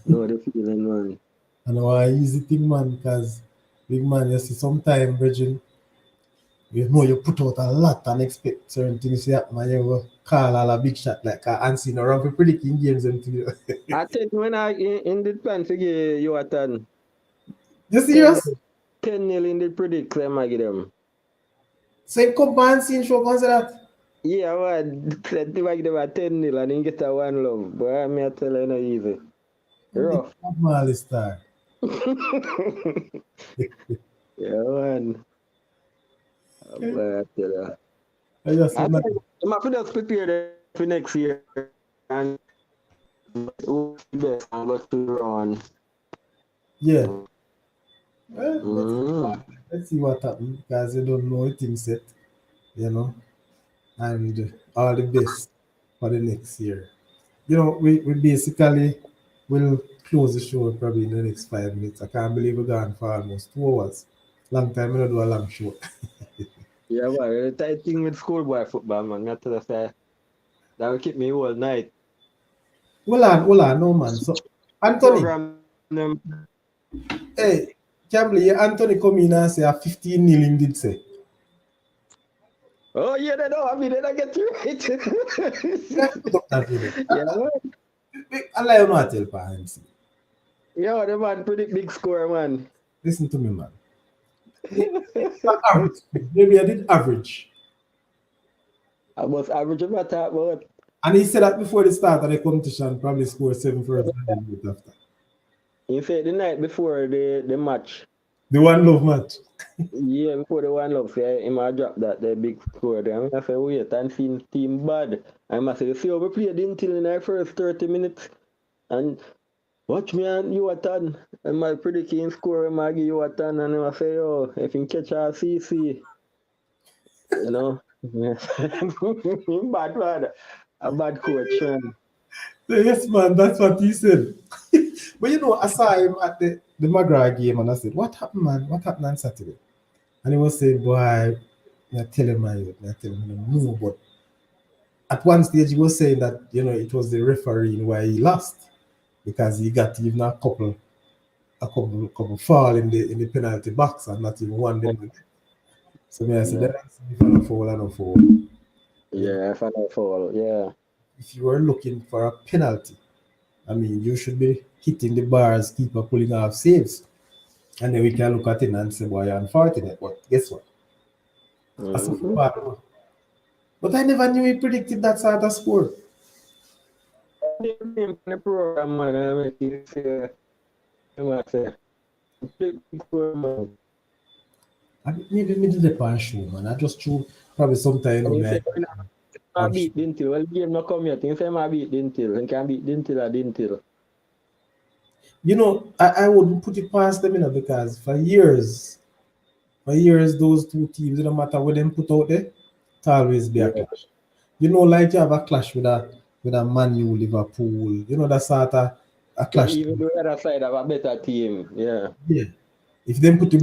Speaker 2: Know the feeling, man.
Speaker 3: I know I easy thing, man, because big man, you see, sometime, Virgin, you put out a lot and expect certain things to happen, and you go call all a big shot like Ansi, around for predicting games and things.
Speaker 2: I think when I in the plan to give you a 10,
Speaker 3: You serious?
Speaker 2: 10-0 in the predict, them I give them.
Speaker 3: Same come and see show consider that.
Speaker 2: Yeah, man, said I give them a 10-0 and then get a 1 love. But I may tell you no easy. Rough.
Speaker 3: Abnormal star.
Speaker 2: Yeah, man. But I tell you.
Speaker 3: I just
Speaker 2: I
Speaker 3: see, man.
Speaker 2: think I'm have to just prepare them for next year and who best and go to run.
Speaker 3: Yeah. Well,
Speaker 2: Mm.
Speaker 3: let's see what happens because you don't know things set, and all the best for the next year. You know, we basically will close the show probably in the next 5 minutes. I can't believe we're gone for almost 2 hours. Long time I don't do a long show.
Speaker 2: Yeah, man, the tight thing with schoolboy football, man. Not to say that will keep me all night.
Speaker 3: Hold on, no man. So Anthony,
Speaker 2: Program them.
Speaker 3: hey, can't believe Anthony come in and say a 15 nil did say.
Speaker 2: Oh yeah, they know. I mean, they don't get you right.
Speaker 3: Let's put up that video.
Speaker 2: Yeah, man.
Speaker 3: Allah you know tell parents.
Speaker 2: Yo, the man predict big score, man.
Speaker 3: Listen to me, man. Average. Maybe I did average.
Speaker 2: I must average of my talk about.
Speaker 3: And he said that before the start of the competition, probably score 7 first and then do it after.
Speaker 2: He said the night before the match.
Speaker 3: The one love match.
Speaker 2: Yeah, before the one love, say he might drop that the big score there. I say wait and see team bad. I must say, you see how we played until in the first 30 minutes and watch me and you a ton. And my predicting score, I might give you a ton and I say, oh, if you catch a CC, you know. Bad man. A bad coach, man.
Speaker 3: Yes, man, that's what he said. But you know, I saw him at the McGrath game and I said, what happened, man? What happened on Saturday? And he was saying, boy, I tell him, no, but at one stage he was saying that, you know, it was the referee why he lost because he got even a couple fall in the penalty box and not even one them. So I said, that's if I don't fall, I don't fall.
Speaker 2: Yeah, if I don't fall, yeah.
Speaker 3: If you were looking for a penalty, I mean, you should be hitting the bars, keeper pulling off saves. And then we can look at it and say, boy, you're unfortunate. But guess what? That's a football. But I never knew he predicted that sort of score.
Speaker 2: In the program, man, I mean, you say,
Speaker 3: Maybe me did a show, man. I just threw probably sometime.
Speaker 2: You say, I beat Dintil. Well, the game not come yet. You say, I beat Dintil. And can beat Dintil or Dintil.
Speaker 3: You know, I wouldn't put it past them, you know, because for years, those two teams, no matter what them put out there, it always be a clash. You know, like you have a clash with a Man U, Liverpool, you know, that sort of a clash.
Speaker 2: Even the other side have a better team, yeah.
Speaker 3: Yeah. If them put the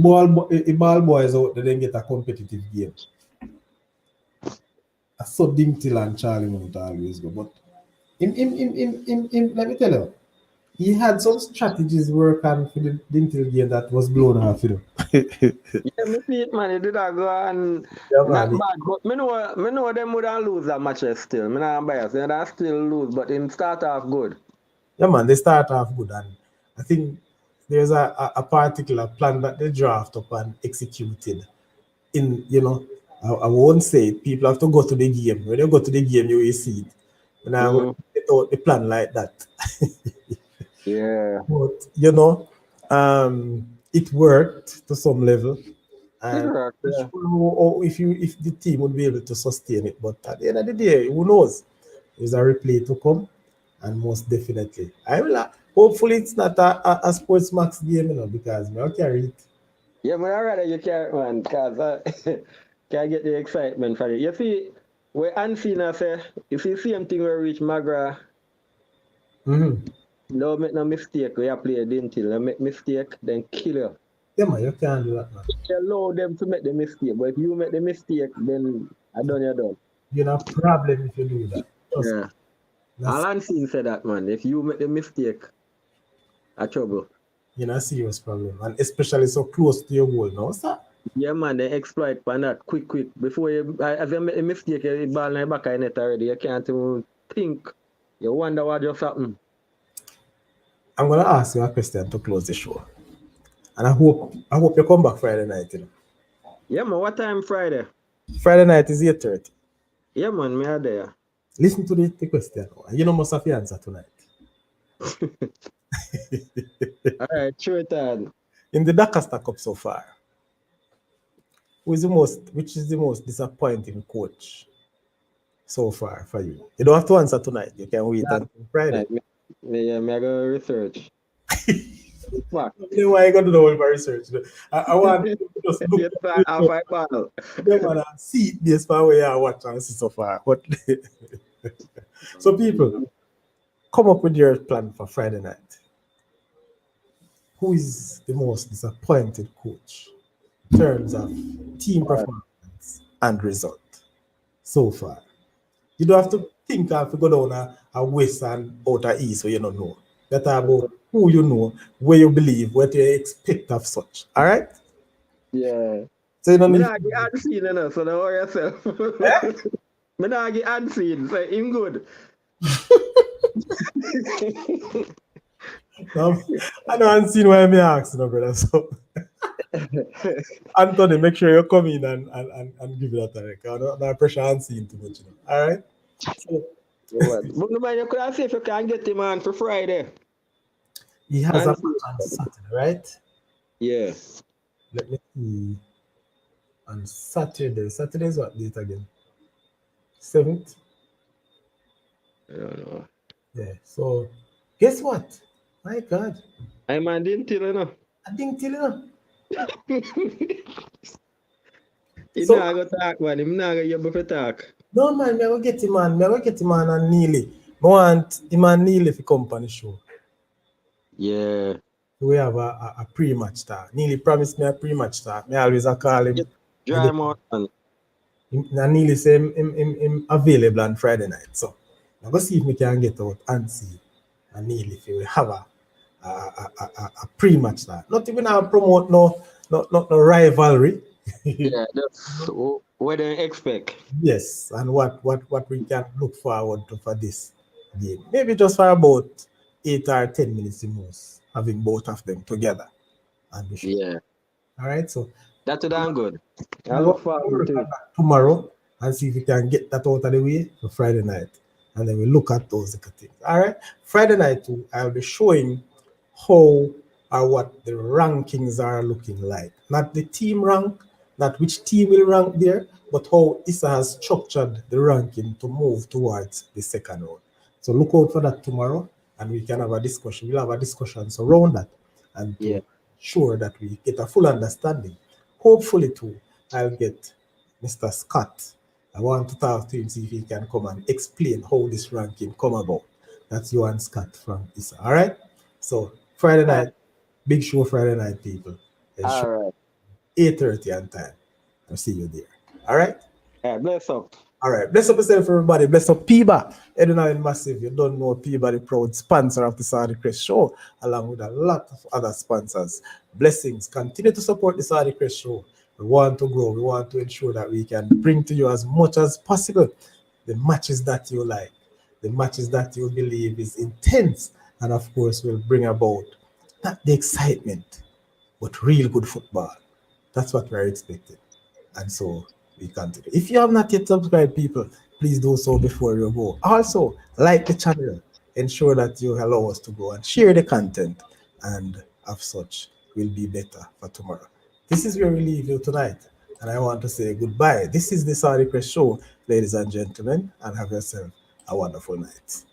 Speaker 3: ball boys out, they then get a competitive game. I saw Dintil and Charlie won't always go, but let me tell you, he had some strategies work on for the Dintil game that was blown off, you know.
Speaker 2: Yeah, me see it, man. He did that go and not bad, but me know them would lose that match still. Me not biased. They still lose, but in start off good.
Speaker 1: Yeah, man, they start off good, and I think there's a particular plan that they draft up and executed. In, you know, I won't say it. People have to go to the game. When you go to the game, you will see it. When I get out the plan like that.
Speaker 2: Yeah.
Speaker 1: But you know, it worked to some level. And
Speaker 2: It worked, yeah.
Speaker 1: or if the team would be able to sustain it. But at the end of the day, who knows? There's a replay to come, and most definitely, I will. Hopefully, it's not a Sports Max game, you know, because I carry it.
Speaker 2: Yeah, but I'd rather you carry, man, because can get the excitement for it. You see, where Ancina say, you see, same thing where reach Magra. Don't make no mistake where you play a Dintil. You make mistake, then kill you.
Speaker 1: Yeah, man, you can't do that, man.
Speaker 2: You allow them to make the mistake, but if you make the mistake, then I done you done.
Speaker 1: You know, problem if you do that.
Speaker 2: Yeah. Alan Singh said that, man. If you make the mistake, a trouble.
Speaker 1: You know, a serious problem, and especially so close to your goal now, sir.
Speaker 2: Yeah, man, they exploit for that quick. Before you, as you make a mistake, you ball in the back of the net already. You can't even think. You wonder what just happened.
Speaker 1: I'm gonna ask you a question to close the show, and I hope you come back Friday night. You know.
Speaker 2: Yeah, man. What time Friday?
Speaker 1: Friday night is 8:30.
Speaker 2: Yeah, man. Me are there.
Speaker 1: Listen to the question. You know, must have the answer tonight.
Speaker 2: All right, true time.
Speaker 1: In the Dakar Cup so far, which is the most disappointing coach so far for you? You don't have to answer tonight. You can wait until Friday.
Speaker 2: Yeah, me go research. Fuck.
Speaker 1: You know why you got to do all my research? I want to just look
Speaker 2: at
Speaker 1: see it based on where you watch and see so far. But So, people, come up with your plan for Friday night. Who is the most disappointed coach in terms of team performance and result so far? You don't have to think of to go down a west and out a east where you don't know. That about who you know, where you believe, what you expect of such. All right?
Speaker 2: Yeah.
Speaker 1: So you don't
Speaker 2: Me
Speaker 1: need
Speaker 2: not get ad seen, you know, so don't worry yourself. Me not get ad seen, so him good.
Speaker 1: no, I know I'm seeing why me ask, no, brother. So Anthony, make sure you come in and give it a try. No pressure and seeing too much, you know. All right? So
Speaker 2: But no man, you could have see if you can get him on for Friday.
Speaker 1: he has a
Speaker 2: And
Speaker 1: match
Speaker 2: see.
Speaker 1: on Saturday, right?
Speaker 2: Yeah.
Speaker 1: Let me see. On Saturday. Saturday is what date again? 7th?
Speaker 2: I don't know.
Speaker 1: Yeah. So guess what? My God.
Speaker 2: I man didn't tell you know.
Speaker 1: I didn't tell you. Know.
Speaker 2: He
Speaker 1: So
Speaker 2: not gonna talk, man. Him not gonna able to talk.
Speaker 1: no man, me I go get him man. Me I go get him man and Neely. Me want him and Neely to come on the show.
Speaker 2: Yeah.
Speaker 1: We have a pre-match talk. Neely promised me a pre-match talk. Me always a call him.
Speaker 2: Get dry mouth, man.
Speaker 1: And Neely say him available on Friday night. So I go see if we can get out and see and Neely if we have a pre-match talk. Not even a promote no rivalry.
Speaker 2: Yeah, that's what they expect.
Speaker 1: Yes, and what we can look forward to for this game. Maybe just for about 8 or 10 minutes the most, having both of them together and we should.
Speaker 2: Yeah.
Speaker 1: All right, so
Speaker 2: That's damn good. I
Speaker 1: I'm
Speaker 2: look
Speaker 1: going to
Speaker 2: forward
Speaker 1: look
Speaker 2: to
Speaker 1: at
Speaker 2: it.
Speaker 1: that tomorrow and see if we can get that out of the way for Friday night. And then we look at those little things. All right. Friday night too, I'll be showing how or what the rankings are looking like. Not the team rank, not which team will rank there, but how ISA has structured the ranking to move towards the second round. So look out for that tomorrow and we can have a discussion. We'll have a discussion around that and
Speaker 2: Yeah.
Speaker 1: to ensure that we get a full understanding. Hopefully too, I'll get Mr. Scott. I want to talk to him, see if he can come and explain how this ranking come about. That's Johan Scott from ISA. All right. So Friday
Speaker 2: All right.
Speaker 1: night, big show Friday night, people. It's
Speaker 2: All
Speaker 1: show
Speaker 2: right.
Speaker 1: 8:30 on time. I'll see you there. All right.
Speaker 2: All right. Bless up.
Speaker 1: All right. Bless up yourself, everybody. Bless up Piba. Edinine Massive. You don't know Piba, the proud sponsor of the Saudi Crest Show, along with a lot of other sponsors. Blessings. Continue to support the Saudi Crest Show. We want to grow. We want to ensure that we can bring to you as much as possible the matches that you like, the matches that you believe is intense, and of course, will bring about not the excitement, but real good football. That's what we're expecting. And so we continue. If you have not yet subscribed, people, please do so before you go. Also, like the channel, ensure that you allow us to go and share the content, and of such will be better for tomorrow. This is where we leave you tonight, and I want to say goodbye. This is the Saudi Crest Show, ladies and gentlemen, and have yourself a wonderful night.